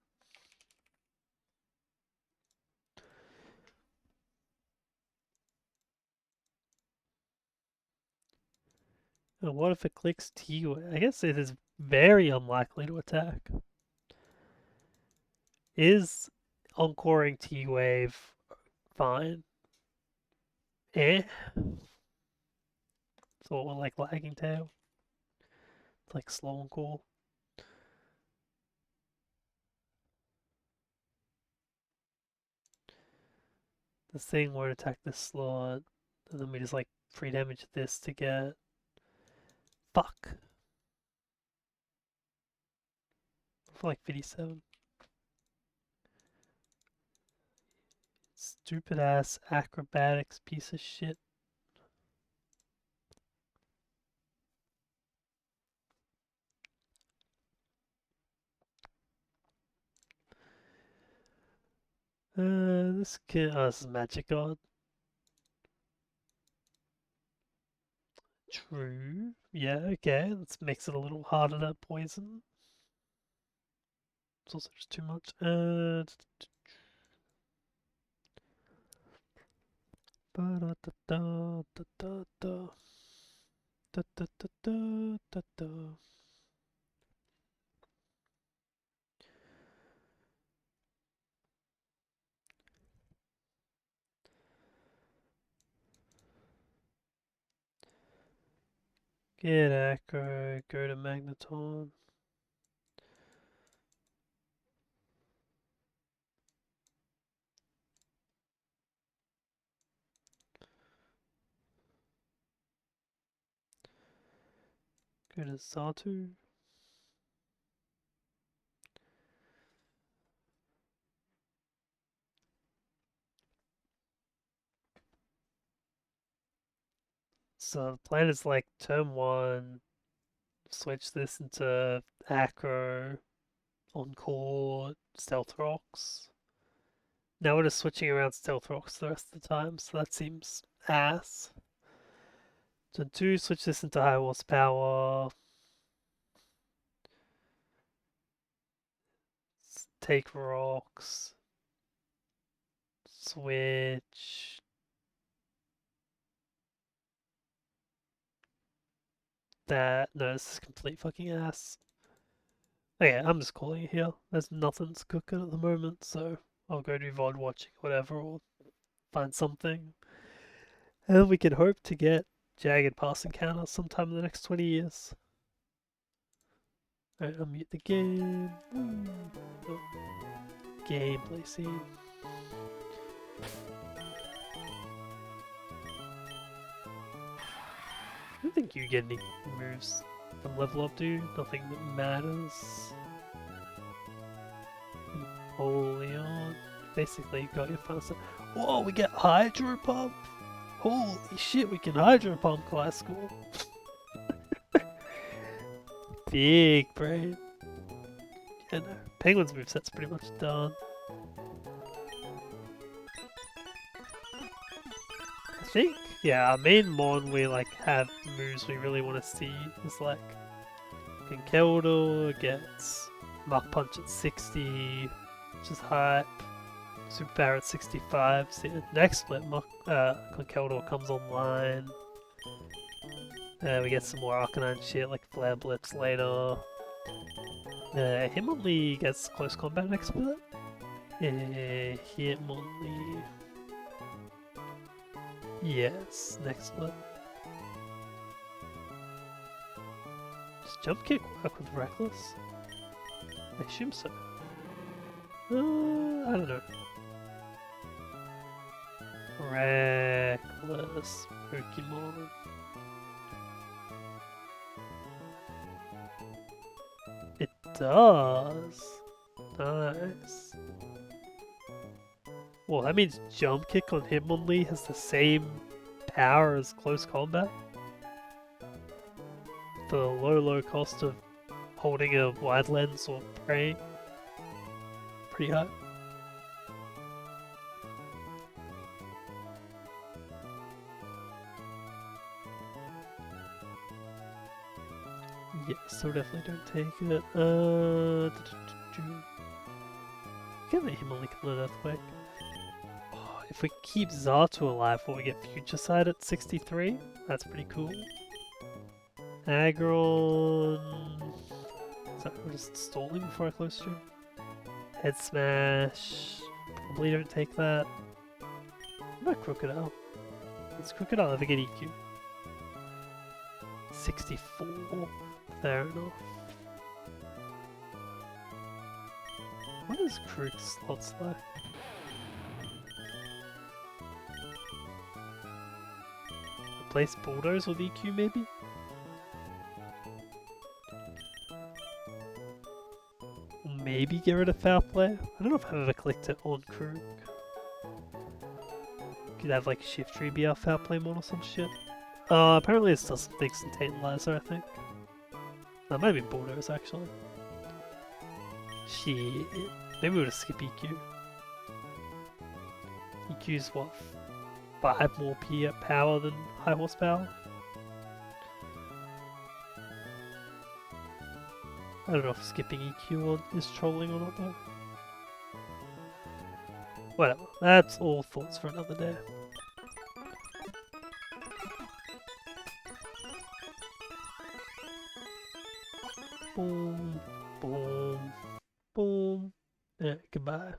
And what if it clicks T-Wave? I guess it is very unlikely to attack. Is encoring T-Wave fine? Eh? Sort of like lagging tail. It's like slow encore. This thing won't attack this slot. And then we just like free damage this to get. Fuck. For like 57. Stupid ass acrobatics piece of shit. This kid. Oh, this is Magic God. True. Yeah, okay. Let's makes it a little harder to poison. It's also just too much. Get aggro, go to Magneton. Go to Zatu. So the plan is like turn 1, switch this into Acro, Encore, Stealth Rocks. Now we're just switching around Stealth Rocks the rest of the time, so that seems ass. Turn 2, switch this into High Horsepower. Take Rocks. Switch. That. No, this is complete fucking ass. Okay, I'm just calling it here. There's nothing's cooking at the moment, so I'll go do VOD watching, whatever, or find something. And we can hope to get Jagged Pass Encounter sometime in the next 20 years. Alright, unmute the game. Oh. Gameplay scene. I don't think you get any moves from level up, dude. Nothing that matters. Holy on. Basically, you got your fast. Whoa, we get Hydro Pump! Holy shit, we can Hydro Pump class school. Big brain. Yeah, no. Penguin's moveset's pretty much done. I think, yeah, our main Mon we like have moves we really want to see is like Conkeldor gets Mach Punch at 60, which is hype. Super Power at 65. So next split, Conkeldor comes online. We get some more Arcanine shit like Flare Blitz later. Hitmonlee gets close combat next split. Hitmonlee. Yes, next split. Does Jump Kick work with Reckless? I assume so. I don't know. Reckless Pokemon. It does. Nice. Well, that means Jump Kick on Hitmonlee has the same power as Close Combat. For the low cost of holding a wide lens or praying. Pretty high. Yeah, so definitely don't take it. Get the Hitmonlee can learn Earthquake. Oh, if we keep Xatu alive, will we get Future Sight at 63? That's pretty cool. Aggron. Sorry, we're just stalling before I close stream. Head smash. Probably don't take that. What about Crocodile? Does Crocodile ever get EQ? 64. Fair enough. What is Krook's slots like? Replace Bulldoze with EQ maybe? Maybe get rid of Foul Play? I don't know if I've ever clicked it on Krook. Could have like Shift Tree be our Foul Play mod or some shit. Apparently it does some things in Tantalizer, I think. That might be Bulldoze actually. Shit. Maybe we'll just skip EQ. EQ's what? 5 more power than high horsepower? I don't know if skipping EQ is trolling or not though. Whatever, that's all thoughts for another day. Boom, boom, boom. Yeah, goodbye.